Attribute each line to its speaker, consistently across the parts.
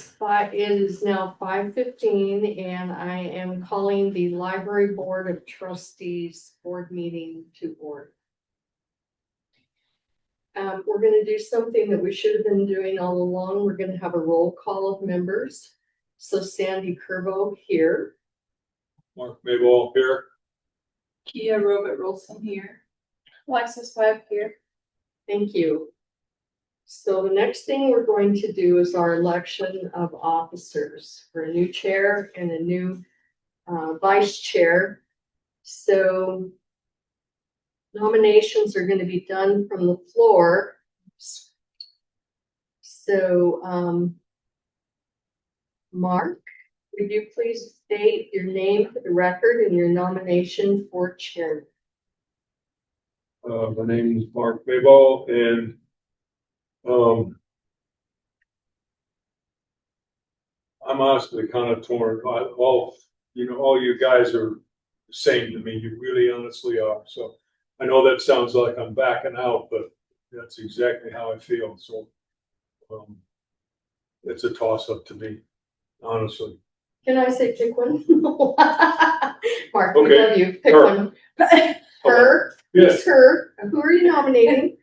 Speaker 1: It is now 5:15 and I am calling the Library Board of Trustees board meeting to order. We're gonna do something that we should have been doing all along. We're gonna have a roll call of members. So Sandy Curbo here.
Speaker 2: Mark Mayball here.
Speaker 3: Kia Robert Wilson here. Alexis Webb here.
Speaker 1: Thank you. So the next thing we're going to do is our election of officers for a new chair and a new vice chair. So nominations are going to be done from the floor. So Mark, would you please state your name for the record and your nomination for chair?
Speaker 2: My name is Mark Mayball, and I'm honestly kind of torn. All you guys are the same to me. You really honestly are. So I know that sounds like I'm backing out, but that's exactly how I feel. So it's a toss up to me, honestly.
Speaker 1: Can I say pick one? Mark, we
Speaker 2: Okay.
Speaker 1: love you. Pick
Speaker 2: Her.
Speaker 1: one. Her?
Speaker 2: Yes.
Speaker 1: Who's her? Who are you nominating?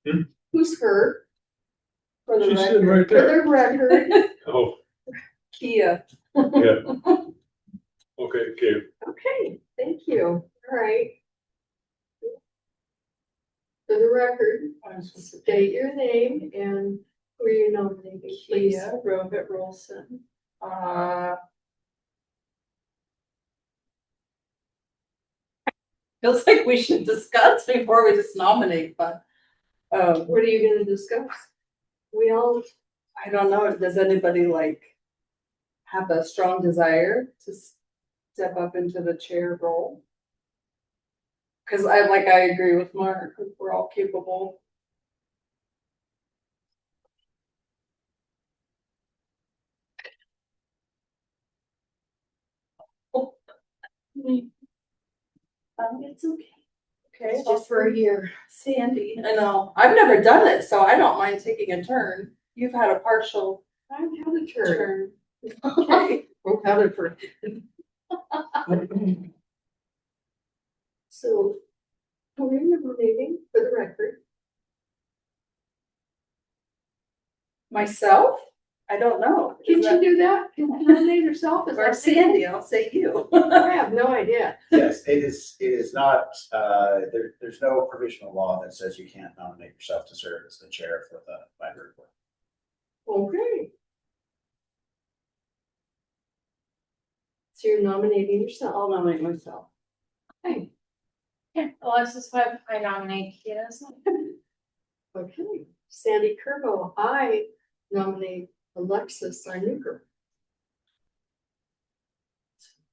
Speaker 2: Hmm?
Speaker 1: Who's her?
Speaker 3: For the
Speaker 2: She's sitting
Speaker 3: record.
Speaker 2: right
Speaker 1: For
Speaker 2: there.
Speaker 1: the record.
Speaker 2: Oh,
Speaker 3: Kia.
Speaker 2: yeah. Okay.
Speaker 1: Okay, thank you. All right. For the record, state your name and who are you nominating, please?
Speaker 3: Kia Robert Wilson. Feels like we should discuss before we just nominate, but
Speaker 1: What are you gonna discuss? We all,
Speaker 3: I don't know. Does anybody have a strong desire to step up into the chair role? Because I agree with Mark. We're all capable. It's okay. Okay,
Speaker 1: it's just for a year.
Speaker 3: Sandy. I know. I've never done it, so I don't mind taking a turn. You've had a partial
Speaker 1: I've had a turn.
Speaker 3: turn. Okay.
Speaker 1: I've had it for. So, who are you nominating for the record?
Speaker 3: Myself? I don't know.
Speaker 1: Can you do that? Can you nominate yourself? Is
Speaker 3: Or
Speaker 1: that
Speaker 3: Sandy, I'll say you.
Speaker 1: I have no idea.
Speaker 4: Yes, it is not, there's no provisional law that says you can't nominate yourself to serve as the chair for the library board.
Speaker 1: Okay. So you're nominating yourself.
Speaker 3: I'll nominate myself.
Speaker 1: Okay.
Speaker 5: Yeah, Alexis Webb, I nominate Kia.
Speaker 1: Okay. Sandy Curbo, I nominate Alexis, our new girl.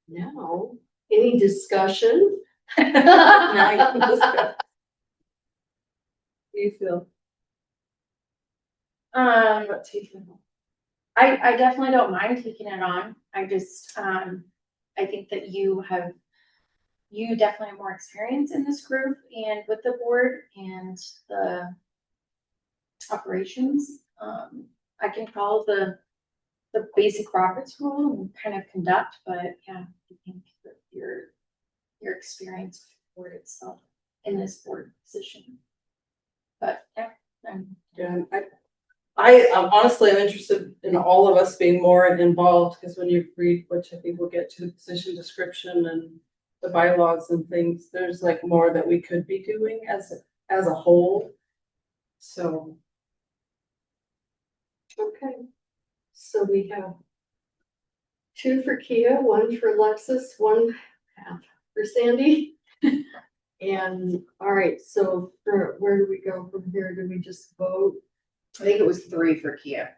Speaker 1: Now, any discussion?
Speaker 3: Now you can discuss. How do you feel?
Speaker 5: I definitely don't mind taking it on. I just, I think that you definitely have more experience in this group and with the board and the operations. I can follow the basic Roberts rule and kind of conduct, but yeah, I think that your experience with the board itself in this board position. But yeah,
Speaker 3: I'm honestly, I'm interested in all of us being more involved, because when you read, which I think we'll get to the position description and the bylaws and things, there's more that we could be doing as a whole. So.
Speaker 1: Okay. So we have 2 for Kia, 1 for Alexis, 1 for Sandy. And all right, so where do we go from here? Do we just vote?
Speaker 6: I think it was 3 for Kia.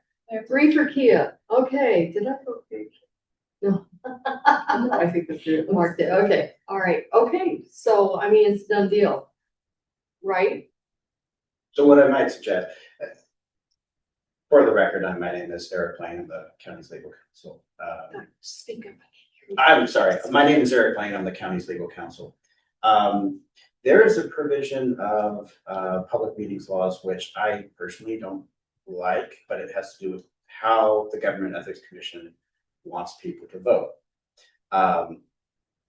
Speaker 1: 3 for Kia. Okay, did I vote for Kia? No.
Speaker 3: I think the three of us.
Speaker 1: Marked it. Okay, all right. Okay, so I mean, it's a done deal, right?
Speaker 4: So what I might suggest, for the record, my name is Eric Lane, I'm the county's legal counsel.
Speaker 1: Speak up.
Speaker 4: I'm sorry, my name is Eric Lane, I'm the county's legal counsel. There is a provision of public meetings laws which I personally don't like, but it has to do with how the Government Ethics Commission wants people to vote.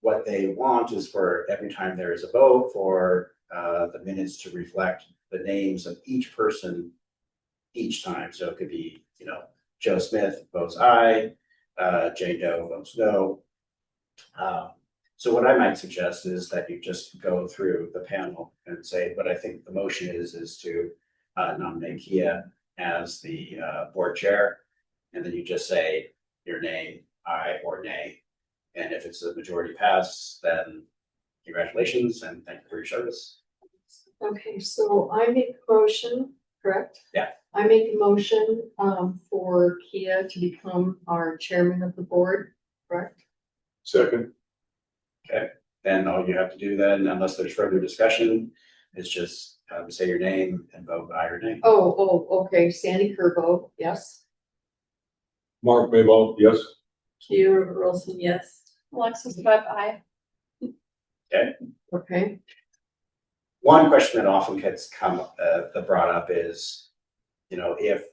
Speaker 4: What they want is for every time there is a vote, for the minutes to reflect the names of each person each time. So it could be, Joe Smith votes aye, Jane Doe votes no. So what I might suggest is that you just go through the panel and say, what I think the motion is to nominate Kia as the board chair. And then you just say your name, aye or nay. And if it's a majority pass, then congratulations and thank you for your service.
Speaker 1: Okay, so I make a motion, correct?
Speaker 4: Yeah.
Speaker 1: I make a motion for Kia to become our chairman of the board, correct?
Speaker 2: Second.
Speaker 4: Then all you have to do then, unless there's further discussion, is just say your name and vote aye or nay.
Speaker 1: Okay, Sandy Kerbo, yes.
Speaker 2: Mark Maybaugh, yes.
Speaker 3: Kia Wilson, yes.
Speaker 5: Alexis Webb, aye.
Speaker 1: Okay,
Speaker 4: One question that often gets brought up is, if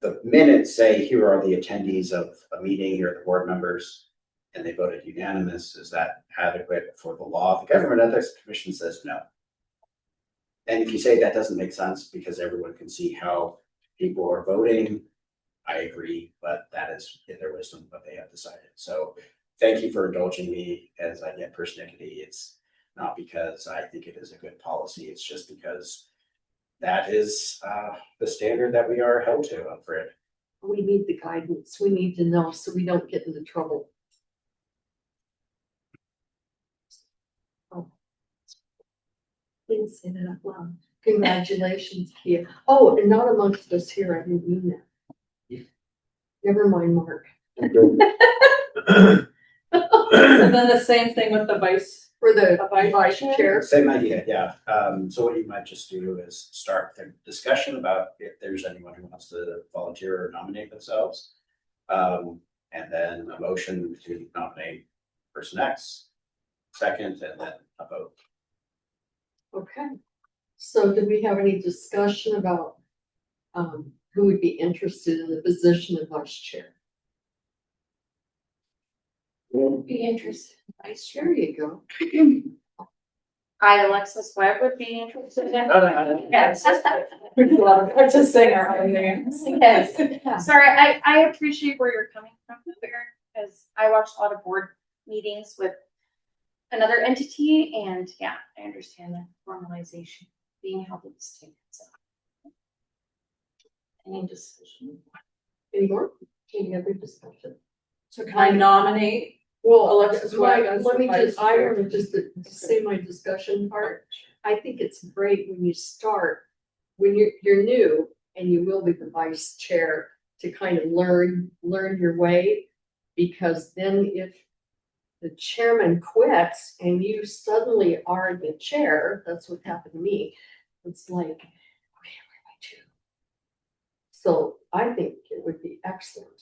Speaker 4: the minutes say here are the attendees of a meeting, here are the board members, and they voted unanimous, is that adequate for the law? The Government Ethics Commission says no. And if you say that doesn't make sense because everyone can see how people are voting, I agree, but that is in their wisdom what they have decided. So thank you for indulging me as I get persnickety. It's not because I think it is a good policy. It's just because that is the standard that we are held to, I'm afraid.
Speaker 1: we need the guidance, we need to know so we don't get into trouble. Didn't say that out loud. Congratulations, Kia. Oh, and not amongst us here, I didn't mean that. Never mind, Mark.
Speaker 3: And then the same thing with the vice.
Speaker 1: For the
Speaker 3: Vice
Speaker 1: chair.
Speaker 4: Same idea, yeah. So what you might just do is start the discussion about if there's anyone who wants to volunteer or nominate themselves. And then a motion to nominate person X, second, and then a vote.
Speaker 1: Okay, so do we have any discussion about who would be interested in the position of vice chair?
Speaker 5: Would be interested in vice chair.
Speaker 1: There you go.
Speaker 5: I, Alexis Webb, would be interested in. Yes.
Speaker 3: I'm just saying our own names.
Speaker 5: Yes. Sorry, I appreciate where you're coming from there, because I watched a lot of board meetings with another entity, and yeah, I understand the formalization being held at the state. So. Any decision?
Speaker 1: Any more? Any other discussion?
Speaker 3: So can I nominate?
Speaker 1: Well,
Speaker 3: Alexis Webb as
Speaker 1: let
Speaker 3: the
Speaker 1: me
Speaker 3: vice
Speaker 1: just, I
Speaker 3: chair.
Speaker 1: want to just say my discussion part. I think it's great when you start, when you're new and you will be the vice chair to kind of learn your way. Because then if the chairman quits and you suddenly are the chair, that's what happened to me. It's like, okay, where am I to? So I think it would be excellent.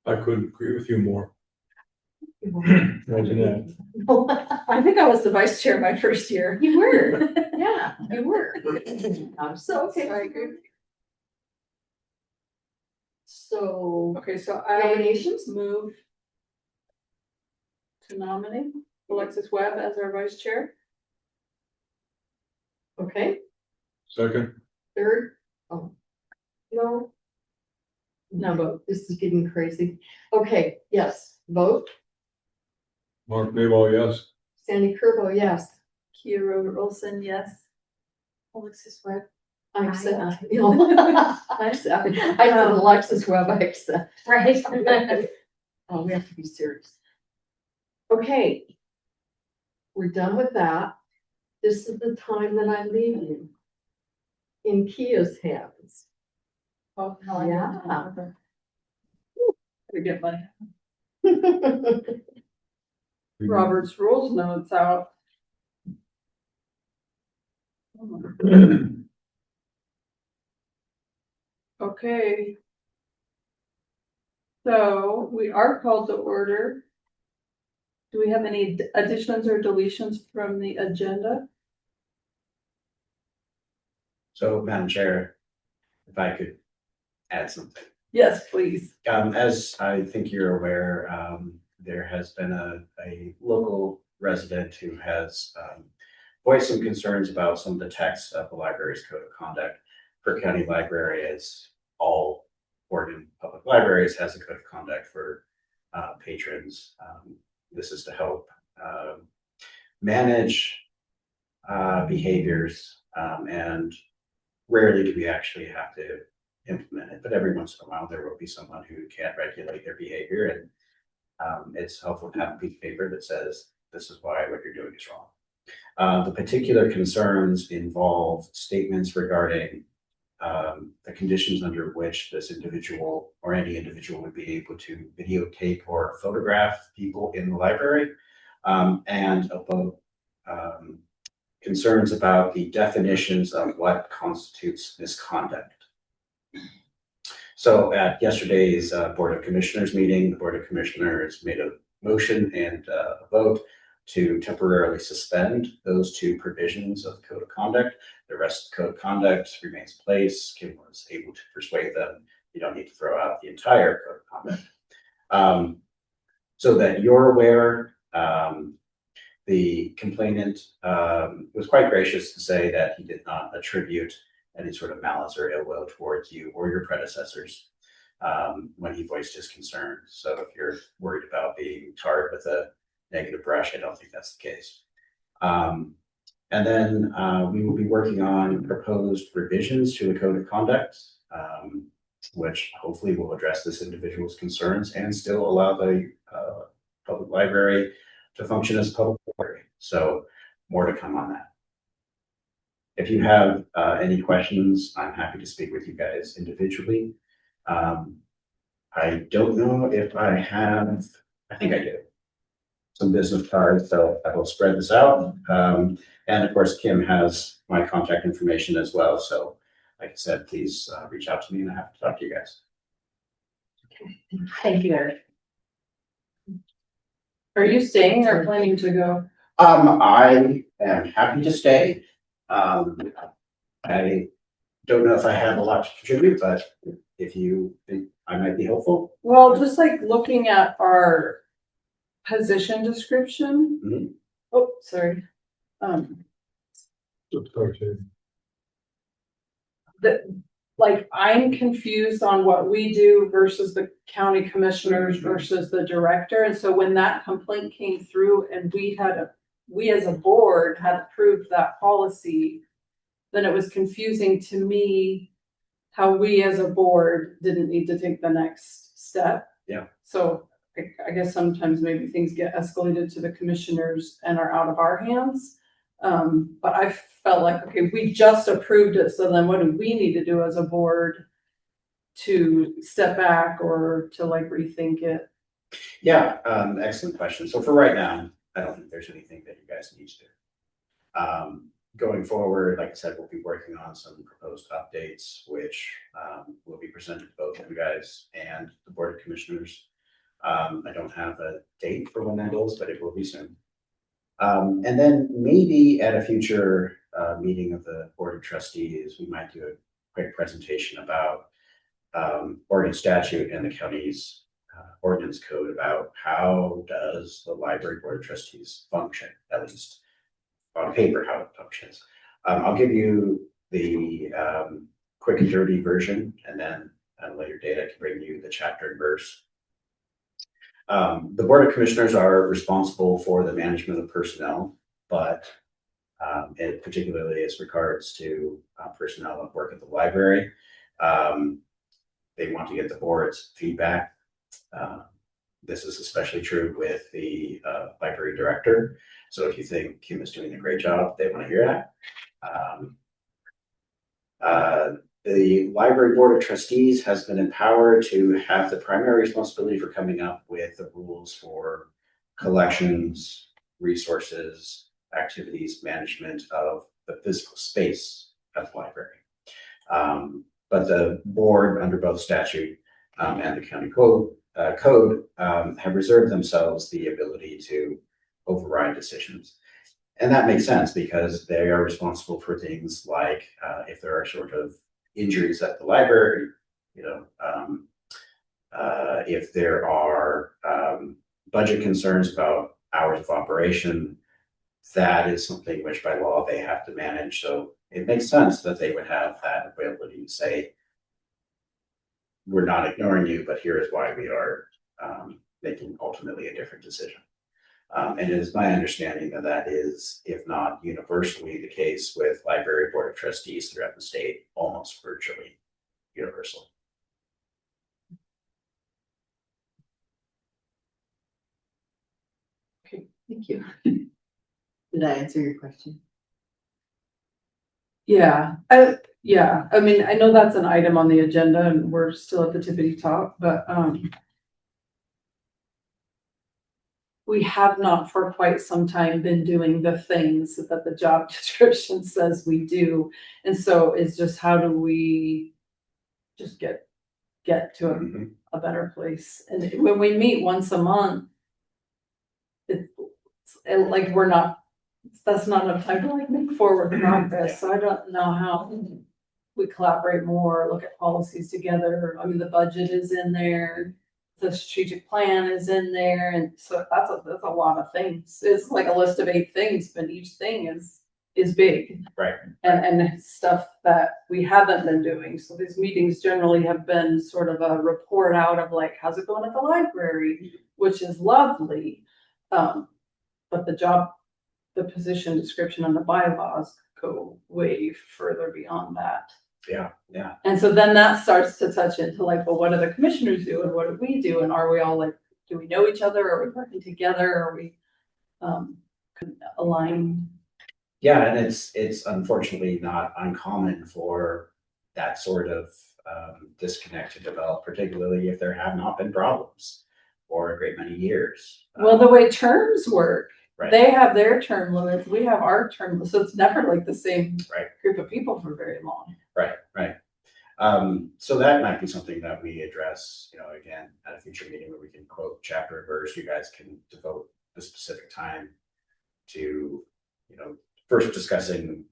Speaker 2: I couldn't agree with you more. Imagine that.
Speaker 3: I think I was the vice chair my first year.
Speaker 1: You were, yeah, you were. So, okay.
Speaker 3: I agree.
Speaker 1: So,
Speaker 3: Okay, so I
Speaker 1: nominations?
Speaker 3: move to nominate Alexis Webb as our vice chair.
Speaker 1: Okay,
Speaker 2: Second.
Speaker 1: third, oh, no.
Speaker 3: No vote.
Speaker 1: This is getting crazy. Okay, yes, vote.
Speaker 2: Mark Maybaugh, yes.
Speaker 1: Sandy Kerbo, yes.
Speaker 3: Kia Wilson, yes.
Speaker 5: Alexis Webb.
Speaker 1: I
Speaker 5: Aye.
Speaker 1: accept. I accept. I said Alexis Webb, I accept.
Speaker 5: Right.
Speaker 1: Oh, we have to be serious. Okay. We're done with that. This is the time that I leave you in Kia's hands.
Speaker 3: Oh,
Speaker 1: Yeah.
Speaker 3: Okay. We get money. Robert's rules notes out. Okay. So we are called to order. Do we have any additions or deletions from the agenda?
Speaker 4: So, Madam Chair, if I could add something.
Speaker 3: Yes, please.
Speaker 4: As I think you're aware, there has been a local resident who has voiced some concerns about some of the text of the library's code of conduct. Crook County Library, as all Oregon public libraries, has a code of conduct for patrons. This is to help manage behaviors, and rarely do we actually have to implement it, but every once in a while there will be someone who can't regulate their behavior, and it's helpful to have a piece of paper that says this is why what you're doing is wrong. The particular concerns involve statements regarding the conditions under which this individual or any individual would be able to videotape or photograph people in the library, and about concerns about the definitions of what constitutes misconduct. So at yesterday's Board of Commissioners meeting, the Board of Commissioners made a motion and a vote to temporarily suspend those two provisions of the Code of Conduct. The rest of the Code of Conduct remains in place. Kim was able to persuade them, you don't need to throw out the entire Code of Conduct. So that you're aware, the complainant was quite gracious to say that he did not attribute any sort of malice or ill will towards you or your predecessors when he voiced his concerns. So if you're worried about being tarred with a negative brush, I don't think that's the case. And then we will be working on proposed revisions to the Code of Conduct, which hopefully will address this individual's concerns and still allow the public library to function as a public library. So more to come on that. If you have any questions, I'm happy to speak with you guys individually. I don't know if I have, I think I do, some business cards, so I will spread this out. And of course, Kim has my contact information as well. So like I said, please reach out to me and I have to talk to you guys.
Speaker 6: Thank you, Eric.
Speaker 3: Are you staying or planning to go?
Speaker 4: I am happy to stay. I don't know if I have a lot to contribute, but if you think I might be helpful.
Speaker 3: Well, just like looking at our position description.
Speaker 4: Mhm.
Speaker 3: Oh, sorry. Like, I'm confused on what we do versus the county commissioners versus the director. And so when that complaint came through and we as a board had approved that policy, then it was confusing to me how we as a board didn't need to take the next step.
Speaker 4: Yeah.
Speaker 3: So I guess sometimes maybe things get escalated to the commissioners and are out of our hands. But I felt like, okay, we just approved it. So then what do we need to do as a board to step back or to like rethink it?
Speaker 4: Yeah, excellent question. So for right now, I don't think there's anything that you guys need to do. Going forward, like I said, we'll be working on some proposed updates, which will be presented to both you guys and the Board of Commissioners. I don't have a date for when that is, but it will be soon. And then maybe at a future meeting of the Board of Trustees, we might do a quick presentation about Oregon statute and the county's ordinance code about how does the library Board of Trustees function, at least on paper, how it functions. I'll give you the quick and dirty version, and then at a later date I can bring you the chapter and verse. The Board of Commissioners are responsible for the management of personnel, but it particularly as regards to personnel that work at the library, they want to get the board's feedback. This is especially true with the library director. So if you think Kim is doing a great job, they want to hear that. The Library Board of Trustees has been empowered to have the primary responsibility for coming up with the rules for collections, resources, activities, management of the physical space of the library. But the board, under both statute and the county code, have reserved themselves the ability to override decisions. And that makes sense because they are responsible for things like if there are sort of injuries at the library, you know, if there are, budget concerns about hours of operation, that is something which by law they have to manage, so it makes sense that they would have that ability to say, we're not ignoring you, but here is why we are, making ultimately a different decision. And it is my understanding that that is, if not universally the case with library board of trustees throughout the state, almost virtually universal.
Speaker 1: Okay, thank you.
Speaker 6: Did I answer your question?
Speaker 3: Yeah, I mean, I know that's an item on the agenda and we're still at the tippity top, but, we have not for quite some time been doing the things that the job description says we do. And so it's just, how do we just get to a better place? And when we meet once a month, it's like, that's not enough time to like make forward progress. So I don't know how we collaborate more, look at policies together. I mean, the budget is in there, the strategic plan is in there, and so that's a lot of things. It's like a list of 8 things, but each thing is big.
Speaker 4: Right.
Speaker 3: And stuff that we haven't been doing. So these meetings generally have been sort of a report out of like, how's it going at the library, which is lovely. But the position description and the bylaws go way further beyond that.
Speaker 4: Yeah, yeah.
Speaker 3: And so then that starts to touch into like, well, what do the commissioners do and what do we do? And are we all like, do we know each other? Are we working together? Are we aligned?
Speaker 4: Yeah, and it's unfortunately not uncommon for that sort of disconnect to develop, particularly if there have not been problems for a great many years.
Speaker 3: Well, the way terms work,
Speaker 4: Right.
Speaker 3: they have their term limits, we have our term limits, so it's never like the same
Speaker 4: Right.
Speaker 3: group of people for very long.
Speaker 4: Right, right. So that might be something that we address, you know, again, at a future meeting where we can quote chapter and verse. You guys can devote the specific time to, you know, first discussing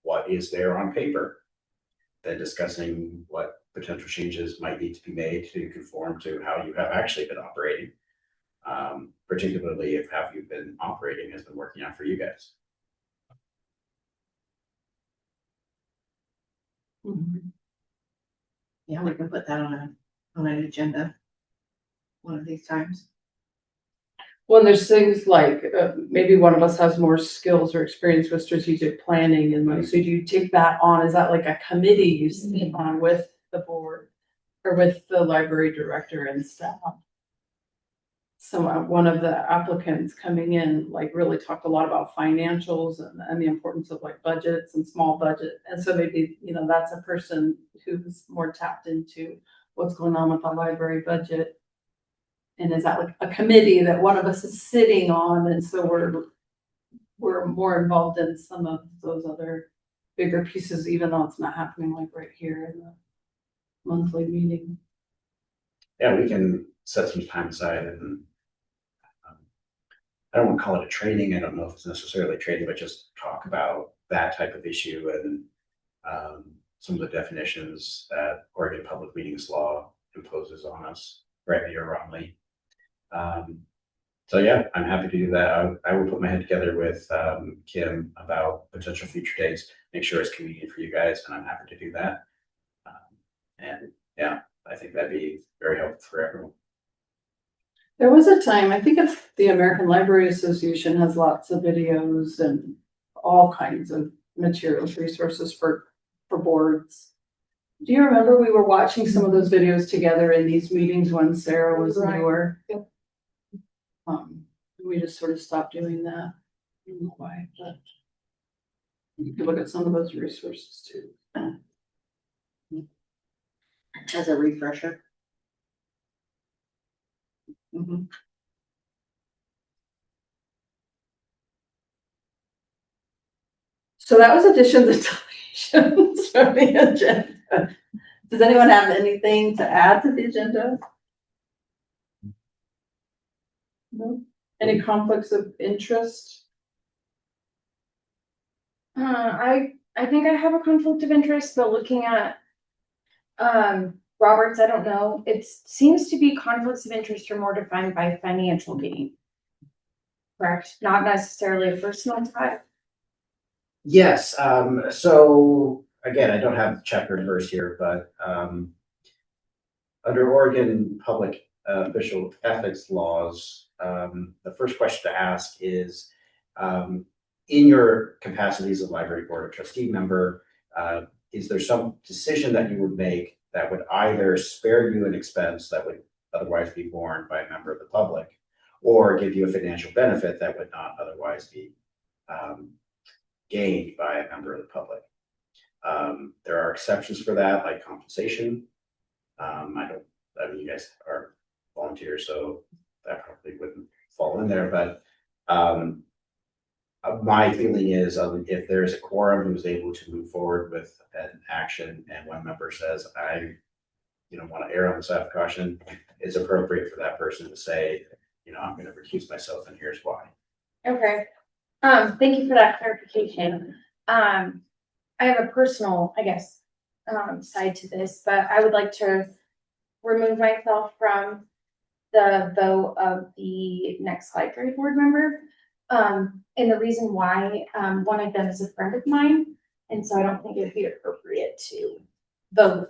Speaker 4: what is there on paper, then discussing what potential changes might need to be made to conform to how you have actually been operating. Particularly if how you've been operating has been working out for you guys.
Speaker 6: Yeah, we can put that on an agenda one of these times.
Speaker 3: Well, there's things like, maybe one of us has more skills or experience with strategic planning, and like, so do you take that on? Is that like a committee you sit on with the board or with the library director and staff? So one of the applicants coming in, like, really talked a lot about financials and the importance of like budgets and small budget. And so maybe, you know, that's a person who's more tapped into what's going on with the library budget. And is that like a committee that one of us is sitting on? And so we're more involved in some of those other bigger pieces, even though it's not happening like right here in the monthly meeting.
Speaker 4: Yeah, we can set some time aside and I don't want to call it a training. I don't know if it's necessarily training, but just talk about that type of issue and some of the definitions that Oregon Public Meetings Law imposes on us, rightly or wrongly. So yeah, I'm happy to do that. I will put my head together with Kim about potential future dates, make sure it's convenient for you guys, and I'm happy to do that. And yeah, I think that'd be very helpful for everyone.
Speaker 3: There was a time, I think it's the American Library Association has lots of videos and all kinds of materials, resources for boards. Do you remember we were watching some of those videos together in these meetings when Sarah was newer?
Speaker 1: Yep.
Speaker 3: We just sort of stopped doing that. I don't know why, but you could look at some of those resources too.
Speaker 6: As a refresher.
Speaker 3: Mhm. So that was additions and deletions from the agenda. Does anyone have anything to add to the agenda? No? Any conflicts of interest?
Speaker 5: I think I have a conflict of interest, but looking at Roberts, I don't know. It seems to be conflicts of interest are more defined by financial gain. Correct, not necessarily a personal tie.
Speaker 4: Yes, so again, I don't have chapter and verse here, but under Oregon public official ethics laws, the first question to ask is, in your capacity as a library board of trustee member, is there some decision that you would make that would either spare you an expense that would otherwise be borne by a member of the public, or give you a financial benefit that would not otherwise be gained by a member of the public? There are exceptions for that, like compensation. I mean, you guys are volunteers, so that probably wouldn't fall in there, but my feeling is, if there's a quorum who's able to move forward with an action and one member says, I, want to err on the side of caution, it's appropriate for that person to say, I'm going to recuse myself and here's why.
Speaker 5: Okay, thank you for that clarification. I have a personal, I guess, side to this, but I would like to remove myself from the vote of the next library board member. And the reason why, one of them is a friend of mine, and so I don't think it'd be appropriate to vote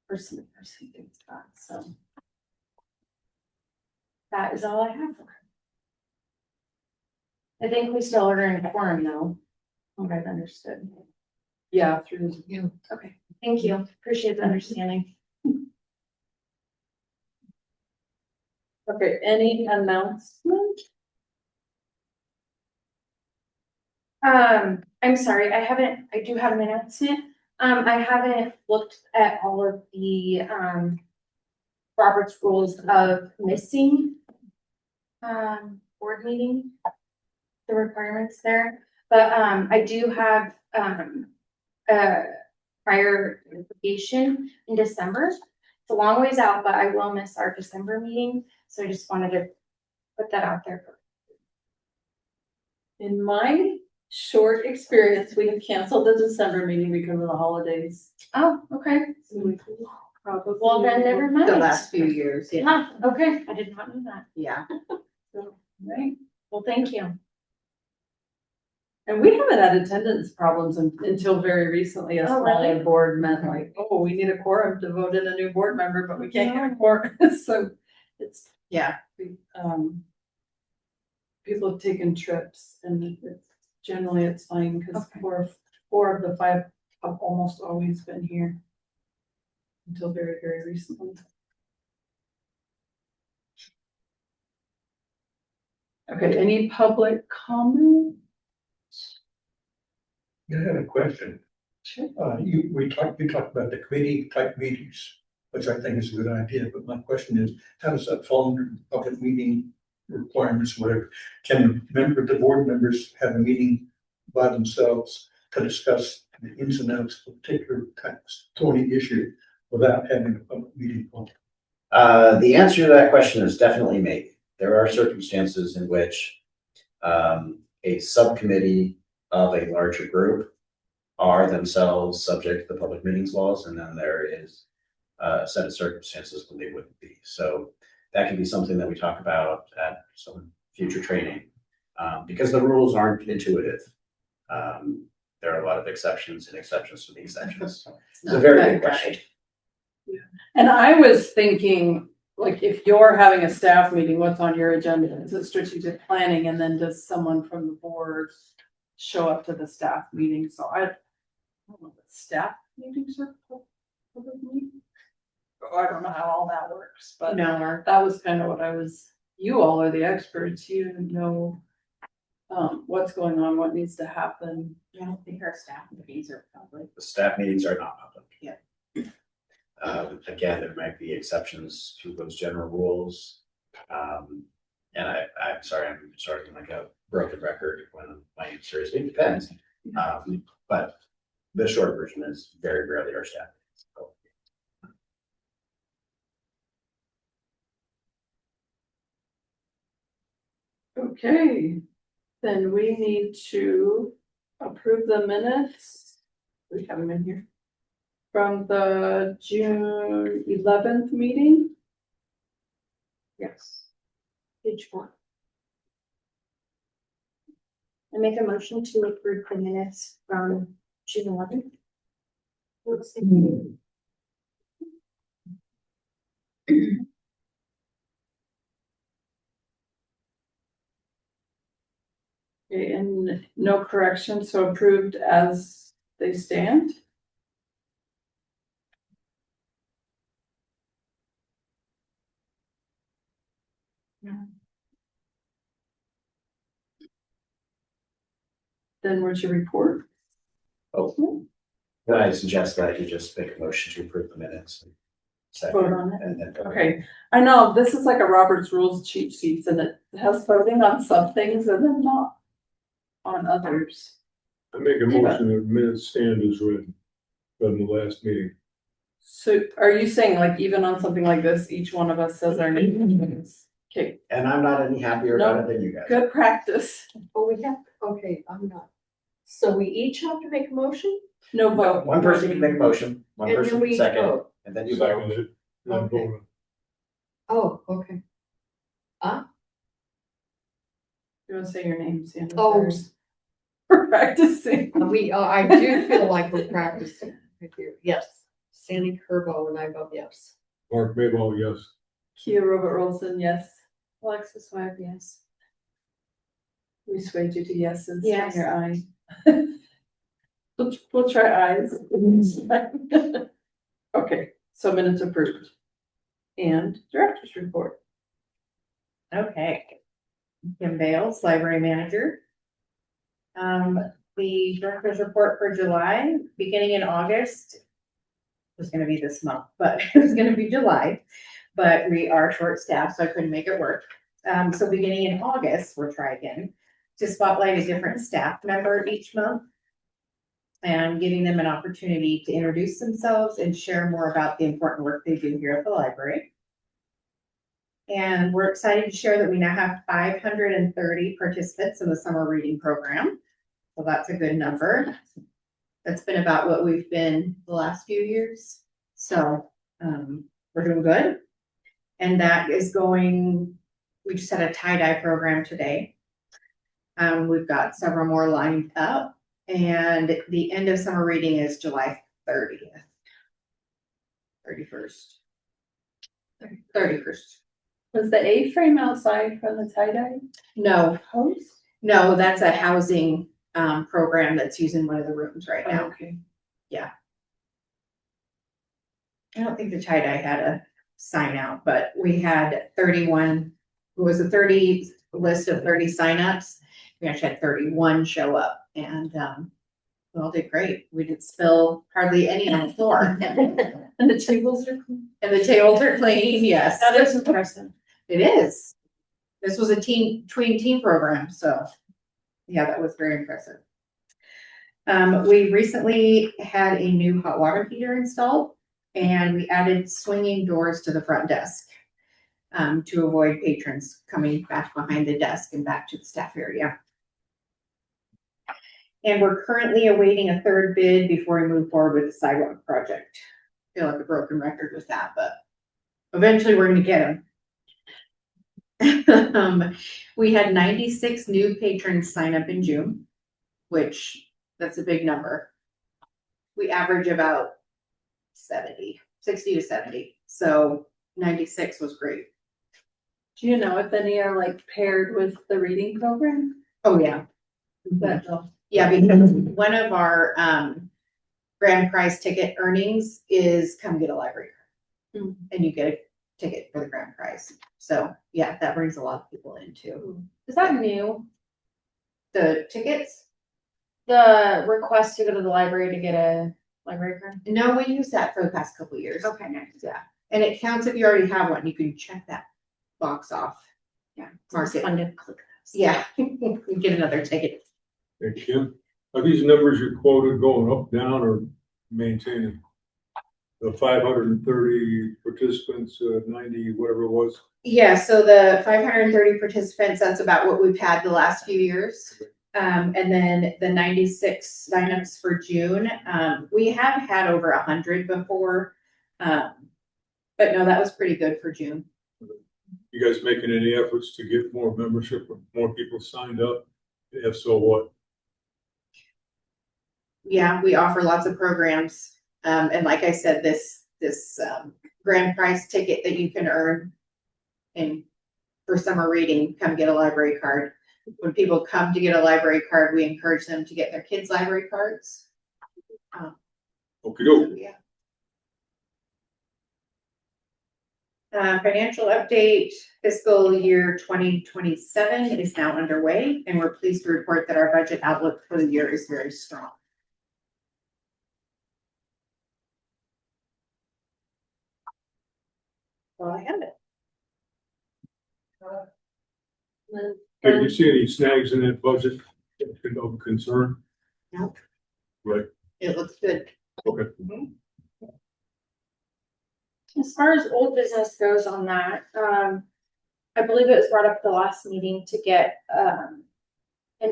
Speaker 5: person to person things like that, so. That is all I have. I think we still are in quorum though, from what I've understood.
Speaker 3: Yeah, through,
Speaker 5: Okay, thank you, appreciate the understanding.
Speaker 3: okay, any announcement?
Speaker 5: I'm sorry, I do have an announcement. I haven't looked at all of the, Robert's rules of missing, board meeting, the requirements there, but, I do have, prior notification in December. It's a long ways out, but I will miss our December meeting, so I just wanted to put that out there.
Speaker 3: In my short experience, we have canceled the December meeting because of the holidays.
Speaker 5: Oh, okay.
Speaker 3: So we probably.
Speaker 5: Well, then never mind.
Speaker 6: The last few years, yeah.
Speaker 5: Ah, okay, I did not know that.
Speaker 6: Yeah.
Speaker 5: Right, well, thank you.
Speaker 3: And we haven't had attendance problems until very recently. A
Speaker 5: Oh,
Speaker 3: smaller
Speaker 5: really?
Speaker 3: board meant like, oh, we need a quorum to vote in a new board member, but we can't get a quorum. So it's,
Speaker 6: Yeah.
Speaker 3: people have taken trips and generally it's fine because
Speaker 5: Okay.
Speaker 3: four of the five have almost always been here until very, very recently. Okay, any public comment?
Speaker 7: I have a question.
Speaker 3: Sure.
Speaker 7: You talked about the committee type meetings, which I think is a good idea, but my question is, how does that fall under public meeting requirements, whatever? Can the board members have a meeting by themselves to discuss the ins and outs of a particular type of thorny issue without having a public meeting?
Speaker 4: The answer to that question is definitely maybe. There are circumstances in which a subcommittee of a larger group are themselves subject to the public meetings laws, and then there is a set of circumstances when they wouldn't be. So that can be something that we talk about at some future training, because the rules aren't intuitive. There are a lot of exceptions and exceptions to the exceptions. It's a very good question.
Speaker 3: And I was thinking, like, if you're having a staff meeting, what's on your agenda? Is it strategic planning? And then does someone from the board show up to the staff meeting? So I don't know if staff meetings are public meetings. I don't know how all that works, but
Speaker 6: No,
Speaker 3: that was kind of what you all are the experts. You know what's going on, what needs to happen.
Speaker 6: I don't think our staff meetings are public.
Speaker 4: The staff meetings are not public.
Speaker 6: Yeah.
Speaker 4: Again, there might be exceptions to those general rules. And I'm sorry, I'm starting like a broken record when my answer is, it depends. But the short version is very rarely our staff. So,
Speaker 3: Okay, then we need to approve the minutes. We have them in here. from the June 11th meeting.
Speaker 1: Yes. Page 1.
Speaker 5: I make a motion to approve the minutes from June 11th.
Speaker 1: Let's see.
Speaker 3: Okay, and no correction, so approved as they stand. Then where's your report?
Speaker 4: Oh, then I suggest that you just make a motion to approve the minutes. Second,
Speaker 3: Vote on it.
Speaker 4: and then. vote.
Speaker 3: Okay, I know, this is like a Robert's Rules cheat sheets and it has voting on some things and then not on others.
Speaker 2: I make a motion that minutes stand as read from the last meeting.
Speaker 3: So are you saying like even on something like this, each one of us says our names? Okay,
Speaker 4: And I'm not any happier about it than you guys.
Speaker 3: good practice.
Speaker 1: Oh, we have, okay, I'm not. So we each have to make a motion?
Speaker 3: No vote.
Speaker 4: One person can make a motion, one
Speaker 1: And then
Speaker 4: person
Speaker 1: we
Speaker 4: second,
Speaker 1: vote.
Speaker 4: and then you vote.
Speaker 2: Seconded, then
Speaker 1: Okay.
Speaker 2: voted.
Speaker 1: Oh, okay.
Speaker 3: You wanna say your name, Sandra?
Speaker 1: Oh,
Speaker 3: Sorry. We're practicing.
Speaker 1: I do feel like we're practicing. I do. Yes. Sandy Kerbo and I vote yes.
Speaker 2: Mark Maybaugh, yes.
Speaker 3: Kia Robert Olson, yes.
Speaker 5: Alexis Webb, yes.
Speaker 3: We swayed you to yeses from
Speaker 5: Yes.
Speaker 3: your eye. We'll try ayes. Okay, so minutes approved. And director's report.
Speaker 6: Okay. Kim Bales, library manager. The director's report for July, beginning in August, was gonna be this month, but it was gonna be July. But we are short-staffed, so I couldn't make it work. So beginning in August, we'll try again, to spotlight a different staff member each month. And giving them an opportunity to introduce themselves and share more about the important work they do here at the library. And we're excited to share that we now have 530 participants in the summer reading program. So that's a good number. That's been about what we've been the last few years. So we're doing good. And that is going, we just had a tie-dye program today. We've got several more lined up. And the end of summer reading is July 30th. 31st. 31st.
Speaker 3: Was the A-frame outside from the tie-dye
Speaker 6: No,
Speaker 3: post?
Speaker 6: no, that's a housing program that's using one of the rooms right now.
Speaker 3: Okay.
Speaker 6: I don't think the tie-dye had a sign out, but we had 31, it was a 30 list of 30 signups. We actually had 31 show up and we all did great. We didn't spill hardly any on the floor.
Speaker 3: And the tables are clean?
Speaker 6: And the tables are clean, yes.
Speaker 5: That is impressive.
Speaker 6: It is. This was a tween team program, so yeah, that was very impressive. We recently had a new hot water heater installed and we added swinging doors to the front desk to avoid patrons coming back behind the desk and back to the staff area. And we're currently awaiting a third bid before we move forward with the sidewalk project. I feel like a broken record with that, but eventually we're gonna get them. We had 96 new patrons sign up in June, which that's a big number. We average about 60 to 70. So 96 was great.
Speaker 3: Do you know if any are like paired with the reading program?
Speaker 6: Oh, yeah. Yeah, because one of our grand prize ticket earnings is come get a library card. And you get a ticket for the grand prize. So yeah, that brings a lot of people in too.
Speaker 5: Is that new?
Speaker 6: The tickets?
Speaker 5: The request to go to the library to get a library card?
Speaker 6: No, we used that for the past couple of years.
Speaker 5: Okay, nice.
Speaker 6: Yeah, and it counts if you already have one. You can check that box off. Yeah, mark
Speaker 5: It's
Speaker 6: it.
Speaker 5: fun to click those.
Speaker 6: Yeah, you get another ticket.
Speaker 2: Hey, Kim, are these numbers you quoted going up, down, or maintaining? The 530 participants, 90, whatever it was.
Speaker 6: Yeah, so the 530 participants, that's about what we've had the last few years. And then the 96 signups for June, we have had over 100 before. But no, that was pretty good for June.
Speaker 2: You guys making any efforts to get more membership, or more people signed up? If so, what?
Speaker 6: Yeah, we offer lots of programs. And like I said, this grand prize ticket that you can earn and for summer reading, come get a library card. When people come to get a library card, we encourage them to get their kids' library cards.
Speaker 2: Okey-doke.
Speaker 6: Yeah. Financial update, fiscal year 2027 is now underway, and we're pleased to report that our budget outlook for the year is very strong. Well, I have it.
Speaker 2: Have you seen any snags in that budget of concern?
Speaker 6: Nope.
Speaker 2: Right,
Speaker 6: It looks good.
Speaker 2: okay.
Speaker 5: As far as old business goes on that, I believe it was brought up at the last meeting to get, an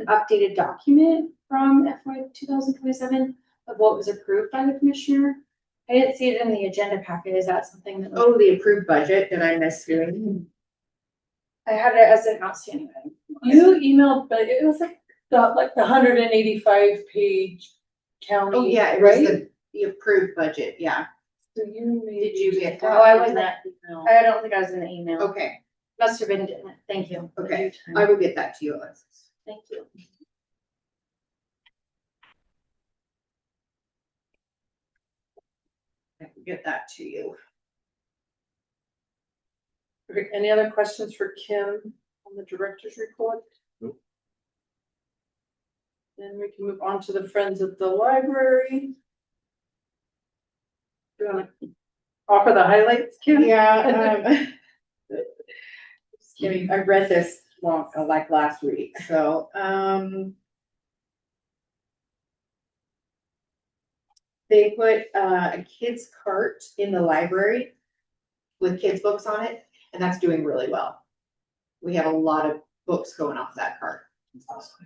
Speaker 5: updated document from FY 2027 of what was approved by the commissioner. I didn't see it in the agenda packet. Is that something that?
Speaker 6: Oh, the approved budget, did I miss doing?
Speaker 5: I had it as an outstanding item.
Speaker 3: You emailed, but it was like the 185 page county.
Speaker 6: Oh, yeah, it was
Speaker 3: right?
Speaker 6: the approved budget, yeah.
Speaker 3: So you made.
Speaker 6: Did you get
Speaker 5: Oh,
Speaker 6: that?
Speaker 5: I wasn't. I don't think I was in the email.
Speaker 6: Okay,
Speaker 5: Must have been, thank you.
Speaker 6: okay, I will get that to you, Alexis.
Speaker 5: Thank you.
Speaker 6: I can get that to you.
Speaker 3: Okay, any other questions for Kim on the director's report?
Speaker 2: Nope.
Speaker 3: Then we can move on to the Friends of the Library. Do you want to offer the highlights, Kim?
Speaker 6: Yeah, just kidding, I read this like last week, so, they put a kid's cart in the library with kids' books on it, and that's doing really well. We have a lot of books going off that cart.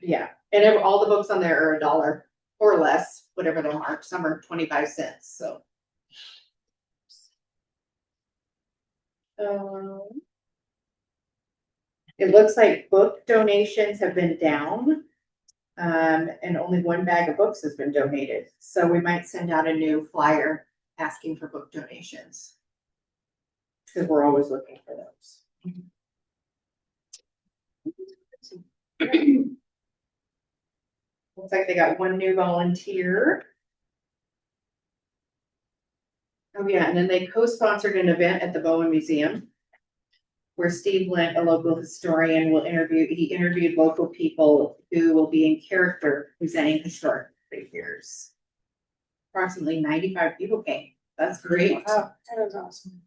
Speaker 6: Yeah, and all the books on there are $1 or less, whatever they're marked. Some are 25 cents, so. It looks like book donations have been down. And only one bag of books has been donated. So we might send out a new flyer asking for book donations. Because we're always looking for those. Looks like they got one new volunteer. Oh yeah, and then they co-sponsored an event at the Bowen Museum where Steve Lent, a local historian, he interviewed local people who will be in character presenting historic figures. Approximately 95 people came. That's great.
Speaker 5: Wow, that was awesome.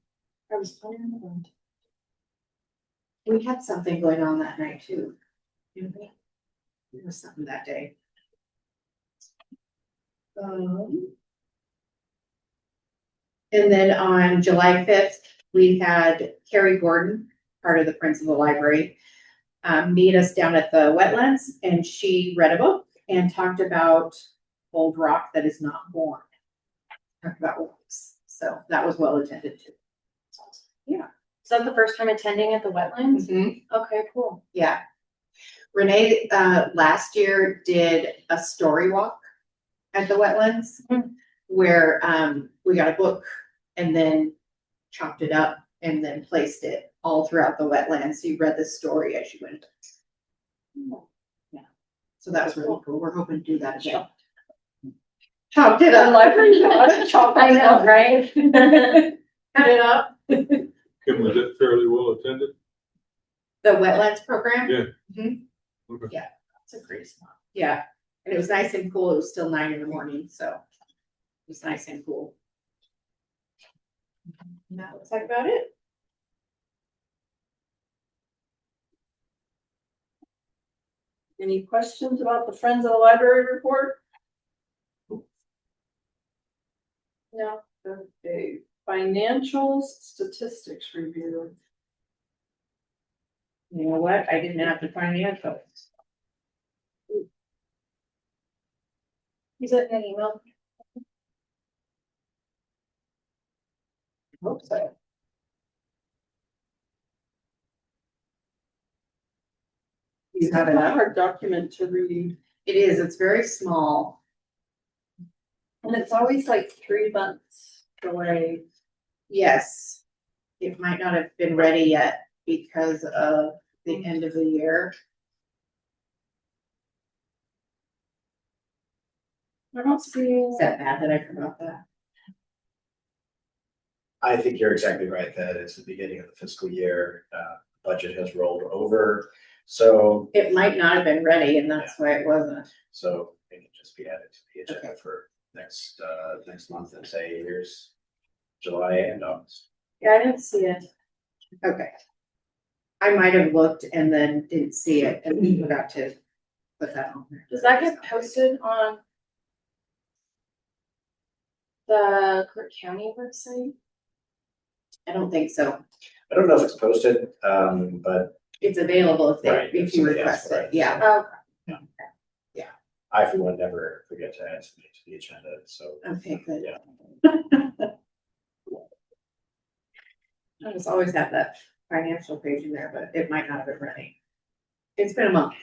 Speaker 5: I was planning on the event.
Speaker 6: We had something going on that night too. Didn't we? There was something that day. And then on July 5th, we had Carrie Gordon, part of the Friends of the Library, meet us down at the wetlands, and she read a book and talked about Old Rock That Is Not Born. Talked about rocks. So that was well attended too. Yeah.
Speaker 5: Is that the first time attending at the wetlands? Okay, cool.
Speaker 6: Yeah. Renee, last year did a story walk at the wetlands where, we got a book and then chopped it up and then placed it all throughout the wetlands. So you read the story as you went. Yeah. So that was really cool. We're hoping to do that again. Chopped it up.
Speaker 5: I know, right?
Speaker 6: Cut it up.
Speaker 2: Kim, was it fairly well attended?
Speaker 6: The wetlands program?
Speaker 2: Yeah.
Speaker 6: Mhm.
Speaker 2: Okay.
Speaker 6: It's a great spot. Yeah, and it was nice and cool. It was still 9 a.m, so it was nice and cool. And that looks like about it.
Speaker 3: Any questions about the Friends of the Library report?
Speaker 5: No.
Speaker 3: Okay, financials, statistics review.
Speaker 6: You know what? I didn't have to find the info.
Speaker 5: Is it an email?
Speaker 3: Hope so.
Speaker 6: You have it
Speaker 3: It's a
Speaker 6: up?
Speaker 3: hard document to read.
Speaker 6: It is, it's very small.
Speaker 3: And it's always like 3 months away.
Speaker 6: Yes. It might not have been ready yet because of the end of the year.
Speaker 3: I don't see.
Speaker 6: Is that bad that I forgot that?
Speaker 4: I think you're exactly right, that it's the beginning of the fiscal year, budget has rolled over. So,
Speaker 6: It might not have been ready and that's why it wasn't.
Speaker 4: so it can just be added to the agenda for next month and say, here's July and August.
Speaker 5: Yeah, I didn't see it.
Speaker 6: Okay. I might have looked and then didn't see it and we forgot to put that on there.
Speaker 5: Does that get posted on the Crook County website?
Speaker 6: I don't think so.
Speaker 4: I don't know if it's posted, but
Speaker 6: It's available if
Speaker 4: Right,
Speaker 6: they,
Speaker 4: if
Speaker 6: if you
Speaker 4: somebody
Speaker 6: request
Speaker 4: asks for
Speaker 6: it,
Speaker 4: it,
Speaker 6: yeah.
Speaker 5: Oh,
Speaker 4: I for one never forget to add something to the agenda, so.
Speaker 6: Okay, good.
Speaker 4: Yeah.
Speaker 6: I just always have that financial page in there, but it might not have been ready. It's been a month.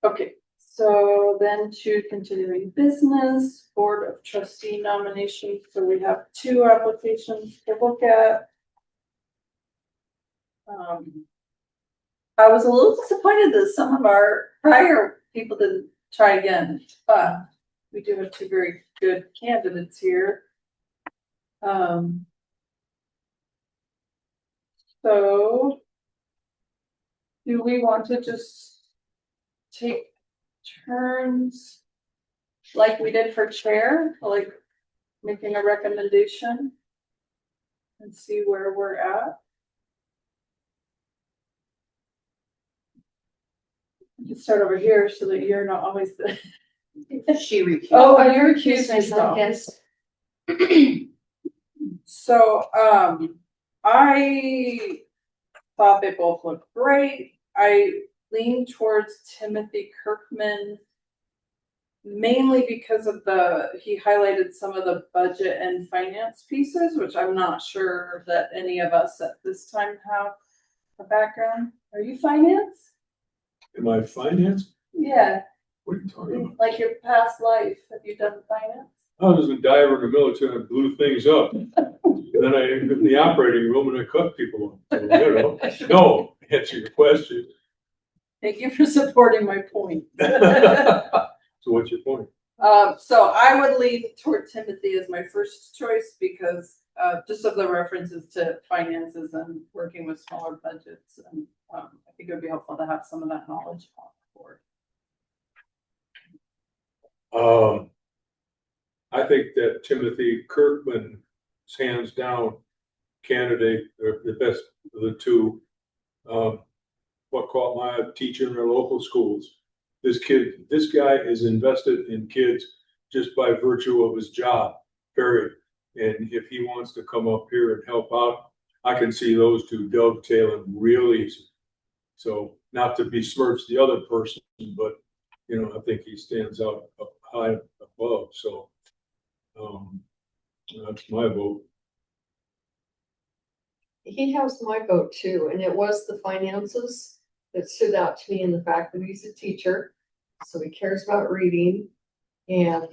Speaker 3: Okay, so then to continuing business, Board of Trustee nominations, so we have 2 applications to look at. I was a little disappointed that some of our prior people didn't try again, but we do have 2 very good candidates here. So do we want to just take turns like we did for chair, like making a recommendation and see where we're at? You can start over here so that you're not always the.
Speaker 6: She recused.
Speaker 3: Oh, you recused yourself.
Speaker 5: Yes.
Speaker 3: So, I thought they both looked great. I lean towards Timothy Kirkman mainly because of he highlighted some of the budget and finance pieces, which I'm not sure that any of us at this time have a background. Are you finance?
Speaker 2: Am I finance?
Speaker 3: Yeah,
Speaker 2: What are you talking about?
Speaker 3: like your past life. Have you done finance?
Speaker 2: I was a diver in the military and I blew things up. And then I ended in the operating room and I cut people up. So, you know, no, answer your question.
Speaker 3: Thank you for supporting my point.
Speaker 2: So what's your point?
Speaker 3: So I would lean toward Timothy as my first choice because just of the references to finances and working with smaller budgets, and I think it would be helpful to have some of that knowledge on board.
Speaker 2: I think that Timothy Kirkman is hands down candidate, or the best of the 2. What caught my teacher in our local schools. This guy is invested in kids just by virtue of his job, period. And if he wants to come up here and help out, I can see those 2 dovetailing real easy. So not to besmirch the other person, but you know, I think he stands out up high above. So that's my vote.
Speaker 1: He has my vote too, and it was the finances that stood out to me, and the fact that he's a teacher, so he cares about reading. And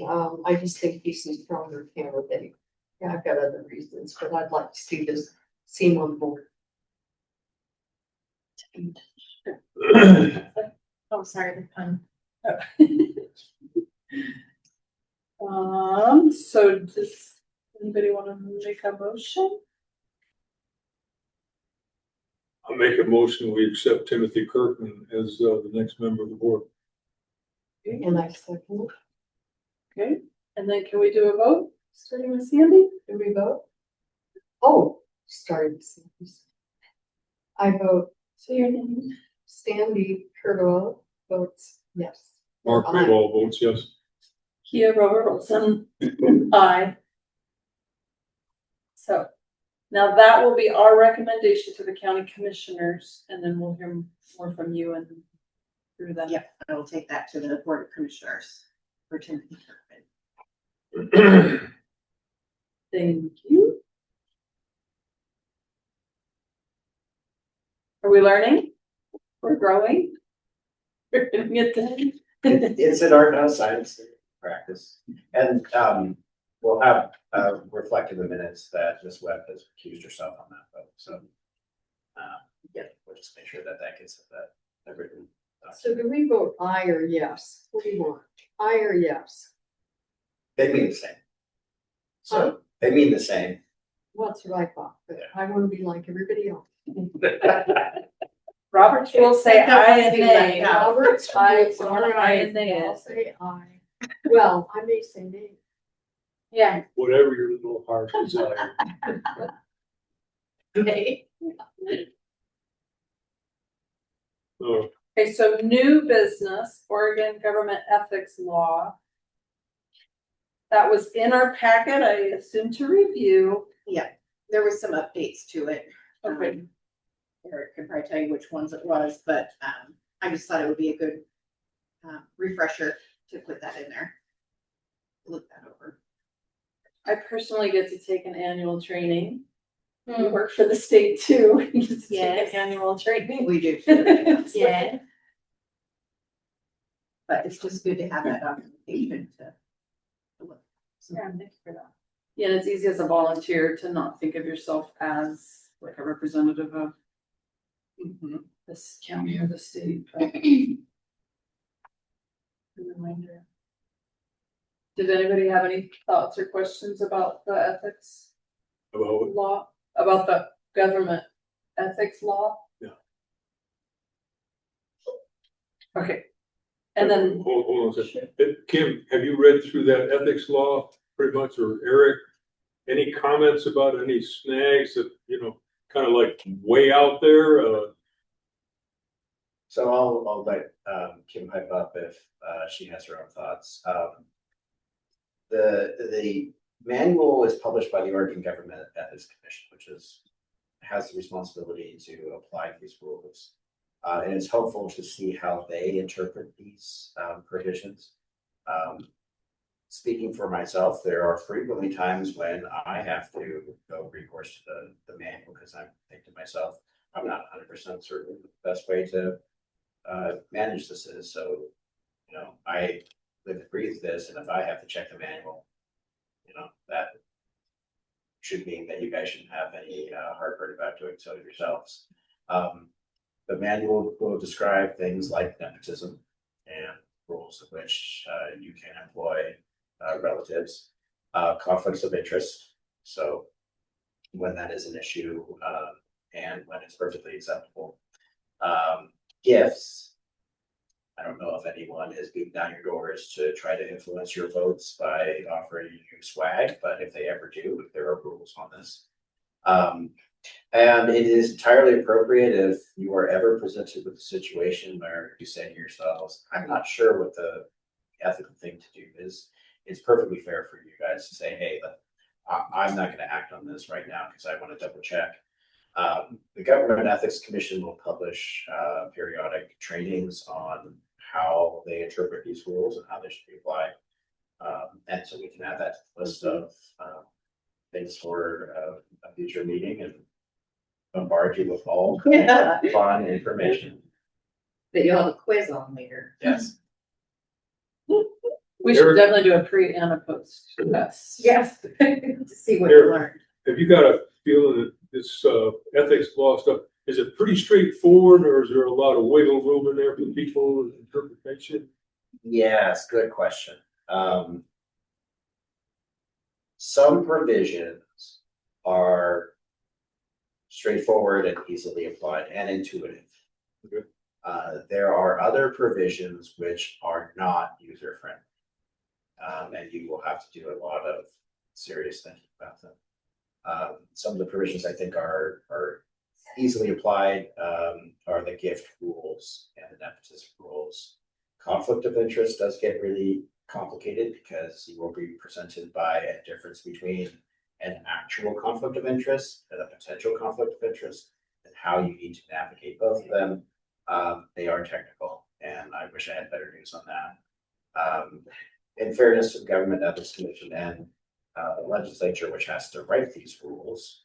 Speaker 1: I just think he's a stronger candidate. Yeah, I've got other reasons, but I'd like to see him on board.
Speaker 5: Oh, sorry, the pun.
Speaker 3: So does anybody want to make a motion?
Speaker 2: I'll make a motion, we accept Timothy Kirkman as the next member of the board.
Speaker 1: And I second.
Speaker 3: Okay, and then can we do a vote, starting with Sandy?
Speaker 1: Did we vote? Oh, sorry. I vote.
Speaker 3: So your name?
Speaker 1: Sandy Curto votes yes.
Speaker 2: Mark Mayall votes yes.
Speaker 3: Kia Robertson, aye. So now that will be our recommendation to the county commissioners, and then we'll hear more from you and through them.
Speaker 6: Yep, I will take that to the Board of Commissioners for Timothy.
Speaker 3: Thank you. Are we learning? We're growing? We're gonna get to.
Speaker 4: It's an art, not a science practice. And we'll have reflected the minutes that Ms. Webb has accused herself on that vote, so. Yeah, we'll just make sure that that gets that written.
Speaker 1: So do we vote aye or yes? What do you want? Aye or yes?
Speaker 4: They mean the same. So they mean the same.
Speaker 1: Well, that's what I thought, but I want to be like everybody else.
Speaker 3: Robert will say
Speaker 6: Don't
Speaker 3: aye
Speaker 6: wanna
Speaker 3: and
Speaker 6: be
Speaker 3: nay.
Speaker 6: left out.
Speaker 1: Robert's
Speaker 3: Aye,
Speaker 1: or
Speaker 3: aye and nay.
Speaker 1: I'll say aye. Well, I may say nay.
Speaker 5: Yeah.
Speaker 2: Whatever your little heart desires.
Speaker 1: Nay.
Speaker 2: Oh,
Speaker 3: Okay, so new business, Oregon government ethics law. That was in our packet, I assume to review.
Speaker 6: There was some updates to it.
Speaker 3: Okay.
Speaker 6: Eric can probably tell you which ones it was, but I just thought it would be a good refresher to put that in there. Look that over.
Speaker 3: I personally get to take an annual training. You work for the state too. You get to take
Speaker 5: Yes.
Speaker 3: an annual training.
Speaker 6: We do.
Speaker 5: Yeah.
Speaker 6: But it's just good to have that documentation to look.
Speaker 5: Yeah, thank you for that.
Speaker 3: Yeah, and it's easy as a volunteer to not think of yourself as like a representative of this county or the state. But a reminder. Did anybody have any thoughts or questions about the ethics
Speaker 2: about
Speaker 3: law, about the government ethics law?
Speaker 2: Yeah.
Speaker 3: Okay. And then,
Speaker 2: Hold on a second. Kim, have you read through that ethics law pretty much, or Eric? Any comments about any snags that, kind of like way out there?
Speaker 4: So I'll let Kim pipe up if she has her own thoughts. The manual is published by the Oregon Government Ethics Commission, which has the responsibility to apply these rules. And it's helpful to see how they interpret these provisions. Speaking for myself, there are frequently times when I have to go recourse to the manual because I'm thinking to myself, I'm not 100% certain the best way to manage this is. So, I live and breathe this, and if I have to check the manual, that should mean that you guys shouldn't have any heartburn about doing so yourselves. The manual will describe things like nepotism and rules in which you can employ relatives, conflicts of interest. So when that is an issue and when it's perfectly acceptable. Gifts. I don't know if anyone has beaten down your doors to try to influence your votes by offering you swag, but if they ever do, there are rules on this. And it is entirely appropriate if you are ever presented with a situation where you say to yourselves, I'm not sure what the ethical thing to do is. It's perfectly fair for you guys to say, hey, I'm not going to act on this right now because I want to double check. The Government Ethics Commission will publish periodic trainings on how they interpret these rules and how they should be applied. And so we can add that to the list of things for a future meeting and bombard you with all fun information.
Speaker 6: That you'll have a quiz on later.
Speaker 4: Yes.
Speaker 3: we should
Speaker 2: Eric?
Speaker 3: definitely do a pre and a post. Yes.
Speaker 6: Yes. To see what
Speaker 2: Here.
Speaker 6: you learned.
Speaker 2: Have you got a feeling that this ethics law stuff, is it pretty straightforward, or is there a lot of wiggle room in there for people interpretation?
Speaker 4: Yes, good question. Some provisions are straightforward and easily applied and intuitive.
Speaker 2: Okay.
Speaker 4: There are other provisions which are not user-friendly. And you will have to do a lot of serious thinking about them. Some of the provisions I think are easily applied are the gift rules and the nepotism rules. Conflict of interest does get really complicated because you will be presented by a difference between an actual conflict of interest and a potential conflict of interest and how you need to navigate both of them. They are technical. and I wish I had better news on that. In fairness to the Government Ethics Commission and the legislature, which has to write these rules,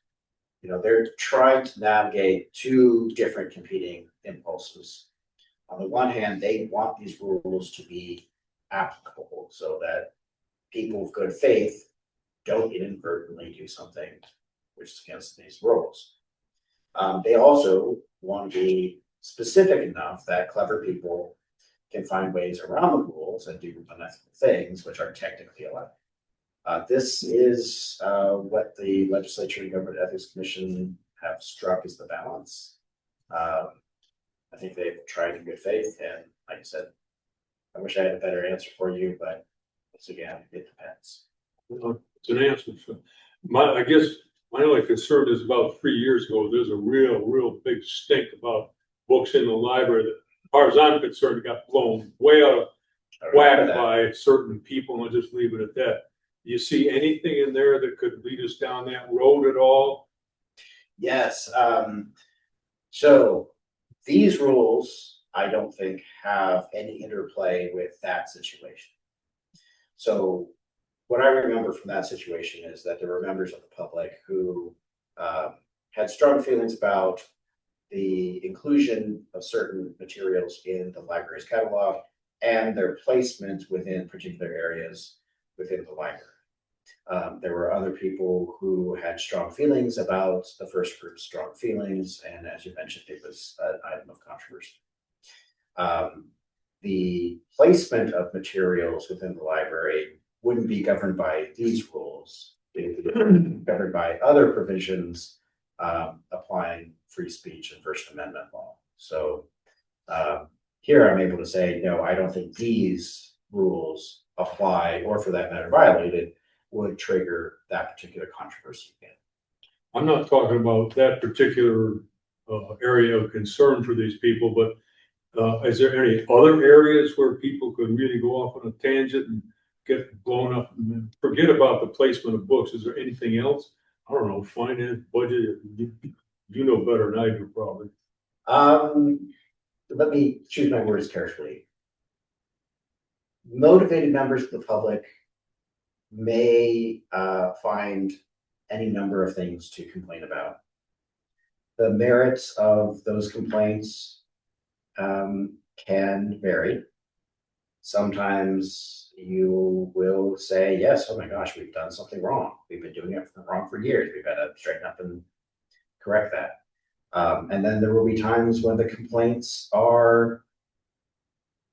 Speaker 4: you know, they're trying to navigate two different competing impulses. On the one hand, they want these rules to be applicable so that people of good faith don't inadvertently do something which is against these rules. They also want to be specific enough that clever people can find ways around the rules and do unethical things which are technically allowed. This is what the Legislature and Government Ethics Commission have struck as the balance. I think they've tried in good faith, and like I said, I wish I had a better answer for you, but once again, it depends.
Speaker 2: It's an answer. So I guess my only concern is about 3 years ago, there's a real big stink about books in the library that, as far as I'm concerned, got blown way out of whack by certain people, and I'll just leave it at that. Do you see anything in there that could lead us down that road at all?
Speaker 4: Yes. So these rules, I don't think, have any interplay with that situation. So what I remember from that situation is that there were members of the public who had strong feelings about the inclusion of certain materials in the library's catalog and their placement within particular areas within the library. There were other people who had strong feelings about the first group's strong feelings, and as you mentioned, it was an item of controversy. The placement of materials within the library wouldn't be governed by these rules. It would be governed by other provisions applying free speech and First Amendment law. So here I'm able to say, no, I don't think these rules apply, or for that matter, violated, would trigger that particular controversy again.
Speaker 2: I'm not talking about that particular area of concern for these people, but is there any other areas where people could really go off on a tangent and get blown up and forget about the placement of books? Is there anything else? I don't know, finance, budget, you know better than I do probably.
Speaker 4: Let me choose my words carefully. Motivated members of the public may find any number of things to complain about. The merits of those complaints can vary. Sometimes you will say, yes, oh my gosh, we've done something wrong. We've been doing it wrong for years. We've got to straighten up and correct that. And then there will be times when the complaints are,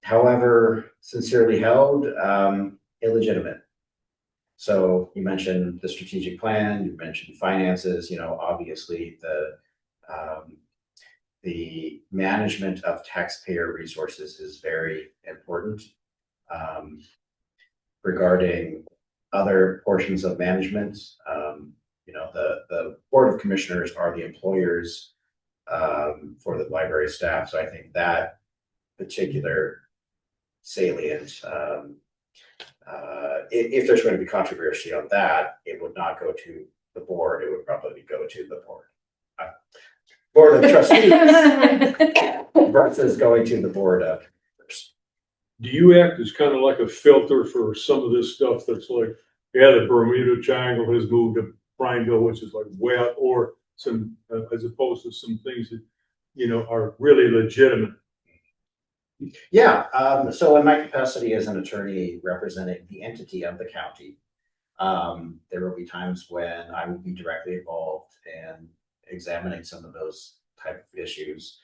Speaker 4: however sincerely held, illegitimate. So you mentioned the strategic plan, you mentioned finances, you know, obviously the management of taxpayer resources is very important. Regarding other portions of management, you know, the Board of Commissioners are the employers for the library staff. So I think that particular salient, if there's going to be controversy on that, it would not go to the board. It would probably go to the board of trustees versus going to the board of.
Speaker 2: Do you act as kind of like a filter for some of this stuff that's like, yeah, the Bermuda Triangle has moved to Prineville, which is like way out, or some, as opposed to some things that, you know, are really legitimate?
Speaker 4: Yeah, so in my capacity as an attorney representing the entity of the county, there will be times when I will be directly involved in examining some of those type of issues.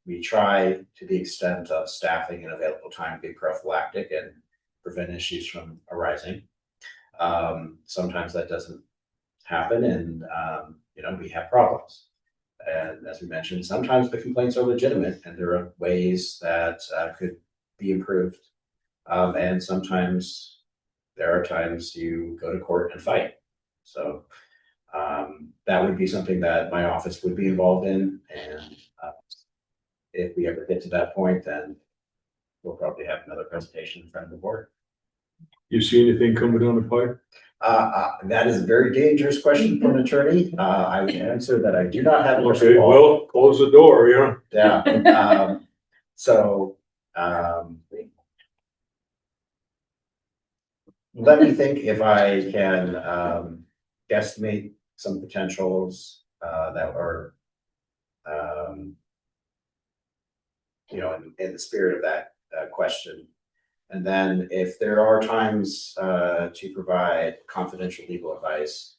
Speaker 4: We try, to the extent of staffing and available time, to be prophylactic and prevent issues from arising. Sometimes that doesn't happen, and you know, we have problems. And as we mentioned, sometimes the complaints are legitimate and there are ways that could be improved. And sometimes there are times you go to court and fight. So that would be something that my office would be involved in. And if we ever get to that point, then we'll probably have another presentation in front of the board.
Speaker 2: You see anything coming down the pipe?
Speaker 4: That is a very dangerous question for an attorney. I would answer that I do not have a crystal
Speaker 2: Okay,
Speaker 4: ball.
Speaker 2: well, close the door, yeah.
Speaker 4: Yeah. So Let me think if I can, guesstimate some potentials, that are, in the spirit of that, question. And then if there are times, to provide confidential legal advice,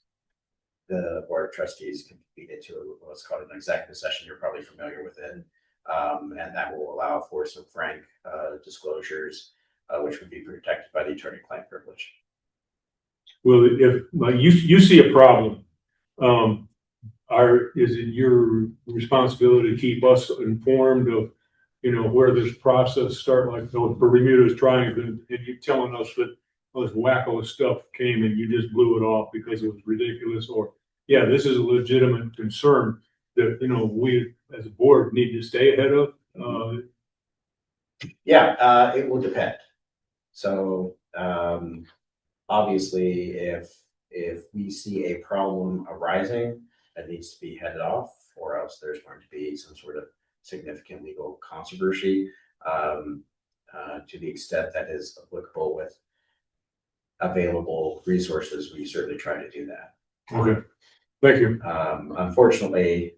Speaker 4: the Board of Trustees can convene into what's called an executive session. You're probably familiar with it. And that will allow for some frank, disclosures, which would be protected by the attorney-client privilege.
Speaker 2: Well, if, like, you see a problem, is it your responsibility to keep us informed of, where this process start, like, for Bermuda's Triangle, and you telling us that all this wacko stuff came and you just blew it off because it was ridiculous, or, yeah, this is a legitimate concern that, we as a board need to stay ahead of?
Speaker 4: Yeah, it will depend. So, obviously, if we see a problem arising that needs to be headed off, or else there's going to be some sort of significant legal controversy, to the extent that is applicable with available resources, we certainly try to do that.
Speaker 2: Okay, thank you.
Speaker 4: Unfortunately,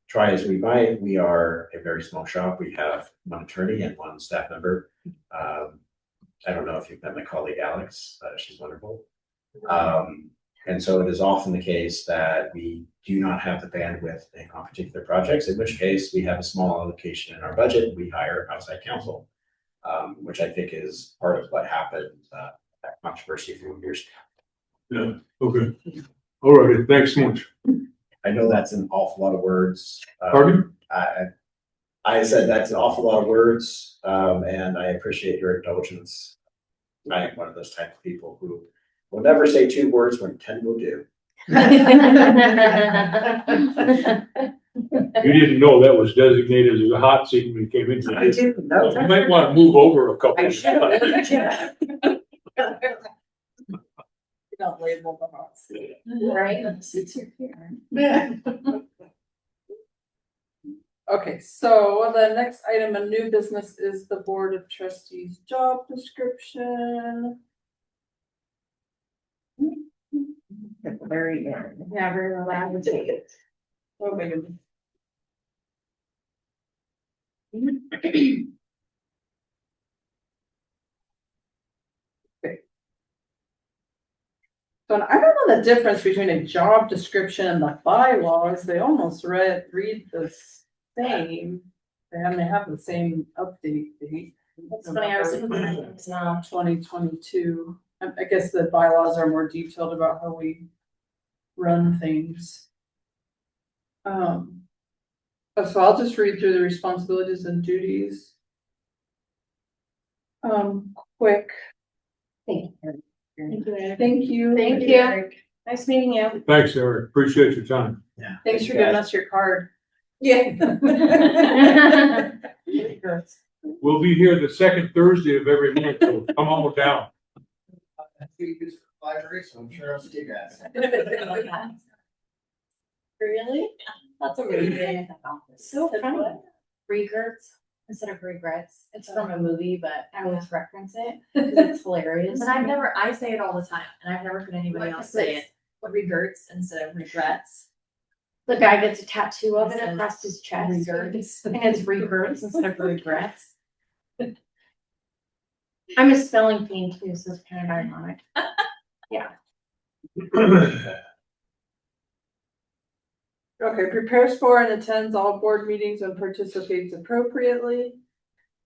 Speaker 4: try as we might, we are a very small shop. We have one attorney and one staff member. I don't know if you've met my colleague Alex. She's wonderful. And so it is often the case that we do not have the bandwidth on particular projects, in which case we have a small allocation in our budget. We hire outside counsel, which I think is part of what happened, that controversy a few years ago.
Speaker 2: Yeah, okay. All righty, thanks so much.
Speaker 4: I know that's an awful lot of words.
Speaker 2: Pardon?
Speaker 4: I said that's an awful lot of words, and I appreciate your indulgence. I am one of those type of people who will never say 2 words when 10 will do.
Speaker 2: You didn't know that was designated as a hot seat when you came in.
Speaker 4: I didn't know.
Speaker 2: You might want to move over a couple.
Speaker 3: I should have. You don't label the hot seat.
Speaker 5: Right? It's your here.
Speaker 3: Okay, so the next item of new business is the Board of Trustees job description.
Speaker 6: At the very end.
Speaker 5: Yeah, very loud and take it.
Speaker 3: Oh my goodness. Okay. So I don't know the difference between a job description and the bylaws. They almost read the same. They have the same update date.
Speaker 5: That's funny, I was looking at it now.
Speaker 3: 2022. I guess the bylaws are more detailed about how we run things. So I'll just read through the responsibilities and duties. Quick.
Speaker 6: Thank you.
Speaker 3: Thank you.
Speaker 5: Thank you. Nice meeting you.
Speaker 2: Thanks, Eric. Appreciate your time.
Speaker 4: Yeah.
Speaker 3: Thanks for giving us your card. Yeah.
Speaker 2: We'll be here the second Thursday of every month, so come on down.
Speaker 4: Library, so I'm sure I'll see you guys.
Speaker 5: Really? That's amazing. So funny. Regrets instead of regrets. It's from a movie, but I always reference it because it's hilarious.
Speaker 8: But I say it all the time, and I've never heard anybody else say it. Regrets instead of regrets.
Speaker 5: The guy gets a tattoo of it
Speaker 8: It says
Speaker 5: across his chest.
Speaker 8: regrets.
Speaker 5: And it's regrets instead of regrets. I'm a spelling fiend too, so it's kind of ironic.
Speaker 3: Okay, prepares for and attends all board meetings and participates appropriately.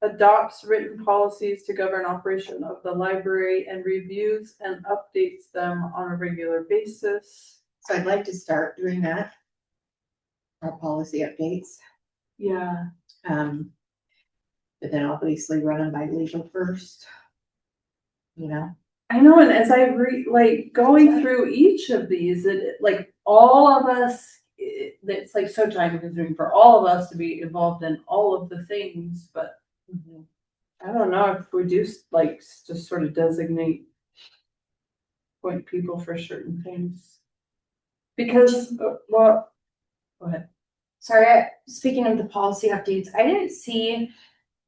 Speaker 3: Adopts written policies to govern operation of the library and reviews and updates them on a regular basis.
Speaker 6: So I'd like to start doing that. Our policy updates,
Speaker 3: Yeah.
Speaker 6: but then obviously run them by legal first. You know,
Speaker 3: I know, and as I going through each of these, like all of us, it's like so time consuming for all of us to be involved in all of the things, but I don't know if we do just sort of designate point people for certain things. Because, well, go ahead.
Speaker 5: Sorry, speaking of the policy updates, I didn't see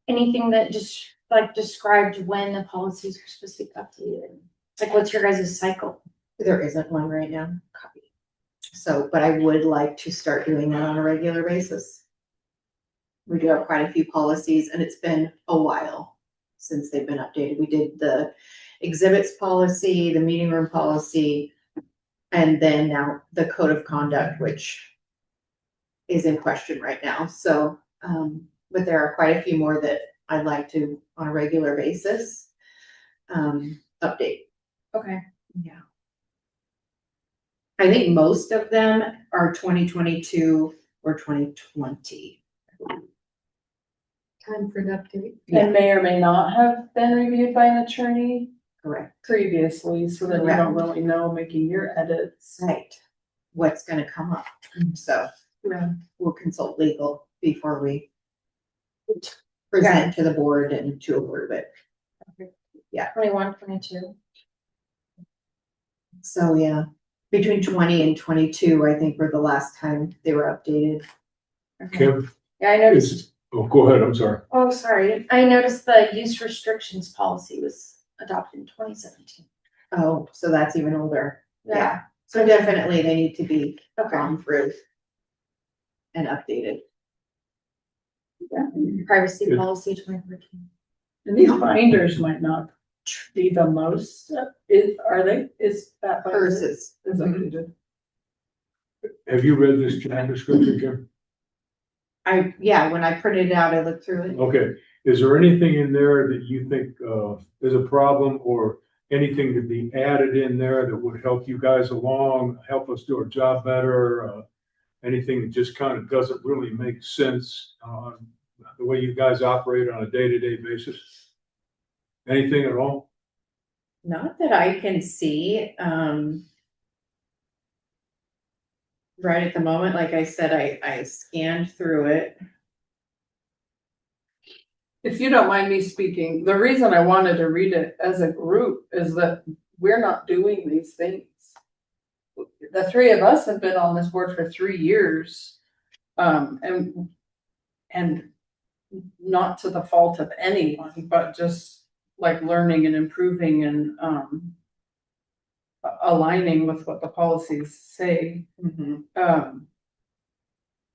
Speaker 5: anything that just like described when the policies are supposed to be updated? Like, what's your guys' cycle?
Speaker 6: There isn't one right now. So, but I would like to start doing that on a regular basis. We do have quite a few policies and it's been a while since they've been updated. We did the exhibits policy, the meeting room policy, and then now the code of conduct, which is in question right now. So, but there are quite a few more that I'd like to, on a regular basis, update.
Speaker 5: Okay.
Speaker 6: Yeah. I think most of them are 2022 or 2020.
Speaker 1: Time for an update.
Speaker 3: And may or may not have been reviewed by an attorney
Speaker 6: Correct.
Speaker 3: previously, so that you don't really know making your edits.
Speaker 6: Right. What's gonna come up. So
Speaker 3: Yeah.
Speaker 6: we'll consult legal before we present to the board and to approve it.
Speaker 5: 21, 22.
Speaker 6: So, yeah, between 20 and 22, I think were the last time they were updated.
Speaker 2: Kim,
Speaker 5: Yeah, I noticed.
Speaker 2: go ahead, I'm sorry.
Speaker 5: Oh, sorry. I noticed the use restrictions policy was adopted in 2017.
Speaker 6: Oh, so that's even older.
Speaker 5: Yeah.
Speaker 6: Yeah. So definitely they need to be
Speaker 5: Okay.
Speaker 6: gone through and updated.
Speaker 5: Privacy
Speaker 2: Good.
Speaker 5: policy 2014.
Speaker 3: And these binders might not be the most, are they, is that? binder-
Speaker 6: Hers is,
Speaker 3: Is updated?
Speaker 2: Have you read this job description, Kim?
Speaker 6: yeah, when I printed it out, I looked through it.
Speaker 2: Okay, is there anything in there that you think, is a problem or anything to be added in there that would help you guys along, help us do our job better? Anything that just kind of doesn't really make sense on the way you guys operate on a day-to-day basis? Anything at all?
Speaker 6: Not that I can see, right at the moment, like I said, I scanned through it.
Speaker 3: If you don't mind me speaking, the reason I wanted to read it as a group is that we're not doing these things. The three of us have been on this board for 3 years. And not to the fault of anyone, but just like learning and improving and, aligning with what the policies say.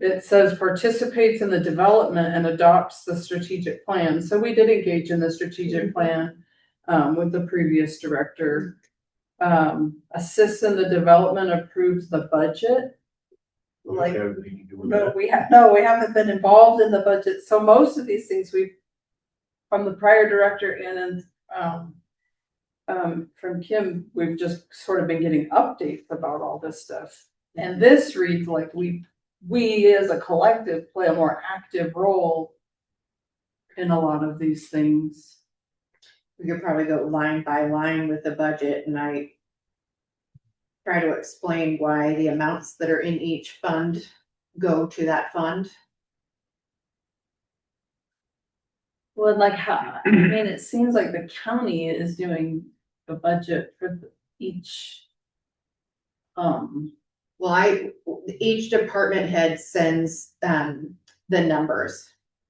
Speaker 3: It says participates in the development and adopts the strategic plan. So we did engage in the strategic plan with the previous director. Assists in the development, approves the budget. Like,
Speaker 2: Everything you do with
Speaker 3: no,
Speaker 2: that?
Speaker 3: we haven't been involved in the budget. So most of these things from the prior director and from Kim, we've just sort of been getting updates about all this stuff. And this reads like we as a collective play a more active role in a lot of these things.
Speaker 6: We could probably go line by line with the budget and I try to explain why the amounts that are in each fund go to that fund.
Speaker 3: Well, like how, I mean, it seems like the county is doing the budget for each.
Speaker 6: Well, each department head sends, the numbers.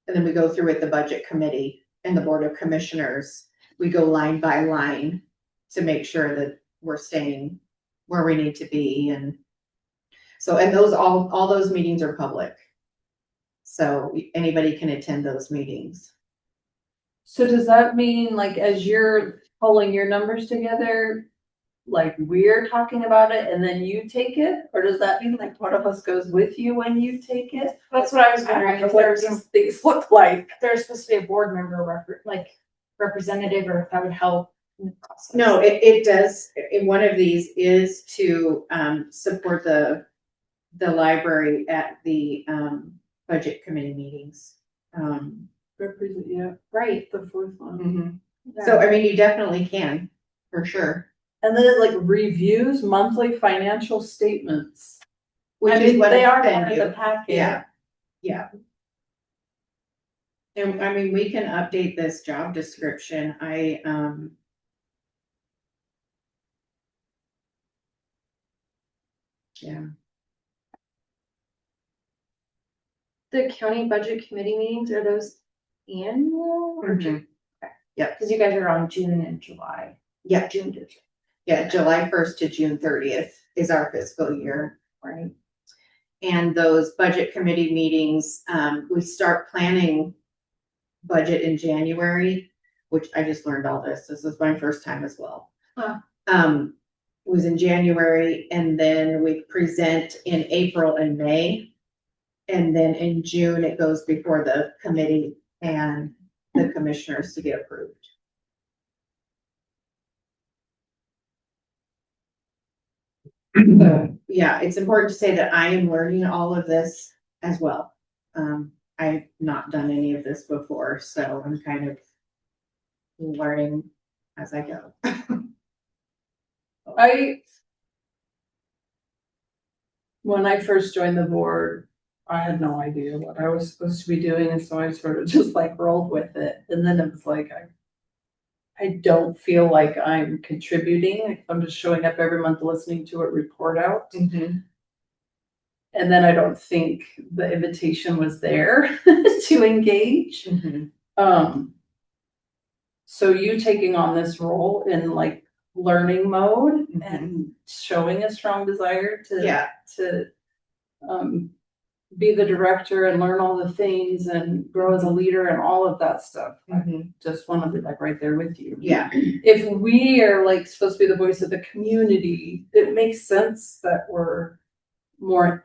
Speaker 6: And then we go through with the budget committee and the board of commissioners. We go line by line to make sure that we're staying where we need to be and so, and those, all those meetings are public. So anybody can attend those meetings.
Speaker 3: So does that mean like as you're pulling your numbers together, like we're talking about it and then you take it? Or does that mean like one of us goes with you when you take it?
Speaker 5: That's what I was
Speaker 3: I don't
Speaker 5: wondering.
Speaker 3: know
Speaker 5: If
Speaker 3: what
Speaker 5: there's
Speaker 3: these things look like.
Speaker 5: there's supposed to be a board member representative, or if that would help in the process.
Speaker 6: No, it does. One of these is to support the library at the budget committee meetings.
Speaker 3: Represent, yeah,
Speaker 5: Right.
Speaker 3: the fourth one.
Speaker 6: So, I mean, you definitely can, for sure.
Speaker 3: And then it like reviews monthly financial statements.
Speaker 6: Which
Speaker 3: I
Speaker 6: is
Speaker 3: mean,
Speaker 6: what
Speaker 3: they
Speaker 6: I
Speaker 3: are
Speaker 6: send
Speaker 3: part of
Speaker 6: you.
Speaker 3: the packet.
Speaker 6: Yeah, yeah. And I mean, we can update this job description. Yeah,
Speaker 5: The county budget committee meetings, are those
Speaker 6: annual or June?
Speaker 3: Mhm.
Speaker 6: Yeah, because you guys are on June and July.
Speaker 3: Yeah,
Speaker 6: June to June,
Speaker 3: yeah, July 1st to June 30th is our fiscal year.
Speaker 6: right?
Speaker 3: And those budget committee meetings, we start planning budget in January, which I just learned all this. This is my first time as well.
Speaker 6: Huh.
Speaker 3: Was in January, and then we present in April and May. And then in June, it goes before the committee and the commissioners to get approved. So, yeah, it's important to say that I am learning all of this as well. I've not done any of this before, so I'm kind of learning as I go.
Speaker 9: When I first joined the board, I had no idea what I was supposed to be doing, and so I sort of just like rolled with it. And then it was like, I don't feel like I'm contributing. I'm just showing up every month, listening to it report out. And then I don't think the invitation was there to engage. So you taking on this role in like learning mode and showing a strong desire to be the director and learn all the things and grow as a leader and all of that stuff. I just want to be like right there with you.
Speaker 3: Yeah.
Speaker 9: If we are like supposed to be the voice of the community, it makes sense that we're more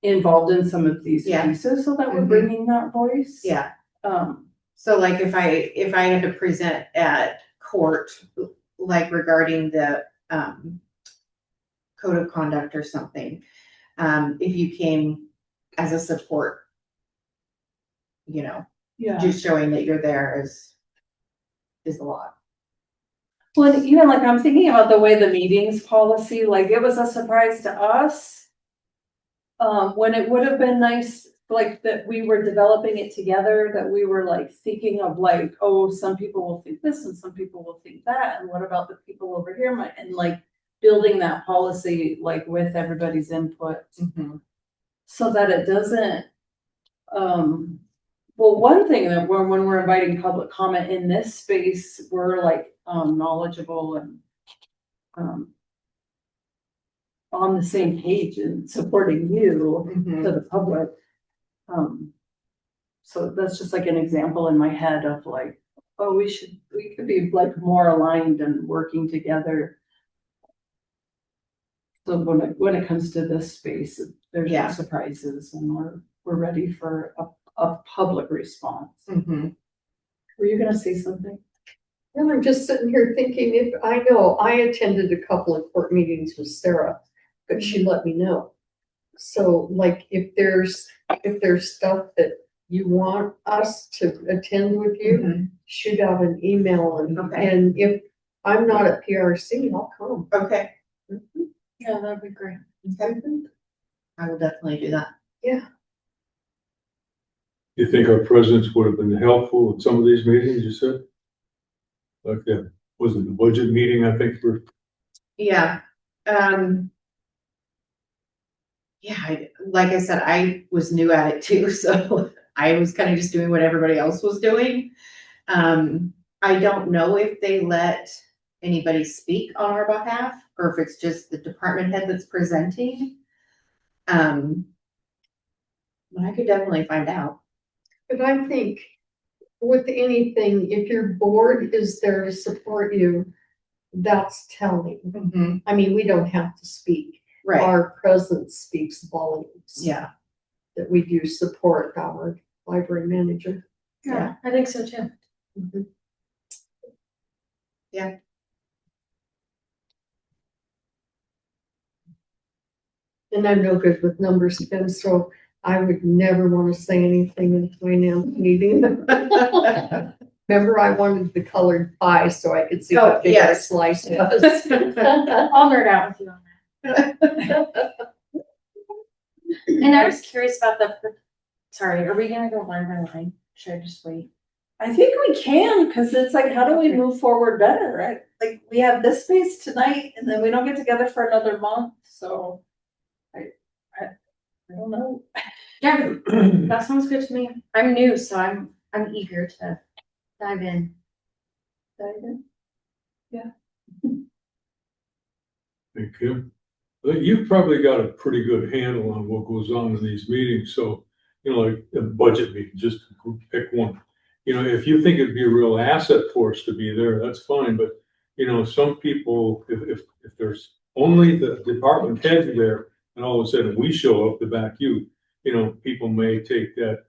Speaker 9: involved in some of these pieces so that we're bringing that voice.
Speaker 3: Yeah. So like if I had to present at court, like regarding the code of conduct or something, if you came as a support, just showing that you're there is a lot.
Speaker 9: Well, even like I'm thinking about the way the meetings policy, like it was a surprise to us. When it would have been nice, like that we were developing it together, that we were like thinking of like, oh, some people will think this and some people will think that. And what about the people over here? And like building that policy, like with everybody's input so that it doesn't, well, one thing that when we're inviting public comment in this space, we're like knowledgeable and on the same page and supporting you to the public. So that's just like an example in my head of like, oh, we could be like more aligned and working together. So when it comes to this space, there's no surprises and we're ready for a public response. Were you gonna say something?
Speaker 1: Well, I'm just sitting here thinking, I attended a couple of court meetings with Sarah, but she let me know. So like if there's stuff that you want us to attend with you, shoot out an email and if I'm not at PRC, I'll come.
Speaker 3: Okay.
Speaker 6: Yeah, that'd be great.
Speaker 3: I will definitely do that.
Speaker 1: Yeah.
Speaker 2: You think our presence would have been helpful at some of these meetings, you said? Like that, was it the budget meeting, I think,
Speaker 3: Yeah. Like I said, I was new at it too, so I was kind of just doing what everybody else was doing. I don't know if they let anybody speak on our behalf or if it's just the department head that's presenting. But I could definitely find out.
Speaker 1: But I think with anything, if your board is there to support you, that's telling. I mean, we don't have to speak.
Speaker 3: Right.
Speaker 1: Our presence speaks volumes.
Speaker 3: Yeah.
Speaker 1: That we do support our library manager.
Speaker 6: Yeah, I think so too.
Speaker 3: Yeah.
Speaker 1: And I'm no good with numbers, and so I would never want to say anything in a finance meeting. Remember, I wanted the colored pie so I could see what big a slice was.
Speaker 6: I'll nerd out with you on that. And I was curious about sorry, are we gonna go line by line? Should I just wait?
Speaker 9: I think we can, because it's like, how do we move forward better, right? Like, we have this space tonight, and then we don't get together for another month, so I don't know.
Speaker 5: Yeah, that sounds good to me. I'm new, so I'm eager to dive in.
Speaker 2: Thank you. But you've probably got a pretty good handle on what goes on in these meetings, so, like a budget meeting, just to pick one. If you think it'd be a real asset for us to be there, that's fine, but, some people, if there's only the department heads there, and all of a sudden we show up to back you, people may take that,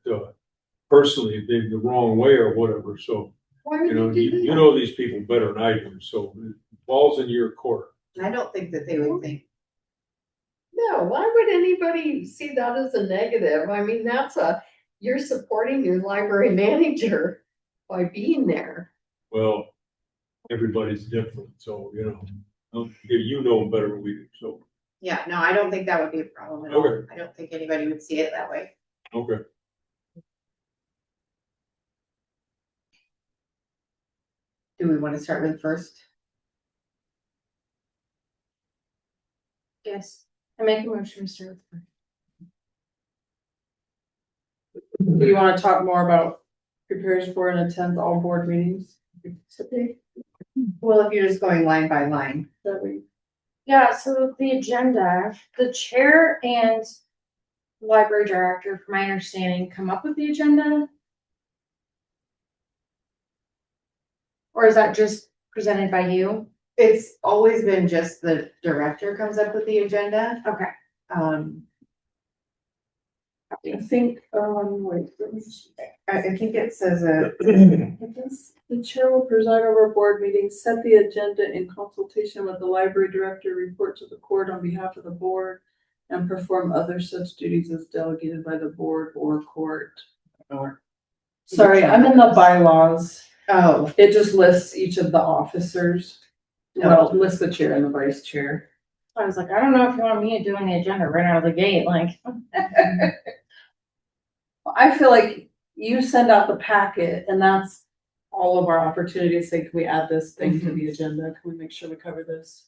Speaker 2: personally, the wrong way or whatever, so,
Speaker 1: Why would you do
Speaker 2: you
Speaker 1: that?
Speaker 2: know these people better than I do, so the ball's in your court.
Speaker 6: I don't think that they would think,
Speaker 1: No, why would anybody see that as a negative? I mean, you're supporting your library manager by being there.
Speaker 2: Well, everybody's different, so, you know better than we do, so,
Speaker 6: yeah, no, I don't think that would be a problem at all.
Speaker 2: Okay.
Speaker 6: I don't think anybody would see it that way.
Speaker 2: okay.
Speaker 6: Do we want to start with first?
Speaker 5: Yes, I make a motion to start with.
Speaker 3: Do you wanna talk more about prepares for and attends all board meetings?
Speaker 6: Well, if you're just going line by line.
Speaker 3: That we,
Speaker 5: Yeah, so the agenda, the chair and library director, from my understanding, come up with the agenda? Or is that just presented by you?
Speaker 6: It's always been just the director comes up with the agenda.
Speaker 5: Okay.
Speaker 3: I think, wait, let me see.
Speaker 6: I think it says
Speaker 3: The chair will preside over board meetings, set the agenda in consultation with the library director, report to the court on behalf of the board, and perform other such duties as delegated by the board or court.
Speaker 6: or.
Speaker 3: Sorry, I'm in the bylaws.
Speaker 6: Oh,
Speaker 3: It just lists each of the officers. Well, it lists the chair and the vice chair.
Speaker 5: I was like, I don't know if you want me doing the agenda right out of the gate, like.
Speaker 3: I feel like you send out the packet and that's all of our opportunities. Say, can we add this thing to the agenda? Can we make sure we cover this?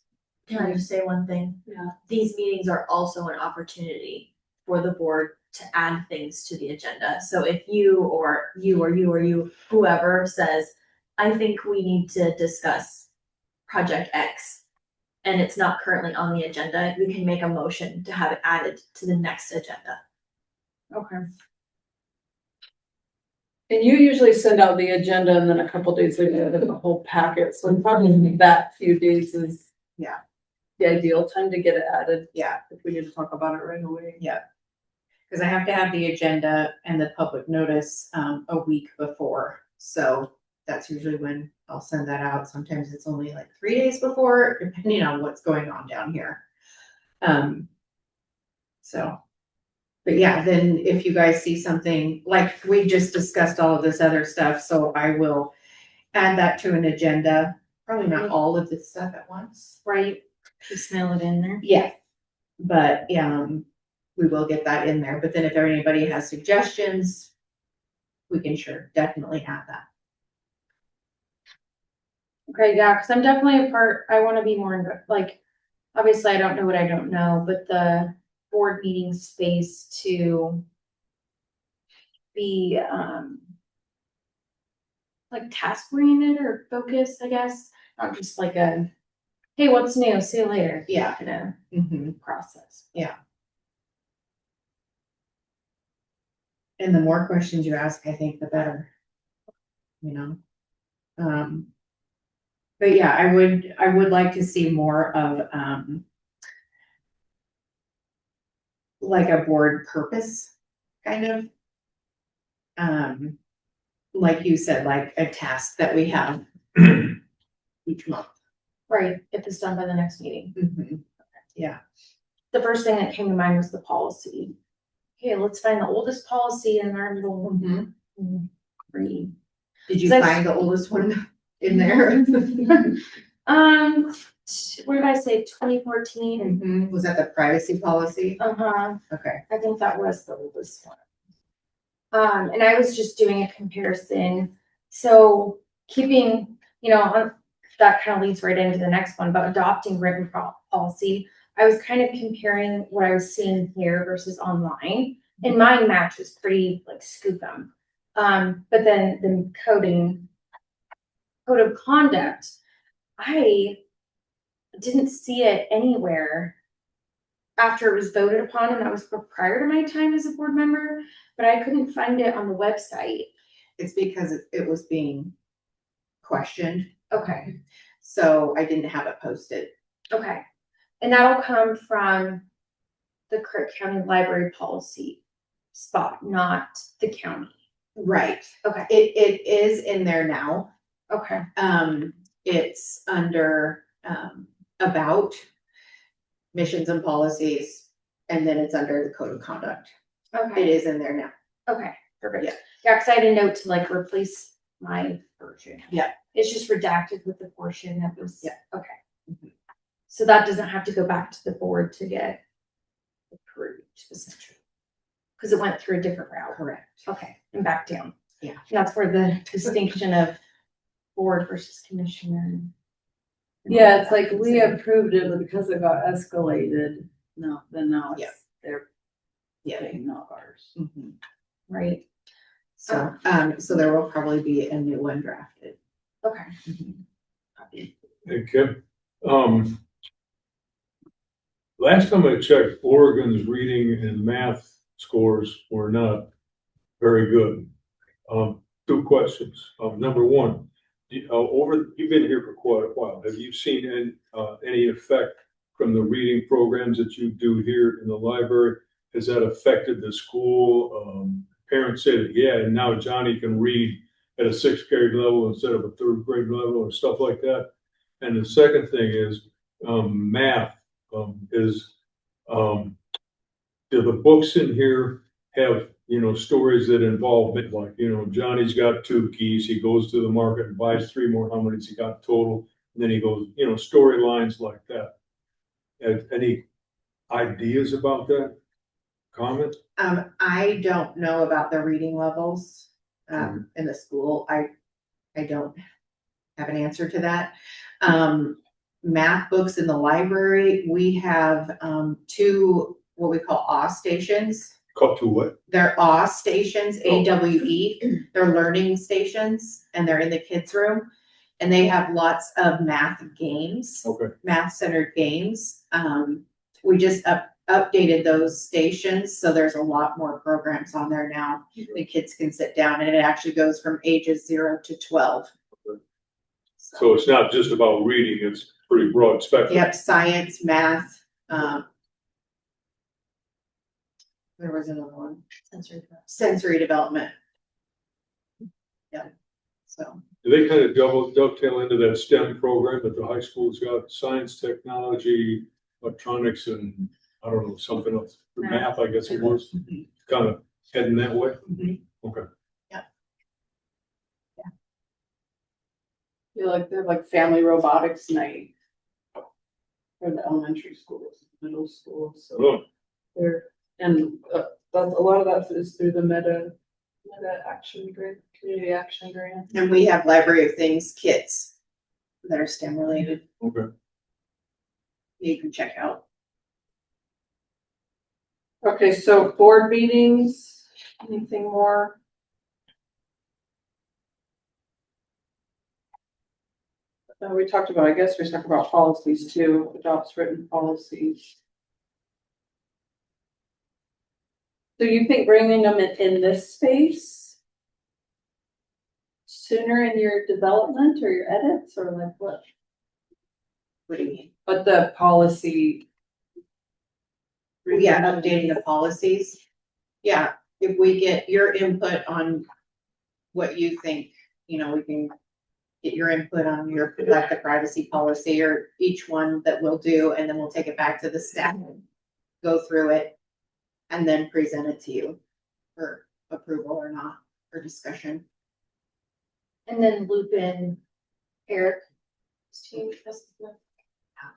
Speaker 8: Can I just say one thing?
Speaker 3: Yeah.
Speaker 8: These meetings are also an opportunity for the board to add things to the agenda. So if you, whoever says, I think we need to discuss project X, and it's not currently on the agenda, we can make a motion to have it added to the next agenda.
Speaker 3: Okay. And you usually send out the agenda and then a couple days later, the whole packet, so probably that few days is.
Speaker 6: Yeah.
Speaker 3: The ideal time to get it added,
Speaker 6: yeah,
Speaker 3: if we need to talk about it right away.
Speaker 6: yeah. Because I have to have the agenda and the public notice a week before. So that's usually when I'll send that out. Sometimes it's only like 3 days before, depending on what's going on down here. So, but yeah, then if you guys see something, like we just discussed all of this other stuff, so I will add that to an agenda. Probably not all of this stuff at once.
Speaker 5: Right, piecemeal it in there.
Speaker 6: Yeah, but we will get that in there. But then if anybody has suggestions, we can definitely add that.
Speaker 5: Okay, yeah, because I'm definitely I want to be more, like, obviously I don't know what I don't know, but the board meeting space to be, like task oriented or focused, I guess, not just like a, hey, what's new, see you later.
Speaker 6: Yeah.
Speaker 5: Kind of
Speaker 6: Mm-hmm.
Speaker 5: process.
Speaker 6: And the more questions you ask, I think the better. But yeah, I would like to see more of like a board purpose kind of. Like you said, like a task that we have each month.
Speaker 5: Right, get this done by the next meeting.
Speaker 6: Mm-hmm. Yeah.
Speaker 5: The first thing that came to mind was the policy. Okay, let's find the oldest policy in our little read.
Speaker 6: Did you
Speaker 5: So-
Speaker 6: find the oldest one in there?
Speaker 5: What did I say, 2014?
Speaker 6: Mhm. Was that the privacy policy?
Speaker 5: Uh-huh,
Speaker 6: Okay.
Speaker 5: I think that was the oldest one. And I was just doing a comparison, so keeping, that kind of leads right into the next one, but adopting written policy. I was kind of comparing what I was seeing here versus online, and mine matches pretty like Skookum. But then the code of conduct, I didn't see it anywhere after it was voted upon, and that was prior to my time as a board member, but I couldn't find it on the website.
Speaker 6: It's because it was being questioned,
Speaker 5: Okay,
Speaker 6: so I didn't have it posted.
Speaker 5: okay. And that'll come from the Crook County Library Policy spot, not the county.
Speaker 6: Right.
Speaker 5: Okay,
Speaker 6: It is in there now.
Speaker 5: okay,
Speaker 6: It's under, about missions and policies, and then it's under the code of conduct. It
Speaker 5: okay,
Speaker 6: is in there now.
Speaker 5: okay, perfect.
Speaker 6: Yeah.
Speaker 5: Yeah, cause I had a note to like replace my version.
Speaker 6: Yeah.
Speaker 5: It's just redacted with the portion that was.
Speaker 6: Yeah.
Speaker 5: Okay. So that doesn't have to go back to the board to get approved, essentially. Cause it went through a different route.
Speaker 6: Correct.
Speaker 5: Okay, and back down.
Speaker 6: Yeah.
Speaker 5: And that's where the distinction of board versus commissioner. and all
Speaker 9: Yeah, it's
Speaker 5: that
Speaker 9: like
Speaker 5: comes
Speaker 9: we
Speaker 5: in.
Speaker 9: approved it, but because it got escalated, no, then now
Speaker 6: Yeah.
Speaker 9: it's their
Speaker 6: Yeah.
Speaker 9: thing, not ours.
Speaker 6: Mhm.
Speaker 5: Right,
Speaker 6: So there will probably be a new one drafted.
Speaker 5: okay.
Speaker 2: Hey, Kim, last time I checked, Oregon's reading and math scores were not very good. Two questions. Number one, you've been here for quite a while. Have you seen any effect from the reading programs that you do here in the library? Has that affected the school? Parents say that, yeah, and now Johnny can read at a sixth grade level instead of a third grade level and stuff like that. And the second thing is, math, do the books in here have, stories that involve it, like, Johnny's got 2 keys, he goes to the market and buys 3 more, how many's he got total? And then he goes, storylines like that. Any ideas about that? Comment?
Speaker 6: I don't know about the reading levels, in the school. I don't have an answer to that. Math books in the library, we have, 2, what we call AWE stations.
Speaker 2: Cut to what?
Speaker 6: They're AWE stations, AWE. They're learning stations, and they're in the kids' room. And they have lots of math games,
Speaker 2: Okay.
Speaker 6: math-centered games. We just updated those stations, so there's a lot more programs on there now. The kids can sit down, and it actually goes from ages 0 to 12.
Speaker 2: So it's not just about reading, it's pretty broad spectrum.
Speaker 6: Yep, science, math, there was another one, sensory development. Yeah, so.
Speaker 2: Do they kind of dovetail into that STEM program that the high school's got, science, technology, electronics, and I don't know, something else, math, I guess it was, kind of heading that way? Okay.
Speaker 3: Feel like they're like family robotics night. For the elementary schools, middle schools, so
Speaker 2: Well,
Speaker 3: they're, and that's, a lot of that is through the meta action grant, community action grant.
Speaker 6: And we have Library of Things kits that are STEM related,
Speaker 2: okay.
Speaker 6: you can check out.
Speaker 3: Okay, so board meetings, anything more? We talked about, I guess we talked about policies too, adopts written policies.
Speaker 9: So you think bringing them in this space sooner in your development or your edits, or like what?
Speaker 6: What do you mean?
Speaker 9: But the policy.
Speaker 6: Yeah, updating the policies. Yeah, if we get your input on what you think, we can get your input on your, like the privacy policy or each one that we'll do, and then we'll take it back to the staff, go through it, and then present it to you for approval or not, for discussion.
Speaker 5: And then loop in Eric. Team,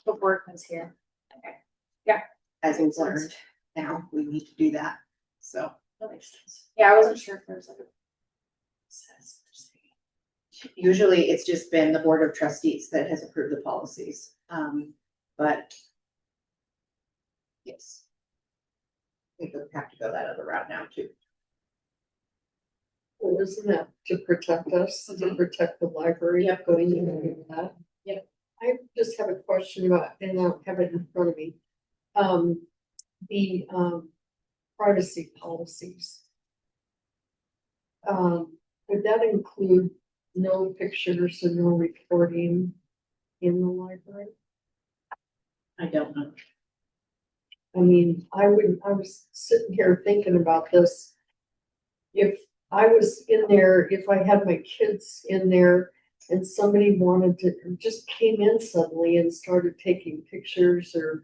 Speaker 5: the workman's here. Okay,
Speaker 6: As we've learned, now we need to do that, so.
Speaker 5: that makes sense. Yeah, I wasn't sure if there was like a.
Speaker 6: Usually it's just been the Board of Trustees that has approved the policies, but yes. we would have to go that other route now too.
Speaker 1: Well, isn't that to protect us, to protect the library?
Speaker 6: Yep.
Speaker 1: Going into that?
Speaker 6: Yep.
Speaker 1: I just have a question about, and I don't have it in front of me. The privacy policies. Would that include no pictures and no recording in the library?
Speaker 6: I don't know.
Speaker 1: I mean, I was sitting here thinking about this. If I was in there, if I had my kids in there and somebody wanted to, just came in suddenly and started taking pictures or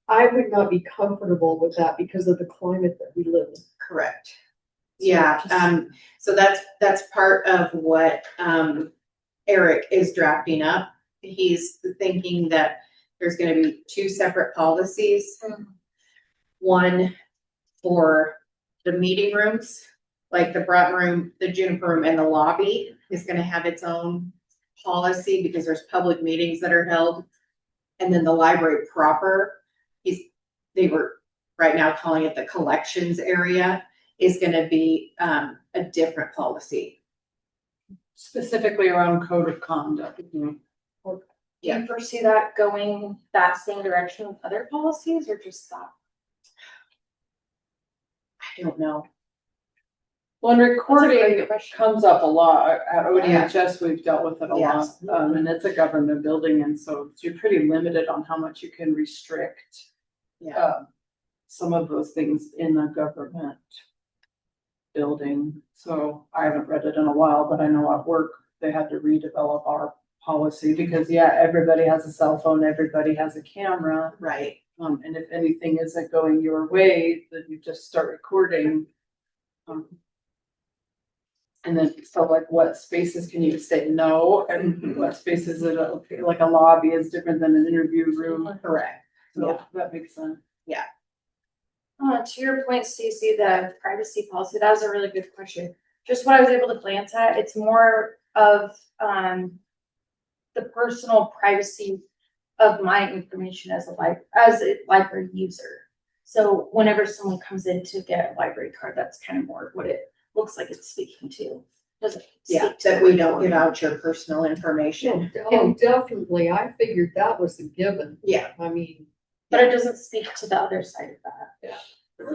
Speaker 1: I would not be comfortable with that because of the climate that we live in.
Speaker 6: Correct.
Speaker 1: So
Speaker 6: Yeah,
Speaker 1: just-
Speaker 6: so that's part of what, Eric is drafting up. He's thinking that there's gonna be two separate policies. One for the meeting rooms, like the Broughton room, the Juniper room, and the lobby is gonna have its own policy because there's public meetings that are held. And then the library proper, they were right now calling it the collections area, is gonna be, a different policy.
Speaker 3: Specifically around code of conduct.
Speaker 5: Do you foresee that going that same direction with other policies or just that?
Speaker 6: I don't know.
Speaker 3: Well, and recording
Speaker 5: great question.
Speaker 3: comes up a lot. At ODHS, we've dealt with it a lot.
Speaker 6: Yes.
Speaker 3: And it's a government building, and so you're pretty limited on how much you can restrict.
Speaker 6: Yeah.
Speaker 3: Some of those things in a government building. So I haven't read it in a while, but I know at work, they had to redevelop our policy because, yeah, everybody has a cell phone, everybody has a camera.
Speaker 6: Right.
Speaker 3: And if anything isn't going your way, then you just start recording. And then, so like what spaces can you say no, and what spaces is it okay, like a lobby is different than an interview room.
Speaker 6: Correct.
Speaker 3: So
Speaker 6: Yeah.
Speaker 3: that makes sense.
Speaker 5: To your point, Stacy, the privacy policy, that was a really good question. Just what I was able to glance at, it's more of, the personal privacy of my information as a library user. So whenever someone comes in to get a library card, that's kind of more what it looks like it's speaking to. Doesn't
Speaker 6: Yeah,
Speaker 5: speak to
Speaker 6: that we don't give out your personal information.
Speaker 1: Oh, definitely. I figured that was a given.
Speaker 6: Yeah,
Speaker 1: I mean,
Speaker 5: But it doesn't speak to the other side of that.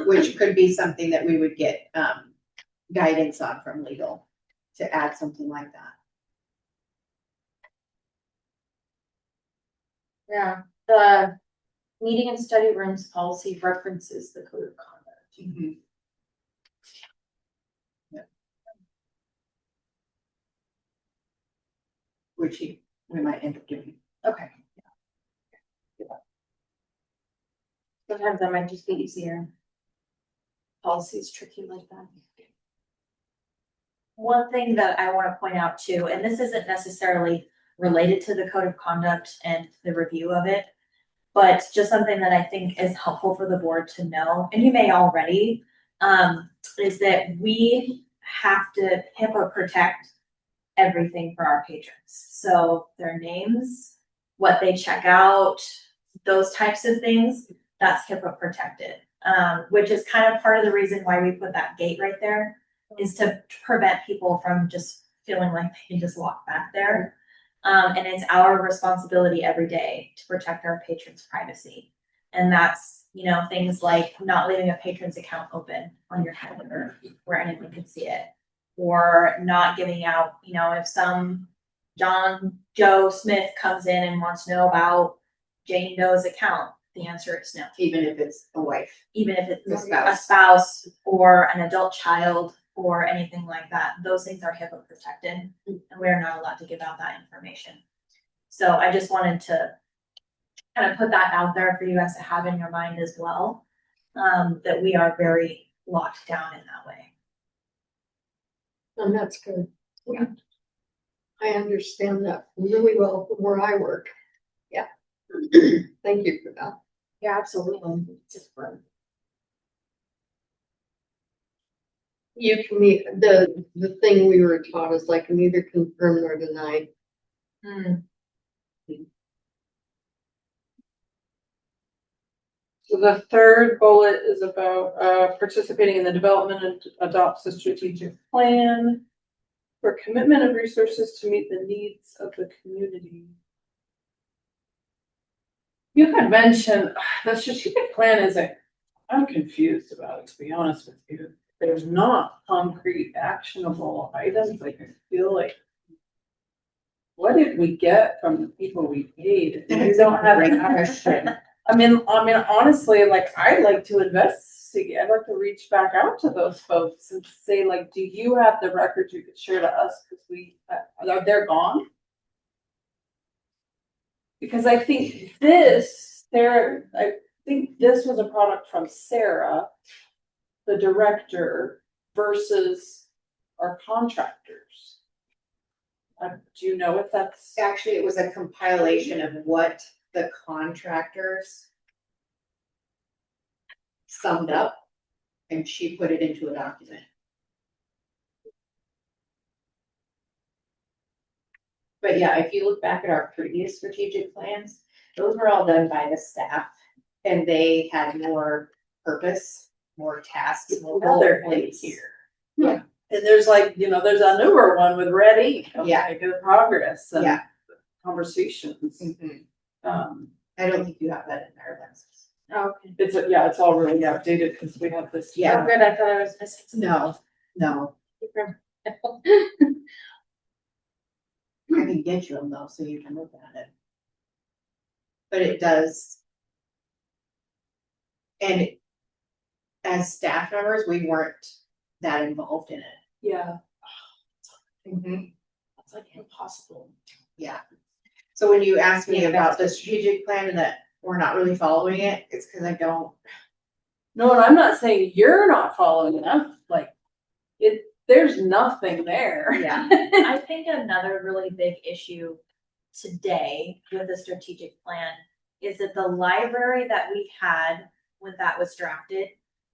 Speaker 6: which could be something that we would get, guidance on from legal to add something like that.
Speaker 5: Yeah, the meeting and study rooms policy references the code of conduct.
Speaker 6: Which we might end up doing.
Speaker 5: Okay. Sometimes that might just be easier. Policy is tricky like that.
Speaker 8: One thing that I want to point out too, and this isn't necessarily related to the code of conduct and the review of it, but just something that I think is helpful for the board to know, and you may already, is that we have to HIPAA protect everything for our patrons. So their names, what they check out, those types of things, that's HIPAA protected. Which is kind of part of the reason why we put that gate right there, is to prevent people from just feeling like they can just walk back there. And it's our responsibility every day to protect our patrons' privacy. And that's, you know, things like not leaving a patron's account open on your calendar where anyone can see it. Or not giving out, you know, if some John Joe Smith comes in and wants to know about Jane Doe's account, the answer is no.
Speaker 6: Even if it's a wife.
Speaker 8: Even if it's
Speaker 6: A spouse.
Speaker 8: a spouse or an adult child or anything like that, those things are HIPAA protected and we're not allowed to give out that information. So I just wanted to kind of put that out there for you guys to have in your mind as well, that we are very locked down in that way.
Speaker 1: and that's good. I understand that really well from where I work. Yeah. Thank you for that.
Speaker 5: Yeah, absolutely. It's just fun.
Speaker 1: You can meet, the thing we were taught is like neither confirm nor deny.
Speaker 3: So the third bullet is about participating in the development and adopts a strategic plan for commitment of resources to meet the needs of the community. You had mentioned the strategic plan I'm confused about it, to be honest with you. There's not concrete actionable items. Like I feel like, what did we get from the people we paid? We don't have an action. I mean, honestly, like I'd like to investigate. I'd like to reach back out to those folks and say, like, do you have the records you could share to us? Because they're gone. Because I think this was a product from Sarah, the director, versus our contractors. Do you know if that's?
Speaker 6: Actually, it was a compilation of what the contractors summed up, and she put it into a document. But yeah, if you look back at our previous strategic plans, those were all done by the staff, and they had more purpose, more tasks, more
Speaker 3: Other
Speaker 6: bullet
Speaker 3: things
Speaker 6: points.
Speaker 3: here.
Speaker 6: Yeah.
Speaker 3: And there's like, there's a newer one with red ink.
Speaker 6: Yeah.
Speaker 3: Okay, good progress and
Speaker 6: Yeah.
Speaker 3: conversations.
Speaker 6: I don't think you have that in there, Alexis.
Speaker 5: Okay.
Speaker 3: It's all really outdated because we have this.
Speaker 6: Yeah.
Speaker 5: Oh, good, I thought I was missing some.
Speaker 6: No. I can get you them though, so you can look at it. But it does. And as staff members, we weren't that involved in it.
Speaker 3: Yeah.
Speaker 5: That's like impossible.
Speaker 6: Yeah. So when you ask me about the strategic plan and that we're not really following it, it's because I don't.
Speaker 3: No, and I'm not saying you're not following enough. Like there's nothing there.
Speaker 6: Yeah.
Speaker 8: I think another really big issue today with the strategic plan is that the library that we had when that was drafted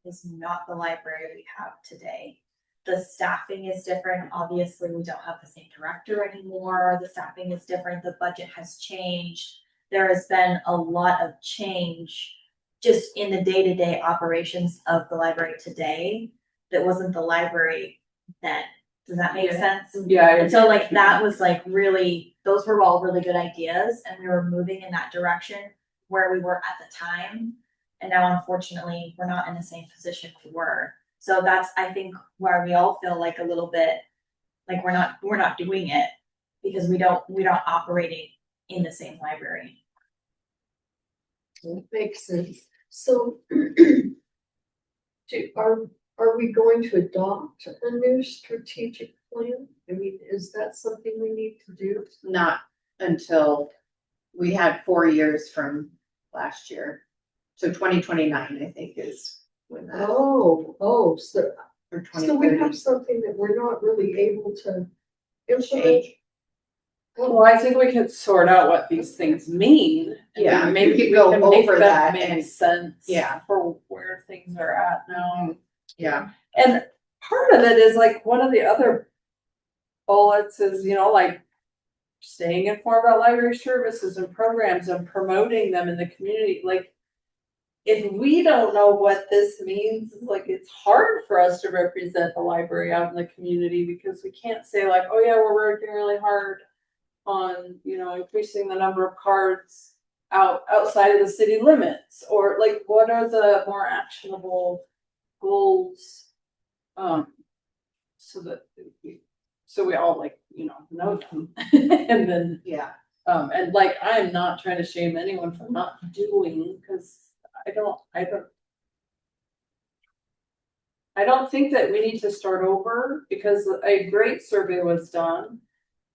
Speaker 8: is not the library we have today. The staffing is different. Obviously, we don't have the same director anymore. The staffing is different. The budget has changed. There has been a lot of change just in the day-to-day operations of the library today that wasn't the library then. Does that make sense?
Speaker 3: Yeah.
Speaker 8: And so like that was like really, those were all really good ideas and we were moving in that direction where we were at the time. And now unfortunately, we're not in the same position we were. So that's, I think, where we all feel like a little bit like we're not doing it because we're not operating in the same library.
Speaker 1: Makes sense. So are we going to adopt a new strategic plan? I mean, is that something we need to do?
Speaker 6: Not until we had 4 years from last year. So 2029, I think, is when that,
Speaker 1: Oh,
Speaker 6: or
Speaker 1: so we
Speaker 6: 2030
Speaker 1: have something that we're not really able to implement.
Speaker 6: change.
Speaker 3: Well, I think we could sort out what these things mean. And
Speaker 6: Yeah,
Speaker 3: then maybe
Speaker 6: we could
Speaker 3: we
Speaker 6: go
Speaker 3: can make
Speaker 6: over
Speaker 3: them
Speaker 6: that
Speaker 3: make
Speaker 6: and-
Speaker 3: sense.
Speaker 6: Yeah.
Speaker 3: For where things are at now.
Speaker 6: Yeah.
Speaker 3: And part of it is like one of the other bullets is, like staying informed about library services and programs and promoting them in the community. Like, if we don't know what this means, like it's hard for us to represent the library out in the community because we can't say like, oh yeah, we're working really hard on, increasing the number of cards outside of the city limits, or like what are the more actionable goals, so that we all like, know them. And then,
Speaker 6: Yeah.
Speaker 3: and like, I'm not trying to shame anyone for not doing, because I don't think that we need to start over because a great survey was done.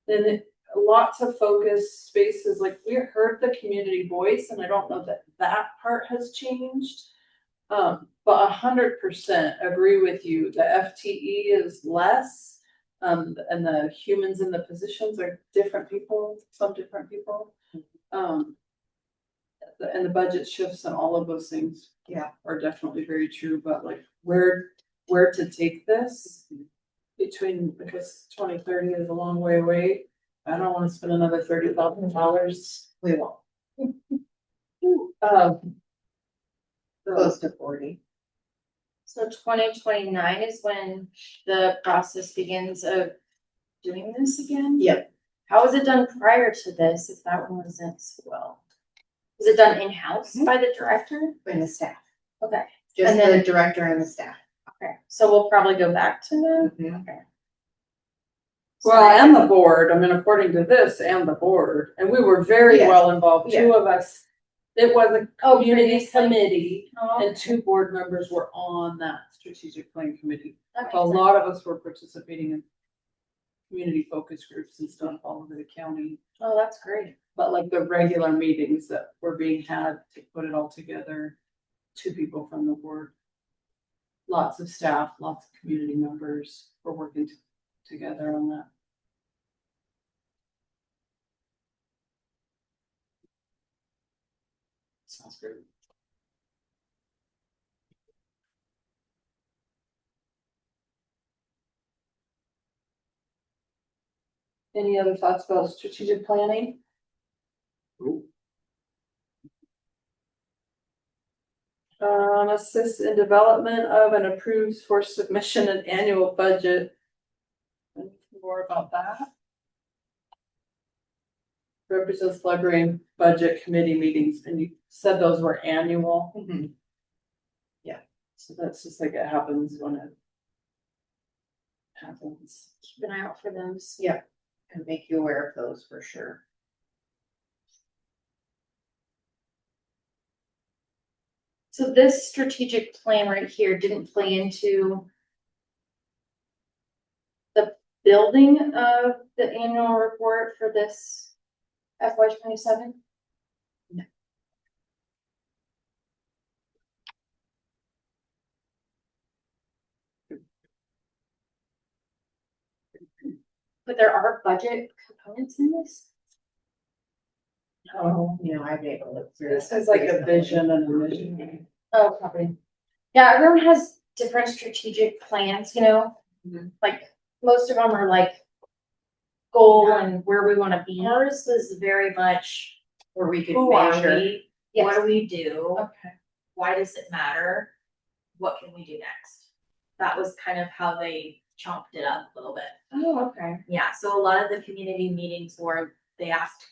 Speaker 3: Then lots of focus spaces, like we heard the community voice, and I don't know that part has changed. But 100% agree with you. The FTE is less, and the humans in the positions are different people, some different people. And the budget shifts and all of those things, are definitely very true. But like where to take this because 2030 is a long way away. I don't want to spend another $30,000.
Speaker 6: We won't. close to 40.
Speaker 5: So 2029 is when the process begins of doing this again?
Speaker 6: Yep.
Speaker 5: How was it done prior to this, if that one wasn't so well? Was it done in-house by the director?
Speaker 6: And the staff,
Speaker 5: Okay,
Speaker 6: just
Speaker 5: And
Speaker 6: the
Speaker 5: then-
Speaker 6: director and the staff.
Speaker 5: okay, so we'll probably go back to them?
Speaker 6: Mhm.
Speaker 5: Okay.
Speaker 3: Well, and the board, I mean, according to this, and the board, and we were very
Speaker 6: Yes.
Speaker 3: well involved, two of us. It was a
Speaker 5: Oh,
Speaker 3: community
Speaker 5: previously?
Speaker 3: committee,
Speaker 5: Oh,
Speaker 3: and two board members were on that strategic plan committee.
Speaker 5: that
Speaker 3: A
Speaker 5: makes sense.
Speaker 3: lot of us were participating in community focus groups and stuff all over the county.
Speaker 5: Oh, that's great.
Speaker 3: But like the regular meetings that were being had to put it all together, two people from the board. Lots of staff, lots of community members were working together on that. Sounds great. Any other thoughts about strategic planning? Assist in development of and approves for submission an annual budget. Anything more about that? Represents library budget committee meetings, and you said those were annual.
Speaker 6: Mhm. Yeah.
Speaker 3: So that's just like it happens when it happens.
Speaker 5: Keep an eye out for those.
Speaker 6: Yep, and make you aware of those for sure.
Speaker 5: So this strategic plan right here didn't play into the building of the annual report for this FY 27? But there are budget components in this?
Speaker 3: Oh,
Speaker 6: You know, I've been able to look through.
Speaker 3: this is like a vision and a mission.
Speaker 5: Oh, probably. Yeah, everyone has different strategic plans, you know?
Speaker 3: Mhm.
Speaker 5: Like, most of them are like goal and where we wanna be. Ours is very much,
Speaker 6: Where we could
Speaker 8: Who are
Speaker 6: measure.
Speaker 8: we?
Speaker 5: Yes.
Speaker 8: What do we do?
Speaker 5: okay,
Speaker 8: Why does it matter? What can we do next? That was kind of how they chomped it up a little bit.
Speaker 5: oh, okay.
Speaker 8: Yeah, so a lot of the community meetings were, they asked,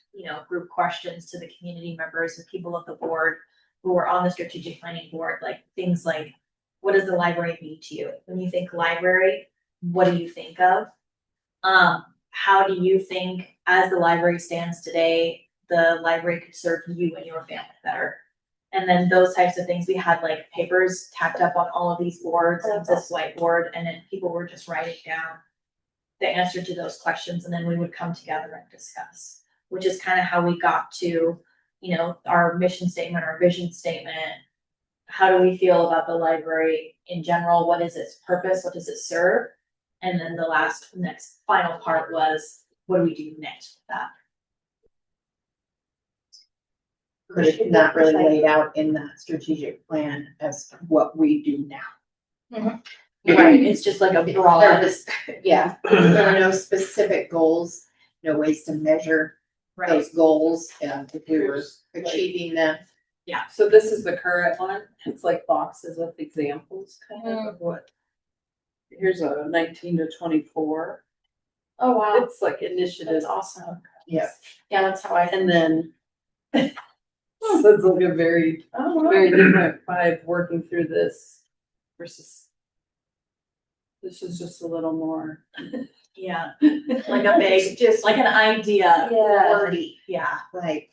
Speaker 8: group questions to the community members and people of the board who were on the strategic planning board, like things like, what does the library mean to you? When you think library, what do you think of? How do you think, as the library stands today, the library could serve you and your family better? And then those types of things, we had like papers tacked up on all of these boards and this whiteboard, and then people were just writing down the answer to those questions, and then we would come together and discuss, which is kind of how we got to, our mission statement, our vision statement. How do we feel about the library in general? What is its purpose? What does it serve? And then the next final part was, what do we do next with that?
Speaker 6: But it's not really laid out in that strategic plan as what we do now.
Speaker 5: Right, it's just like a
Speaker 6: There
Speaker 5: broad,
Speaker 6: was- Yeah, there were no specific goals, no ways to measure
Speaker 8: Right,
Speaker 6: those goals and if we were
Speaker 3: Here's, like-
Speaker 6: achieving them.
Speaker 3: So this is the current one. It's like boxes with examples kind of what. Here's a 19 to 24.
Speaker 5: oh wow,
Speaker 3: It's like
Speaker 5: that's
Speaker 3: initiatives.
Speaker 5: awesome.
Speaker 6: Yeah.
Speaker 5: Yeah, that's how I.
Speaker 3: And then. So it's like a very,
Speaker 5: Oh, wow.
Speaker 3: very different vibe working through this versus. This is just a little more.
Speaker 8: yeah, like a big, just like an idea,
Speaker 3: Yeah.
Speaker 8: wordy, yeah.
Speaker 6: Like,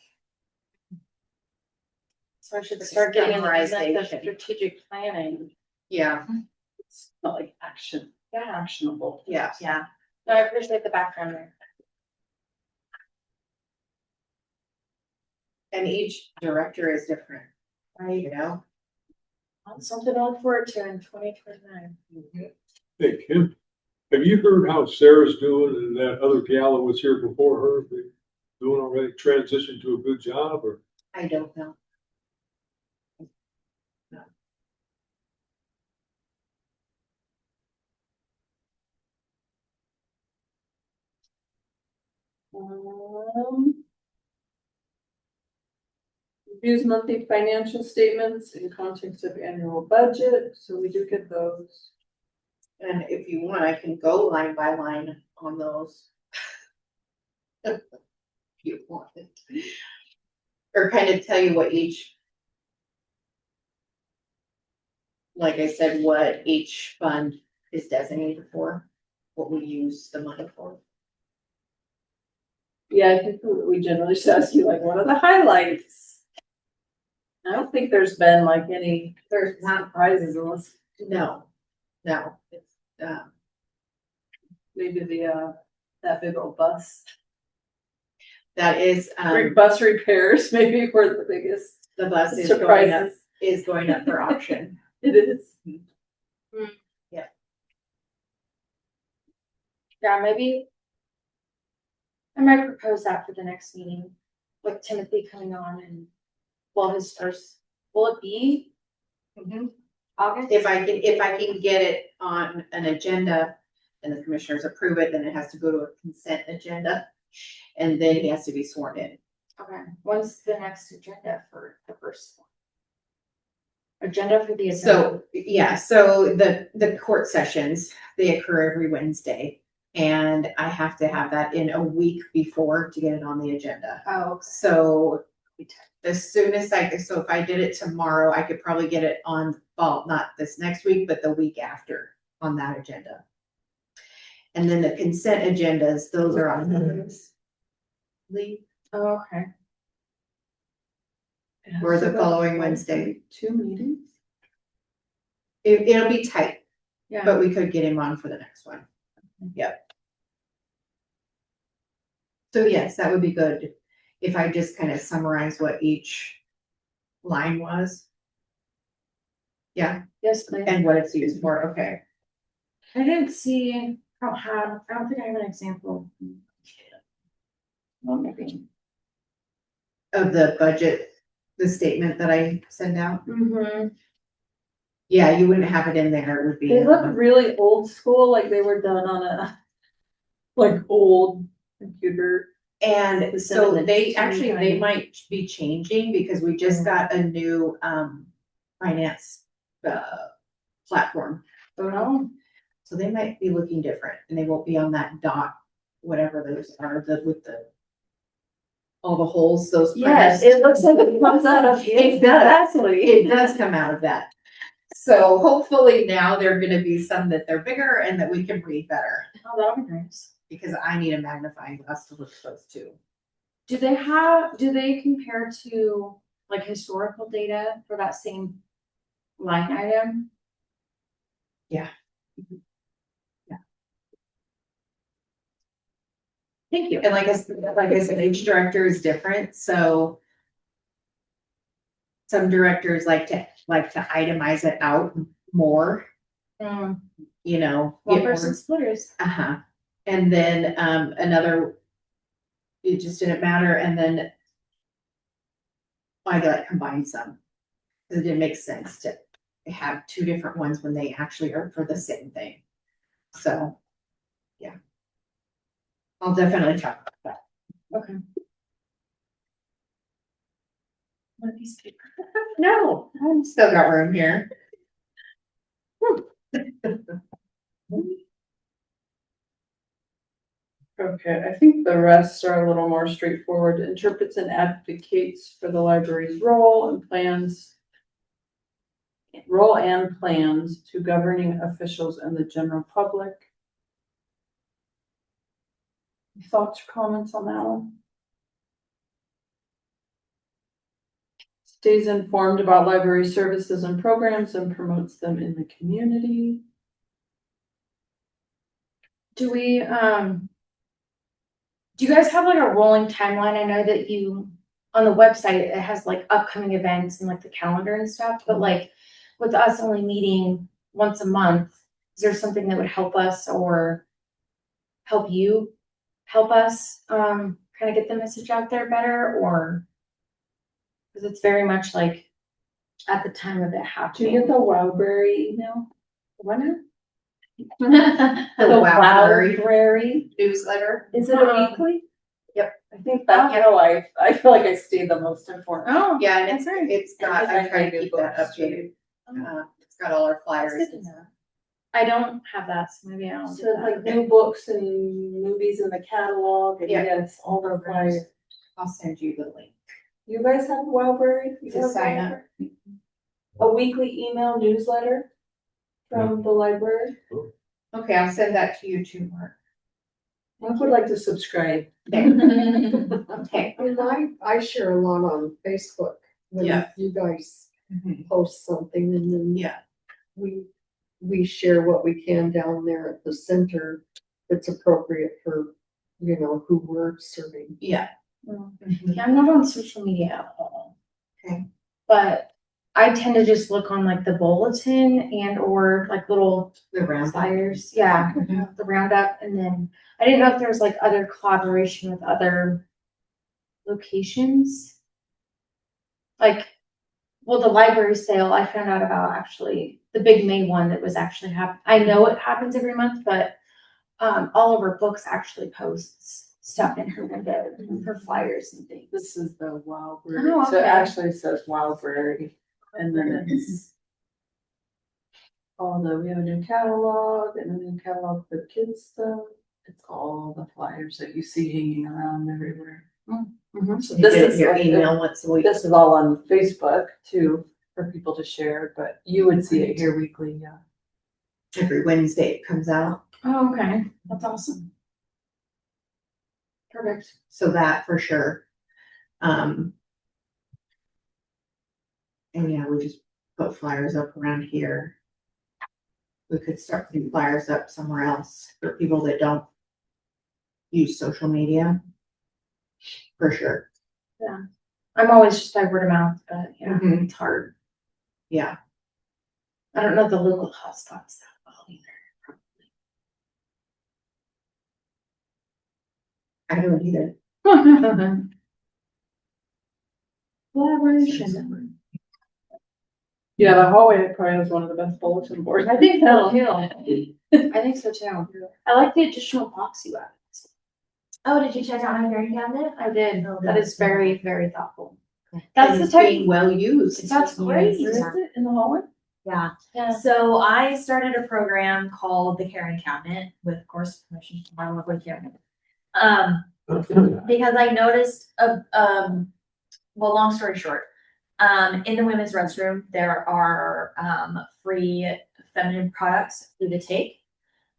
Speaker 5: So I should
Speaker 6: Like
Speaker 5: start getting into the
Speaker 6: summarization.
Speaker 5: strategic planning.
Speaker 6: yeah,
Speaker 3: It's not like
Speaker 5: Yeah,
Speaker 3: actionable.
Speaker 6: yeah.
Speaker 8: Yeah,
Speaker 5: no, I appreciate the background there.
Speaker 6: And each director is different,
Speaker 5: Right,
Speaker 6: you know?
Speaker 5: something to look forward to in 2029.
Speaker 2: Hey, Kim, have you heard how Sarah's doing and that other gal that was here before her? They doing already, transitioned to a good job, or?
Speaker 6: I don't know.
Speaker 3: Um,
Speaker 9: Reviews monthly financial statements in context of annual budget, so we do get those.
Speaker 6: And if you want, I can go line by line on those. If you want it. Or kind of tell you what each. Like I said, what each fund is designated for, what we use the money for.
Speaker 9: Yeah, I think we generally just ask you like, what are the highlights? I don't think there's been like any
Speaker 6: There's not,
Speaker 9: surprises unless
Speaker 6: no, it's,
Speaker 9: maybe the, that big old bus.
Speaker 6: that is,
Speaker 9: Bus repairs maybe were the biggest
Speaker 6: the bus is going up,
Speaker 9: surprises.
Speaker 6: for auction.
Speaker 9: It is.
Speaker 5: Yeah, maybe. I might propose that for the next meeting, with Timothy coming on and, well, his first, will it be August?
Speaker 6: If I can get it on an agenda and the commissioners approve it, then it has to go to a consent agenda. And then he has to be sworn in.
Speaker 5: Okay, when's the next agenda for the first one? Agenda for the agenda.
Speaker 6: So, yeah, so the court sessions, they occur every Wednesday. And I have to have that in a week before to get it on the agenda.
Speaker 5: Oh,
Speaker 6: So as soon as so if I did it tomorrow, I could probably get it on, well, not this next week, but the week after on that agenda. And then the consent agendas, those are on Mondays.
Speaker 5: oh, okay.
Speaker 6: Or the following Wednesday.
Speaker 9: 2 meetings?
Speaker 6: It'll be tight,
Speaker 5: Yeah.
Speaker 6: but we could get him on for the next one. Yep. So yes, that would be good if I just kind of summarize what each line was. Yeah,
Speaker 5: Yes, please.
Speaker 6: and what it's used for, okay.
Speaker 5: I didn't see, I don't think I have an example. Well, maybe.
Speaker 6: Of the budget, the statement that I send out.
Speaker 5: Mm-hmm.
Speaker 6: Yeah, you wouldn't have it in there, it would be.
Speaker 9: They look really old school, like they were done on a like old computer.
Speaker 6: And
Speaker 9: With
Speaker 6: so
Speaker 9: cinnamon.
Speaker 6: they might be changing because we just got a new finance platform.
Speaker 5: Oh,
Speaker 6: So they might be looking different and they won't be on that dot, whatever those are, with all the holes, those.
Speaker 9: Yes,
Speaker 6: printers.
Speaker 9: it looks like it comes out of.
Speaker 6: It does.
Speaker 9: Exactly.
Speaker 6: It does come out of that. So hopefully now there are gonna be some that they're bigger and that we can read better,
Speaker 5: oh, that'll be nice.
Speaker 6: because I need a magnifying glass to look at those too.
Speaker 5: Do they compare to like historical data for that same line item?
Speaker 6: Yeah.
Speaker 5: Thank you.
Speaker 6: And like I said, each director is different, so some directors like to itemize it out more,
Speaker 5: Mm,
Speaker 6: you know.
Speaker 5: one
Speaker 6: get more-
Speaker 5: person splitters.
Speaker 6: Uh-huh. And then another, it just didn't matter, and then I got combined some. 'Cause it didn't make sense to have two different ones when they actually are for the same thing. So, yeah. I'll definitely talk about that.
Speaker 5: Okay. One piece of paper.
Speaker 6: No, I've still got room here.
Speaker 9: Okay, I think the rest are a little more straightforward. Interprets and advocates for the library's role and plans to governing officials and the general public. Thoughts or comments on that one? Stays informed about library services and programs and promotes them in the community.
Speaker 5: Do we, do you guys have like a rolling timeline? I know that on the website, it has like upcoming events and like the calendar and stuff, but like with us only meeting once a month, is there something that would help us or help you, help us, kind of get the message out there better, or? Cause it's very much like at the time of it
Speaker 9: Do you
Speaker 5: happening.
Speaker 9: get the Wowberry email?
Speaker 5: What now?
Speaker 6: The Wowberry
Speaker 9: Wowberry.
Speaker 6: newsletter.
Speaker 9: Is it a weekly? I think that's how I feel like I stay the most informed.
Speaker 6: Oh, yeah, and
Speaker 5: that's right.
Speaker 6: it's got, I try to keep that updated. It's got all our flyers.
Speaker 5: That's good to know. I don't have that, so maybe I'll
Speaker 9: So
Speaker 5: do
Speaker 9: it's
Speaker 5: that.
Speaker 9: like new books and movies in the catalog and
Speaker 6: Yeah.
Speaker 9: yes, all the flyers.
Speaker 6: I'll send you the link.
Speaker 9: You guys have Wildberry? You
Speaker 6: To
Speaker 9: have
Speaker 6: sign up.
Speaker 9: Wildberry? A weekly email newsletter from the library?
Speaker 6: Okay, I'll send that to you too, Mark.
Speaker 9: I would like to subscribe.
Speaker 6: Okay.
Speaker 1: And I share a lot on Facebook when
Speaker 6: Yeah.
Speaker 1: you guys
Speaker 6: Mhm.
Speaker 1: post something and then.
Speaker 6: Yeah.
Speaker 1: We share what we can down there at the center that's appropriate for, who we're serving.
Speaker 6: Yeah.
Speaker 5: Yeah, I'm not on social media at all.
Speaker 6: Okay.
Speaker 5: But I tend to just look on like the bulletin and or like little
Speaker 6: The round.
Speaker 5: flyers. Yeah,
Speaker 6: Mhm.
Speaker 5: the roundup. And then I didn't know if there was like other collaboration with other locations. Like, well, the library sale I found out about actually, the big May one that was actually I know it happens every month, but Oliver Books actually posts stuff in her window for flyers and things.
Speaker 9: This is the Wildberry.
Speaker 5: Oh,
Speaker 9: So it
Speaker 5: okay.
Speaker 9: actually says Wildberry and then it's we have a new catalog and a new catalog for kids stuff. It's all the flyers that you see hanging around everywhere. So
Speaker 6: You
Speaker 9: this
Speaker 6: get
Speaker 9: is
Speaker 6: your
Speaker 9: like
Speaker 6: email once a week.
Speaker 9: this is all on Facebook too, for people to share, but you would see it here weekly, yeah.
Speaker 6: Every Wednesday it comes out.
Speaker 5: Oh, okay. That's awesome. Perfect.
Speaker 6: So that for sure. And yeah, we just put flyers up around here. We could start putting flyers up somewhere else for people that don't use social media. For sure.
Speaker 5: I'm always just by word of mouth, but yeah,
Speaker 6: Mhm.
Speaker 5: it's hard.
Speaker 6: Yeah.
Speaker 5: I don't know the local hotspots that well either.
Speaker 6: I don't either.
Speaker 5: Collaboration.
Speaker 9: Yeah, the hallway probably has one of the best bulletin boards.
Speaker 5: I think so too. I think so too. I like the additional box you added.
Speaker 8: Oh, did you check out my hearing cabinet?
Speaker 5: I did. That is very, very thoughtful.
Speaker 6: And
Speaker 5: That's the
Speaker 6: it's
Speaker 5: type.
Speaker 6: being well used.
Speaker 5: That's great.
Speaker 9: Where is it? In the hallway?
Speaker 8: Yeah.
Speaker 5: Yeah.
Speaker 8: So I started a program called the Caring Cabinet with, of course, permission from our lovely Karen. Because I noticed well, long story short, in the women's restroom, there are free feminine products for you to take.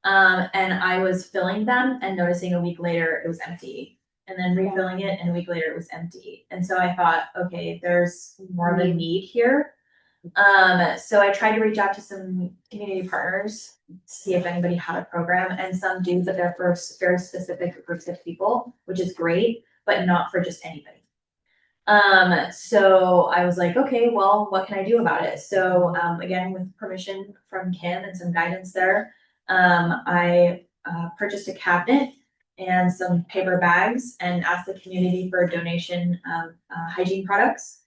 Speaker 8: And I was filling them and noticing a week later it was empty. And then refilling it, and a week later it was empty. And so I thought, okay, there's more of a need here. So I tried to reach out to some community partners to see if anybody had a program, and some do, but they're for very specific groups of people, which is great, but not for just anybody. So I was like, okay, well, what can I do about it? So, again, with permission from Kim and some guidance there, I purchased a cabinet and some paper bags and asked the community for a donation of hygiene products.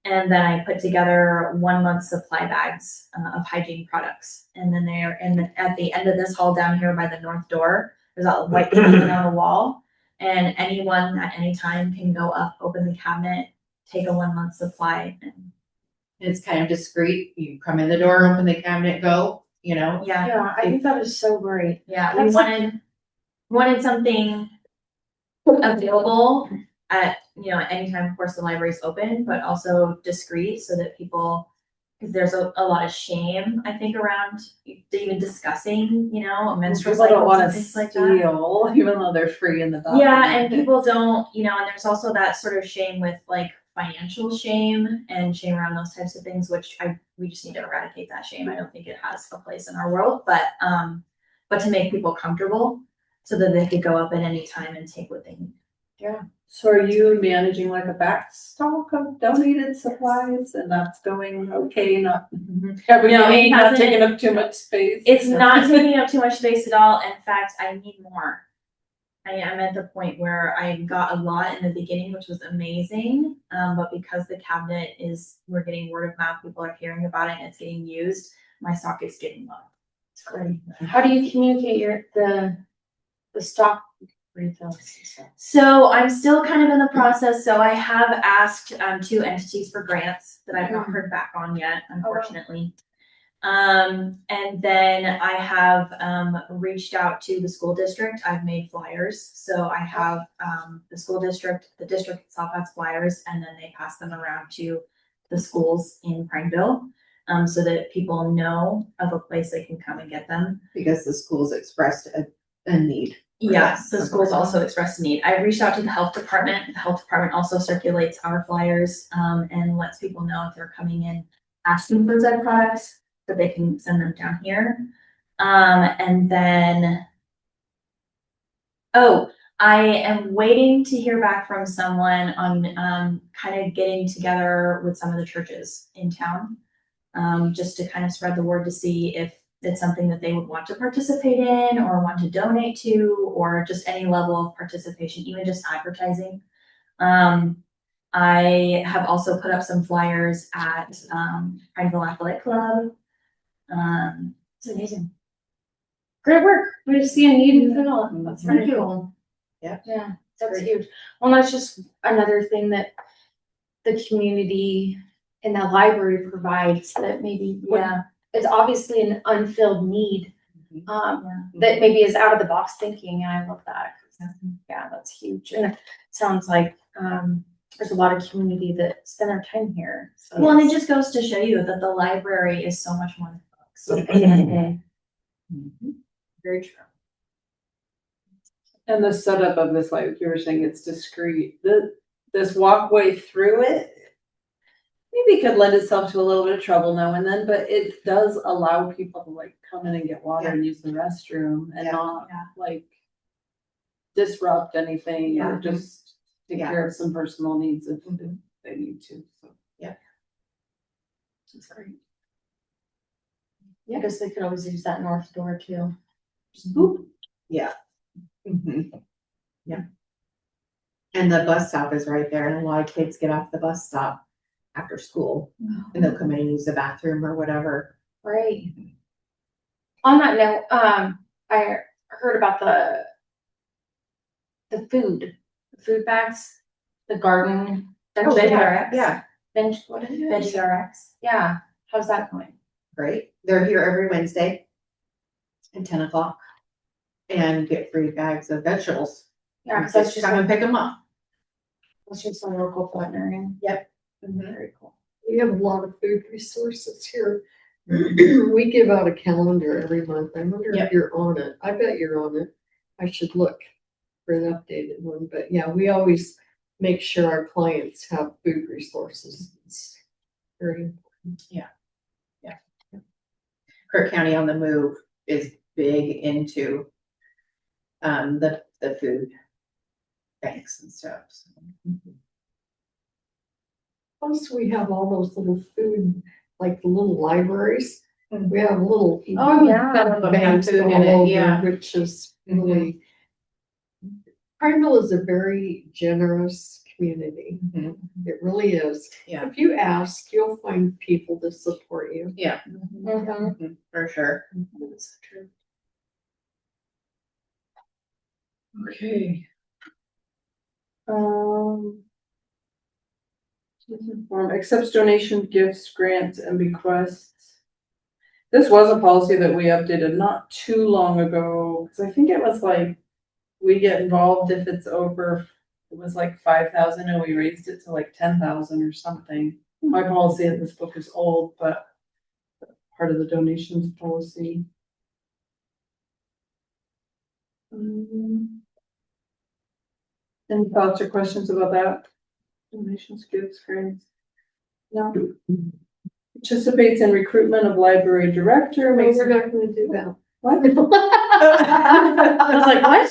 Speaker 8: And then I put together 1 month supply bags of hygiene products. And then at the end of this hall down here by the north door, there's a white cabinet on the wall. And anyone at any time can go up, open the cabinet, take a 1 month supply. And
Speaker 6: It's kind of discreet. You come in the door, open the cabinet, go,
Speaker 8: yeah,
Speaker 5: Yeah, I think that is so great.
Speaker 8: yeah, we
Speaker 5: That's like-
Speaker 8: wanted something available at, at any time, of course, the library's open, but also discreet so that people, because there's a lot of shame, I think, around even discussing, menstrual
Speaker 9: People don't
Speaker 8: cycles
Speaker 9: wanna
Speaker 8: and things like that.
Speaker 9: steal, even though they're free in the bathroom.
Speaker 8: Yeah, and people don't, and there's also that sort of shame with like financial shame and shame around those types of things, which we just need to eradicate that shame. I don't think it has a place in our world, but to make people comfortable so that they could go up at any time and take what they need.
Speaker 9: So are you managing like a back stock of donated supplies and that's going okay, not
Speaker 8: it
Speaker 9: not
Speaker 8: hasn't-
Speaker 9: taking up too much space?
Speaker 8: It's not taking up too much space at all. In fact, I need more. I am at the point where I got a lot in the beginning, which was amazing. But because the cabinet we're getting word of mouth, people are hearing about it and it's getting used, my stock is getting low. It's great.
Speaker 5: How do you communicate the stock
Speaker 1: refills.
Speaker 8: So I'm still kind of in the process, so I have asked, 2 entities for grants that I've not heard back on yet, unfortunately. And then I have, reached out to the school district, I've made flyers, so I have, the district itself has flyers, and then they pass them around to the schools in Prineville, so that people know of a place they can come and get them.
Speaker 6: Because the schools expressed a need.
Speaker 8: Yes, the schools also expressed a need. I reached out to the health department. The health department also circulates our flyers, and lets people know if they're coming in asking for Zed products, that they can send them down here. And then, I am waiting to hear back from someone on, kind of getting together with some of the churches in town. Just to kind of spread the word to see if it's something that they would want to participate in or want to donate to, or just any level of participation, even just advertising. I have also put up some flyers at Prineville Athletic Club. It's amazing. Great work.
Speaker 5: We just see a need and fill it. That's
Speaker 8: Thank
Speaker 5: really
Speaker 8: you.
Speaker 5: cool.
Speaker 6: Yeah.
Speaker 5: Yeah, that's
Speaker 6: Great.
Speaker 5: huge. Well, that's just another thing that the community and the library provides that maybe
Speaker 8: Yeah.
Speaker 5: it's obviously an unfilled need. That maybe is out of the box thinking, and I love that. Yeah, that's huge. And it sounds like, there's a lot of community that spend their time here. So
Speaker 8: Well, and it just goes to show you that the library is so much more than books.
Speaker 5: very true.
Speaker 3: And the setup of this, like you were saying, it's discreet. This walkway through it maybe could lend itself to a little bit of trouble now and then, but it does allow people to like come in and get water and use the restroom and
Speaker 6: Yeah.
Speaker 3: not like disrupt anything or just take
Speaker 6: Yeah.
Speaker 3: care of some personal needs if they need to. So.
Speaker 5: That's great. I guess they could always use that north door too. Just boop.
Speaker 6: Yeah. Yeah. And the bus stop is right there, and a lot of kids get off the bus stop after school, and they'll come in and use the bathroom or whatever.
Speaker 5: Right. On that note, I heard about the food bags, the garden.
Speaker 6: Yeah,
Speaker 5: Bench, what is it?
Speaker 8: Veggie RX.
Speaker 5: Yeah, how's that going?
Speaker 6: great. They're here every Wednesday at 10 o'clock and get free bags of vegetables.
Speaker 5: Yeah, because that's
Speaker 6: Just
Speaker 5: just,
Speaker 6: come and pick them up.
Speaker 5: that's just a local veterinarian.
Speaker 6: Mhm.
Speaker 5: Very cool.
Speaker 1: We have a lot of food resources here. We give out a calendar every month. I wonder
Speaker 6: Yep.
Speaker 1: if you're on it. I bet you're on it. I should look for an updated one, but yeah, we always make sure our clients have food resources. It's very important.
Speaker 6: Crook County on the Move is big into the food banks and stuff. So.
Speaker 1: Plus, we have all those little food, like the little libraries.
Speaker 6: Mhm.
Speaker 1: We have little.
Speaker 5: Oh, yeah.
Speaker 1: Banks
Speaker 6: Food in
Speaker 1: all
Speaker 6: it,
Speaker 1: over,
Speaker 6: yeah.
Speaker 1: which is really. Prineville is a very generous community.
Speaker 6: Mhm.
Speaker 1: It really is.
Speaker 6: Yeah.
Speaker 1: If you ask, you'll find people to support you.
Speaker 6: Yeah,
Speaker 5: Mhm.
Speaker 6: for sure.
Speaker 5: That's true.
Speaker 3: Okay. Accepts donation, gifts, grants, and bequests. This was a policy that we updated not too long ago, because I think it was like, we get involved if it's over, it was like 5,000 and we raised it to like 10,000 or something. My policy in this book is old, but part of the donations policy. Any thoughts or questions about that? Donations, gifts, grants? No. Participates in recruitment of library director,
Speaker 1: No,
Speaker 3: makes.
Speaker 1: we're not gonna do that.
Speaker 3: What?
Speaker 5: I was like, what?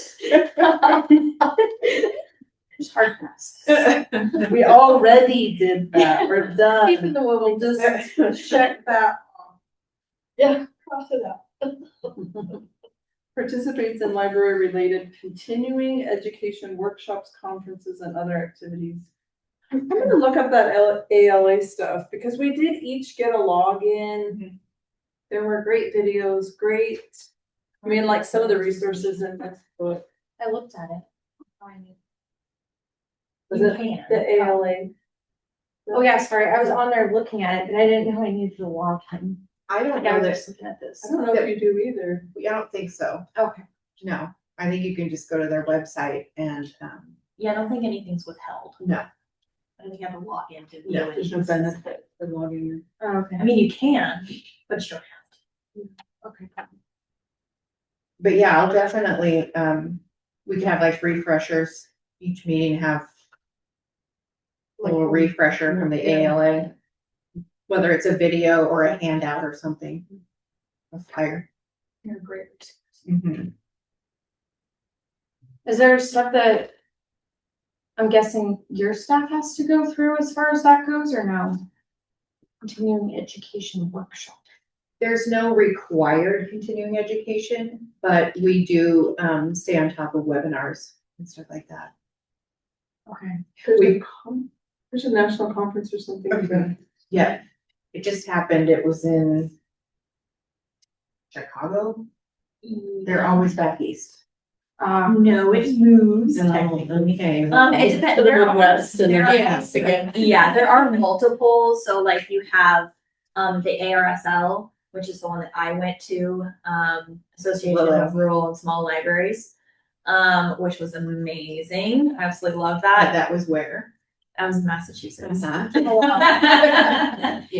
Speaker 5: It's hard pass.
Speaker 3: We already did that, we're done.
Speaker 1: Even though we'll
Speaker 3: Just check that off.
Speaker 1: Yeah, cross it out.
Speaker 3: Participates in library-related continuing education workshops, conferences, and other activities. I'm gonna look up that ALA stuff, because we did each get a login. There were great videos, I mean, like some of the resources in this book.
Speaker 5: I looked at it.
Speaker 9: Was
Speaker 5: You
Speaker 9: it
Speaker 5: can.
Speaker 9: the ALA?
Speaker 5: Oh, yeah, sorry, I was on there looking at it, but I didn't know I needed to log in.
Speaker 6: I don't
Speaker 5: Yeah, I
Speaker 6: know
Speaker 5: was
Speaker 6: that,
Speaker 5: just looking at this.
Speaker 9: I don't know if you do either.
Speaker 6: I don't think so.
Speaker 5: Okay.
Speaker 6: No, I think you can just go to their website and,
Speaker 8: Yeah, I don't think anything's withheld.
Speaker 6: no.
Speaker 8: I don't think you have to log in to view
Speaker 6: No,
Speaker 9: There's no
Speaker 8: anything.
Speaker 9: benefit for logging in.
Speaker 5: Oh, okay.
Speaker 8: I mean, you can, but you don't have
Speaker 5: Okay.
Speaker 6: But yeah, I'll definitely, we can have like refreshers, each meeting have a little refresher from the ALA. Whether it's a video or a handout or something. A flyer.
Speaker 5: You're great.
Speaker 6: Mhm.
Speaker 5: Is there stuff that I'm guessing your staff has to go through as far as that goes, or no? Continuing education workshop.
Speaker 6: There's no required continuing education, but we do, stay on top of webinars and stuff like that.
Speaker 5: Okay.
Speaker 9: There's a national conference or something.
Speaker 6: Okay. Yeah, it just happened, it was in Chicago, they're always back east.
Speaker 8: No, it moves.
Speaker 6: Okay.
Speaker 8: It depends.
Speaker 9: To the Midwest and then
Speaker 8: Yes,
Speaker 9: again.
Speaker 8: Yeah, there are multiple, so like you have, the ARSL, which is the one that I went to, Association of Rural and Small Libraries, which was amazing, I absolutely loved that.
Speaker 6: That was where?
Speaker 8: I was in Massachusetts.
Speaker 6: Uh-huh.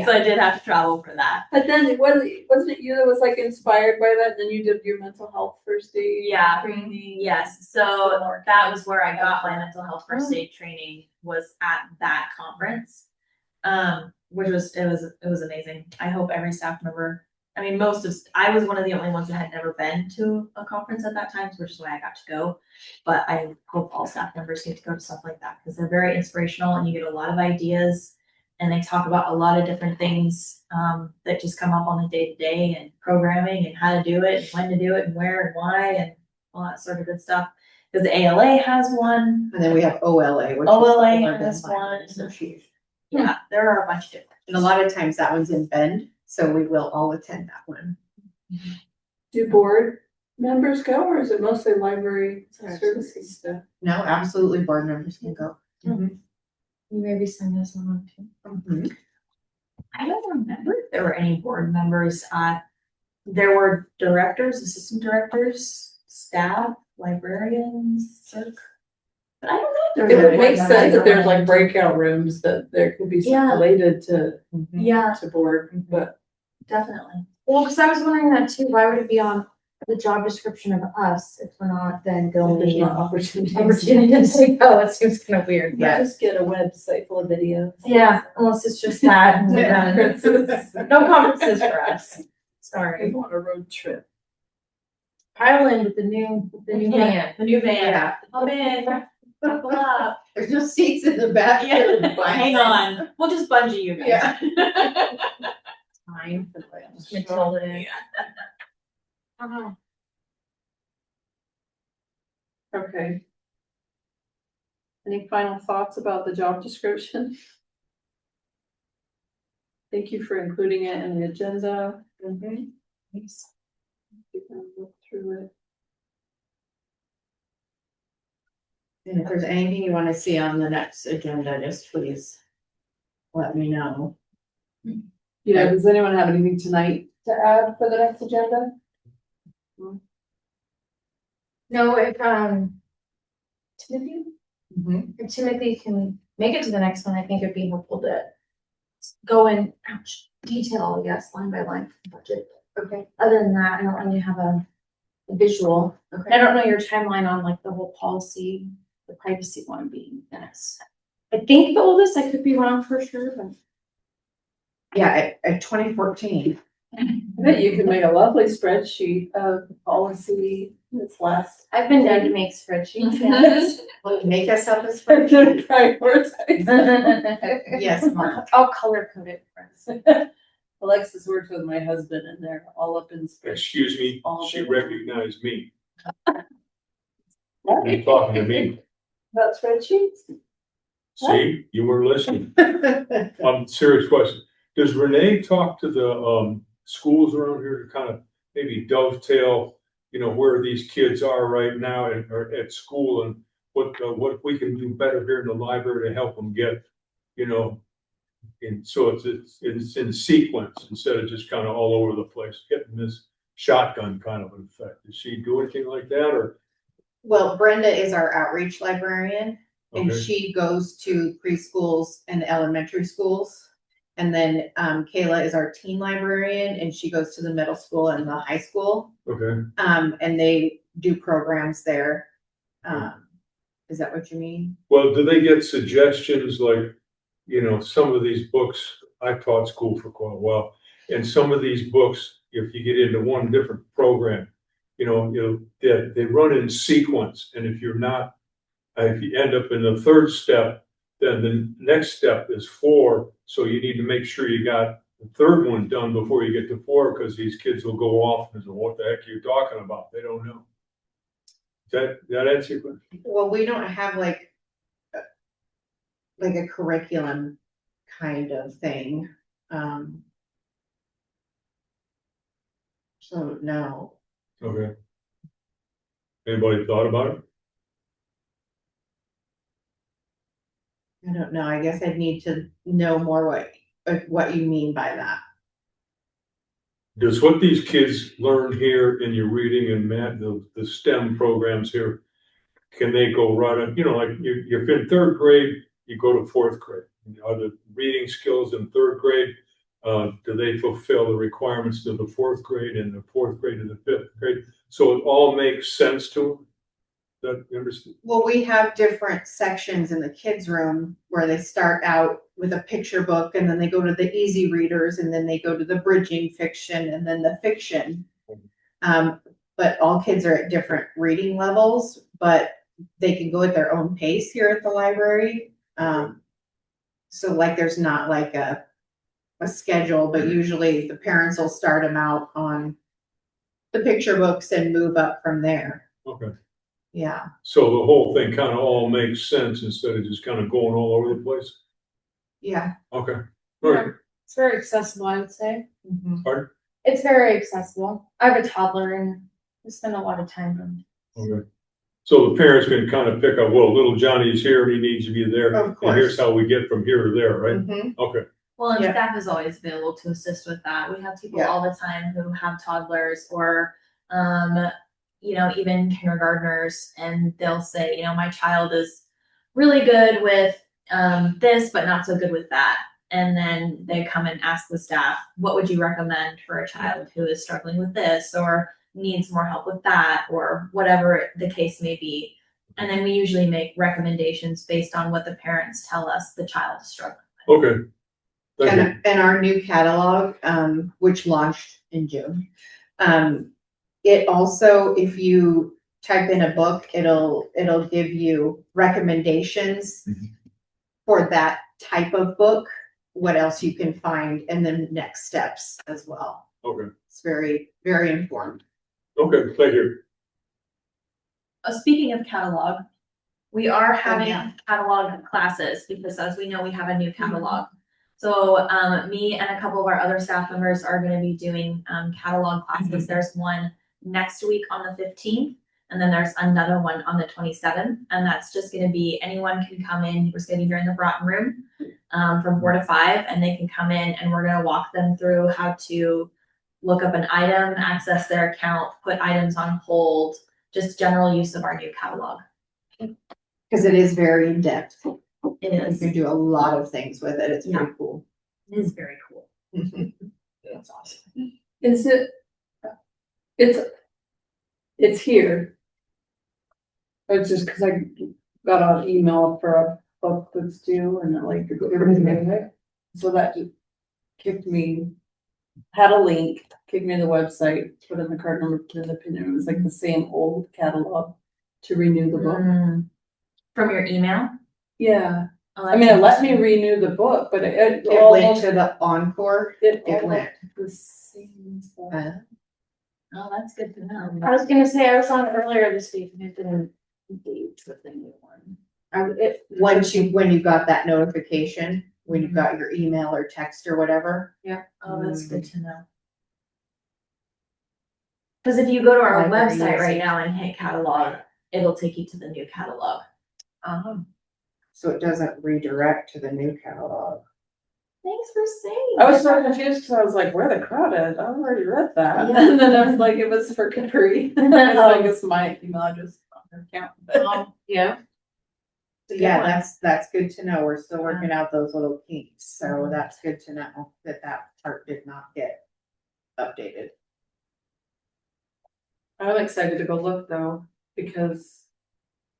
Speaker 8: So I did have to travel for that.
Speaker 9: But then wasn't it you that was like inspired by that? Then you did your mental health first aid.
Speaker 8: Yeah,
Speaker 9: training.
Speaker 8: yes, so that was where I got my mental health first aid training, was at that conference. Which was, it was amazing. I hope every staff member, I mean, I was one of the only ones that had never been to a conference at that time, which is why I got to go. But I hope all staff members get to go to stuff like that, because they're very inspirational and you get a lot of ideas. And they talk about a lot of different things, that just come up on the day-to-day, and programming and how to do it and when to do it and where and why and all that sort of good stuff. Because the ALA has one.
Speaker 6: And then we have OLA, which is the
Speaker 8: OLA
Speaker 6: Oregon
Speaker 8: has
Speaker 6: Library
Speaker 8: one.
Speaker 6: Association.
Speaker 8: Yeah, there are a bunch of different.
Speaker 6: And a lot of times that one's in Bend, so we will all attend that one.
Speaker 9: Do board members go, or is it mostly library services stuff?
Speaker 6: No, absolutely, board members can go. Mhm.
Speaker 5: Maybe send us one too.
Speaker 6: Mhm.
Speaker 8: I don't remember if there were any board members. There were directors, assistant directors, staff, librarians, circ. But I don't know if there
Speaker 9: It
Speaker 8: were
Speaker 9: would
Speaker 8: board
Speaker 9: make
Speaker 8: members
Speaker 9: sense
Speaker 8: that
Speaker 9: if there's
Speaker 8: were
Speaker 9: like breakout rooms that there could be
Speaker 8: Yeah.
Speaker 9: related to
Speaker 8: Yeah,
Speaker 9: board, but
Speaker 8: definitely.
Speaker 5: Well, because I was wondering that too, why would it be on the job description of us if we're not then going?
Speaker 9: there's not opportunities.
Speaker 5: Opportunities to go, it seems kind of weird,
Speaker 6: Yeah.
Speaker 9: Just get a website full of videos.
Speaker 5: Yeah, unless it's just that. and we're
Speaker 9: Yeah.
Speaker 5: done. No conferences for us.
Speaker 9: I
Speaker 5: Sorry.
Speaker 9: want a road trip.
Speaker 5: Pile in with the new van.
Speaker 8: The new van.
Speaker 6: Yeah,
Speaker 8: Come in, buckle up.
Speaker 6: there's no seats in the back.
Speaker 8: Hang on, we'll just bungee you guys.
Speaker 6: Yeah.
Speaker 5: Time for Matilda.
Speaker 8: Uh-huh.
Speaker 9: Okay. Any final thoughts about the job description? Thank you for including it in the agenda.
Speaker 6: Mhm.
Speaker 9: You can look through it.
Speaker 6: And if there's anything you want to see on the next agenda, just please let me know.
Speaker 9: You know, does anyone have anything tonight to add for the next agenda?
Speaker 5: No, if, Timothy,
Speaker 6: Mhm.
Speaker 5: if Timothy can make it to the next one, I think it'd be helpful to go in, detail, I guess, line by line budget. Okay. Other than that, I don't really have a visual.
Speaker 6: Okay.
Speaker 5: I don't know your timeline on like the whole policy, the privacy one being next. I think the oldest, I could be wrong for sure, but.
Speaker 6: Yeah, at 2014.
Speaker 9: I bet you could make a lovely spreadsheet of policy this last.
Speaker 5: I've been known to make spreadsheets, yes.
Speaker 6: Make us up a
Speaker 9: And
Speaker 6: spreadsheet.
Speaker 9: then prioritize.
Speaker 6: Yes, Mark.
Speaker 5: I'll color code it for us.
Speaker 9: Alexis works with my husband and they're all up in spreadsheets.
Speaker 2: Excuse me,
Speaker 9: all
Speaker 2: she
Speaker 9: day.
Speaker 2: recognized me. You talking to me?
Speaker 9: About spreadsheets?
Speaker 2: See, you were listening. Serious question. Does Renee talk to the, schools around here to kind of maybe dovetail, where these kids are right now or at school and what we can do better here in the library to help them get, you know, and so it's in sequence instead of just kind of all over the place, getting this shotgun kind of an effect. Does she do anything like that or?
Speaker 6: Well, Brenda is our outreach librarian, and
Speaker 2: Okay.
Speaker 6: she goes to preschools and elementary schools. And then Kayla is our teen librarian, and she goes to the middle school and the high school.
Speaker 2: Okay.
Speaker 6: And they do programs there. Is that what you mean?
Speaker 2: Well, do they get suggestions like, you know, some of these books, I taught school for quite a while, and some of these books, if you get into one different program, you know, they run in sequence, and if you're not, if you end up in the third step, then the next step is 4, so you need to make sure you got the third one done before you get to 4, because these kids will go off and say, what the heck are you talking about? They don't know. That answer your question?
Speaker 6: Well, we don't have like a curriculum kind of thing. So no.
Speaker 2: Okay. Anybody thought about it?
Speaker 6: I don't know. I guess I'd need to know more what you mean by that.
Speaker 2: Does what these kids learn here in your reading and math, the STEM programs here, can they go right on, you know, like you're in 3rd grade, you go to 4th grade. Are the reading skills in 3rd grade, do they fulfill the requirements to the 4th grade and the 4th grade and the 5th grade? So it all makes sense to them? That you understand?
Speaker 6: Well, we have different sections in the kids' room where they start out with a picture book, and then they go to the easy readers, and then they go to the bridging fiction, and then the fiction. But all kids are at different reading levels, but they can go at their own pace here at the library. So like there's not like a schedule, but usually the parents will start them out on the picture books and move up from there.
Speaker 2: Okay.
Speaker 6: Yeah.
Speaker 2: So the whole thing kind of all makes sense instead of just kind of going all over the place?
Speaker 6: Yeah.
Speaker 2: Okay. All right.
Speaker 5: It's very accessible, I would say.
Speaker 6: Mhm.
Speaker 2: Pardon?
Speaker 5: It's very accessible. I have a toddler and we spend a lot of time with him.
Speaker 2: Okay. So the parents can kind of pick up, well, little Johnny's here and he needs to be there.
Speaker 6: Of
Speaker 2: And here's
Speaker 6: course.
Speaker 2: how we get from here to there, right?
Speaker 6: Mhm.
Speaker 2: Okay.
Speaker 8: Well, and
Speaker 6: Yeah.
Speaker 8: staff is always available to assist with that. We have people
Speaker 6: Yeah.
Speaker 8: all the time who have toddlers or, you know, even kindergartners, and they'll say, you know, my child is really good with this, but not so good with that. And then they come and ask the staff, what would you recommend for a child who is struggling with this or needs more help with that, or whatever the case may be. And then we usually make recommendations based on what the parents tell us the child is struggling with.
Speaker 2: Okay. Thank you.
Speaker 6: And our new catalog, which launched in June, it also, if you type in a book, it'll give you recommendations for that type of book, what else you can find, and then next steps as well.
Speaker 2: Okay.
Speaker 6: It's very, very informed.
Speaker 2: Okay. Thank you.
Speaker 8: Speaking of catalog, we are having
Speaker 6: yeah.
Speaker 8: catalog classes because as we know, we have a new catalog. So me and a couple of our other staff members are going to be doing catalog classes. There's one next week on the 15th, and then there's another one on the 27th. And that's just going to be anyone can come in. We're going to be here in the Broughton room from 4 to 5, and they can come in and we're going to walk them through how to look up an item, access their account, put items on hold, just general use of our new catalog.
Speaker 6: Because it is very in-depth.
Speaker 8: It
Speaker 6: You
Speaker 8: is.
Speaker 6: can do a lot of things with it. It's pretty cool.
Speaker 8: It is very cool.
Speaker 6: That's awesome.
Speaker 9: Is it? It's here. It's just because I got an email for a book that's due and like everything. So that just kicked me, had a link, kicked me to the website, put in the card number, put in the pin. It was like the same old catalog to renew the book.
Speaker 8: From your email?
Speaker 9: Yeah,
Speaker 8: Oh,
Speaker 9: I mean, it let me renew the book, but it
Speaker 6: It went
Speaker 9: almost,
Speaker 6: to the Encore.
Speaker 9: it
Speaker 6: It
Speaker 9: all
Speaker 6: went.
Speaker 9: the same stuff.
Speaker 8: Oh, that's good to know.
Speaker 5: I was gonna say, I was on earlier this week and it didn't engage with the new one.
Speaker 6: When you got that notification, when you got your email or text or whatever.
Speaker 8: Oh, that's good to know. Because if you go to our
Speaker 6: Library
Speaker 8: website right
Speaker 6: usage.
Speaker 8: now and hit catalog, it'll take you to the new catalog.
Speaker 6: So it doesn't redirect to the new catalog.
Speaker 8: Thanks for saying.
Speaker 3: I was so confused because I was like, where the crowd is? I've already read that.
Speaker 8: Yeah.
Speaker 3: And then I was like, it was for Capri. I guess my email address on her account.
Speaker 6: Yeah. So
Speaker 8: Good
Speaker 6: yeah,
Speaker 8: one.
Speaker 6: that's good to know. We're still working out those little kinks, so that's good to know that that part did not get updated.
Speaker 3: I'm excited to go look though, because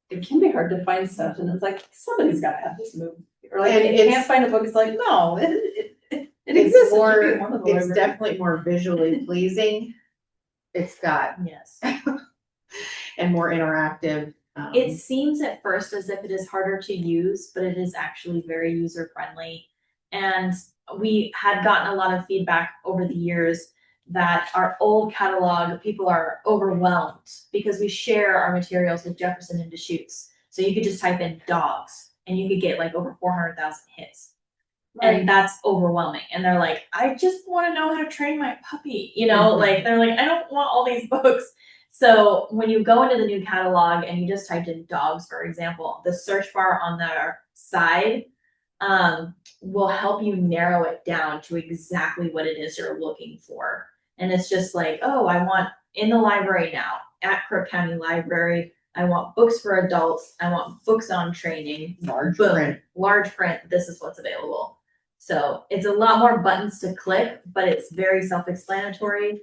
Speaker 3: it can be hard to find stuff and it's like, somebody's gotta have this movie. Or like,
Speaker 6: And
Speaker 3: you
Speaker 6: it's-
Speaker 3: can't find a book, it's like, no, it
Speaker 6: It's
Speaker 3: exists. It should
Speaker 6: more,
Speaker 3: be in one of the
Speaker 6: it's
Speaker 3: libraries.
Speaker 6: definitely more visually pleasing. It's got,
Speaker 8: Yes.
Speaker 6: and more interactive.
Speaker 8: It seems at first as if it is harder to use, but it is actually very user friendly. And we had gotten a lot of feedback over the years that our old catalog, people are overwhelmed because we share our materials with Jefferson and Deschutes. So you could just type in dogs and you could get like over 400,000 hits. And that's overwhelming. And they're like, I just want to know how to train my puppy. You know,
Speaker 6: Mhm.
Speaker 8: like they're like, I don't want all these books. So when you go into the new catalog and you just typed in dogs, for example, the search bar on their side will help you narrow it down to exactly what it is you're looking for. And it's just like, oh, I want in the library now at Crook County Library, I want books for adults. I want books on training.
Speaker 6: Large
Speaker 8: Boom,
Speaker 6: print.
Speaker 8: large print. This is what's available. So it's a lot more buttons to click, but it's very self-explanatory.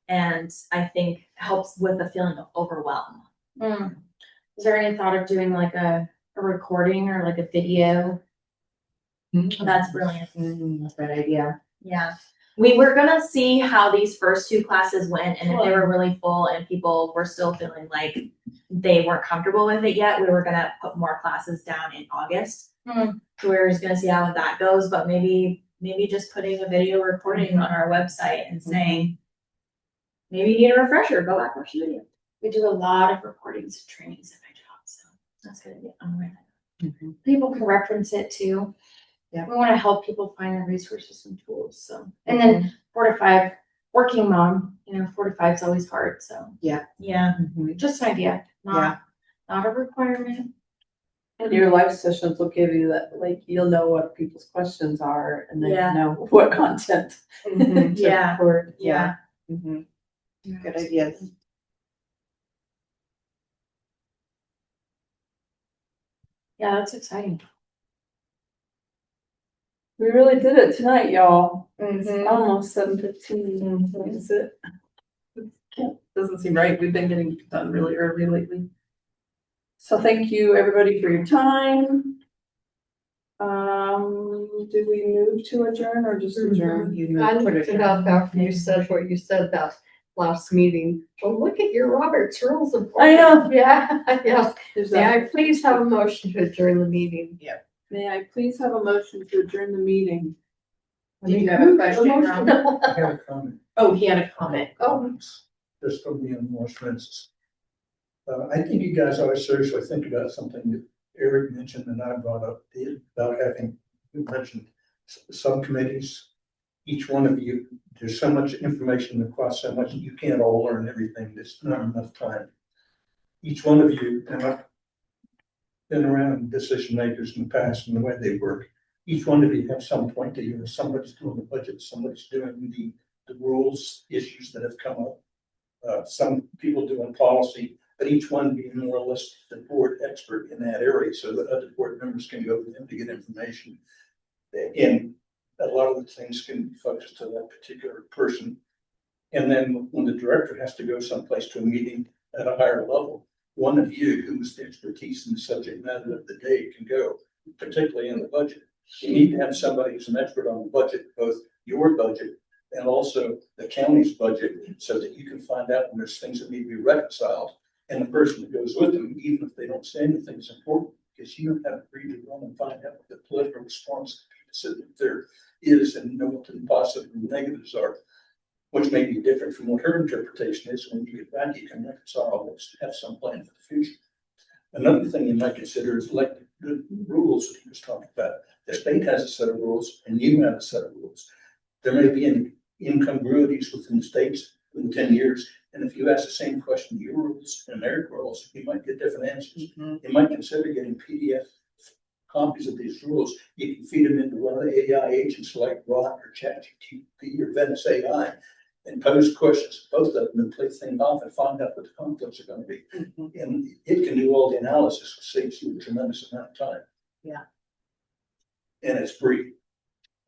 Speaker 8: And I think helps with the feeling of overwhelm.
Speaker 5: Is there any thought of doing like a recording or like a video?
Speaker 8: That's brilliant.
Speaker 6: That's a good idea.
Speaker 8: Yeah. We were gonna see how these first two classes went and if they were really full and people were still feeling like they weren't comfortable with it yet, we were gonna put more classes down in August. So we're just gonna see how that goes, but maybe just putting a video recording on our website and saying, maybe you need a refresher, go back watch the video.
Speaker 5: We do a lot of recordings and trainings at my job, so
Speaker 8: That's good. I'm right.
Speaker 5: people can reference it too.
Speaker 6: Yeah.
Speaker 5: We want to help people find the resources and tools, so. And then 4 to 5, working mom, 4 to 5 is always hard, so
Speaker 8: Yeah.
Speaker 5: just an idea, not a requirement.
Speaker 3: And your live sessions will give you that, like, you'll know what people's questions are and then
Speaker 8: Yeah.
Speaker 3: you know what content. to
Speaker 8: Yeah.
Speaker 3: record.
Speaker 8: Yeah.
Speaker 6: Good ideas.
Speaker 5: Yeah, that's exciting.
Speaker 3: We really did it tonight, y'all. It's
Speaker 6: Mhm.
Speaker 3: almost 7:15. Is it? Doesn't seem right. We've been getting done really early lately. So thank you, everybody, for your time. Do we move to adjourn or just adjourn?
Speaker 6: You
Speaker 1: I
Speaker 6: put
Speaker 1: looked
Speaker 6: it
Speaker 1: it up after you said what you said that last meeting. Well, look at your Robert's Rules of
Speaker 3: I know.
Speaker 1: Order. Yeah, yes.
Speaker 3: There's
Speaker 1: May
Speaker 3: that.
Speaker 1: I please have a motion to adjourn the meeting?
Speaker 3: May I please have a motion to adjourn the meeting?
Speaker 6: Did you have a question, Ron?
Speaker 7: I have a comment.
Speaker 6: Oh, he had a comment.
Speaker 1: Oh,
Speaker 7: Just from the Morse. I think you guys ought to seriously think about something that Eric mentioned and I brought up, about having, you mentioned subcommittees. Each one of you, there's so much information across so much, you can't all learn everything. There's not enough time. Each one of you, and I've been around decision makers in the past and the way they work. Each one of you have some point that somebody's doing the budget, somebody's doing the rules issues that have come up. Some people doing policy, but each one being more or less the board expert in that area so that other board members can go to them to get information. And a lot of the things can be focused to that particular person. And then when the director has to go someplace to a meeting at a higher level, one of you who's the expertise in the subject matter of the day can go, particularly in the budget. You need to have somebody who's an expert on the budget, both your budget and also the county's budget, so that you can find out when there's things that need to be reconciled. And the person that goes with them, even if they don't say anything, is important, because you have to read the room and find out what the political response there is and know what the positive and negatives are, which may be different from what her interpretation is. When you get back, you can reconcile those, have some plan for the future. Another thing you might consider is like the rules that he was talking about. The state has a set of rules and you have a set of rules. There may be incongruities within the state's in 10 years. And if you ask the same question to your rules and their rules, you might get different answers. You might consider getting PDF copies of these rules. You can feed them into one of the AI agents like Grok or ChatGPT or Venice AI and pose questions, to both of them, and play things off and find out what the conflicts are gonna be. And it can do all the analysis, which saves you a tremendous amount of time.
Speaker 3: Yeah.
Speaker 7: And it's free,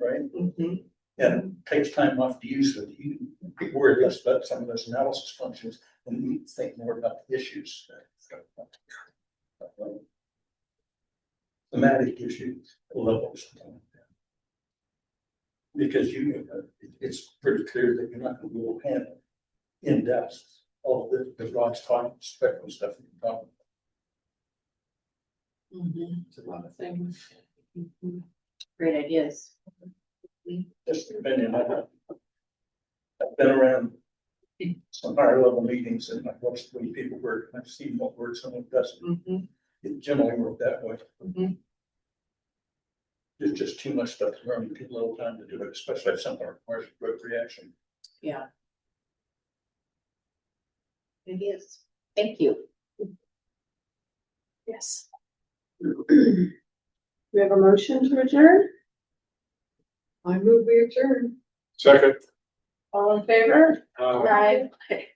Speaker 7: right? And it takes time off to use it. You can worry less about some of those analysis functions and you think more about the issues. Thematic issues, levels. Because it's pretty clear that you're not gonna be able to handle in depth all of the broad spectrum stuff that you're talking about.
Speaker 3: It's a lot of things.
Speaker 6: Great ideas.
Speaker 7: Just an opinion, I've been around some higher level meetings and I've watched the way people work, and I've seen what works and what doesn't. It generally worked that way. There's just too much stuff to learn, you get little time to do it, especially if something requires a quick reaction.
Speaker 3: Yeah.
Speaker 6: Ideas. Thank you.
Speaker 5: Yes.
Speaker 3: We have a motion to adjourn?
Speaker 1: I move we adjourn.
Speaker 2: Second.
Speaker 3: All in favor?
Speaker 2: Uh,
Speaker 5: Right.
Speaker 3: Okay.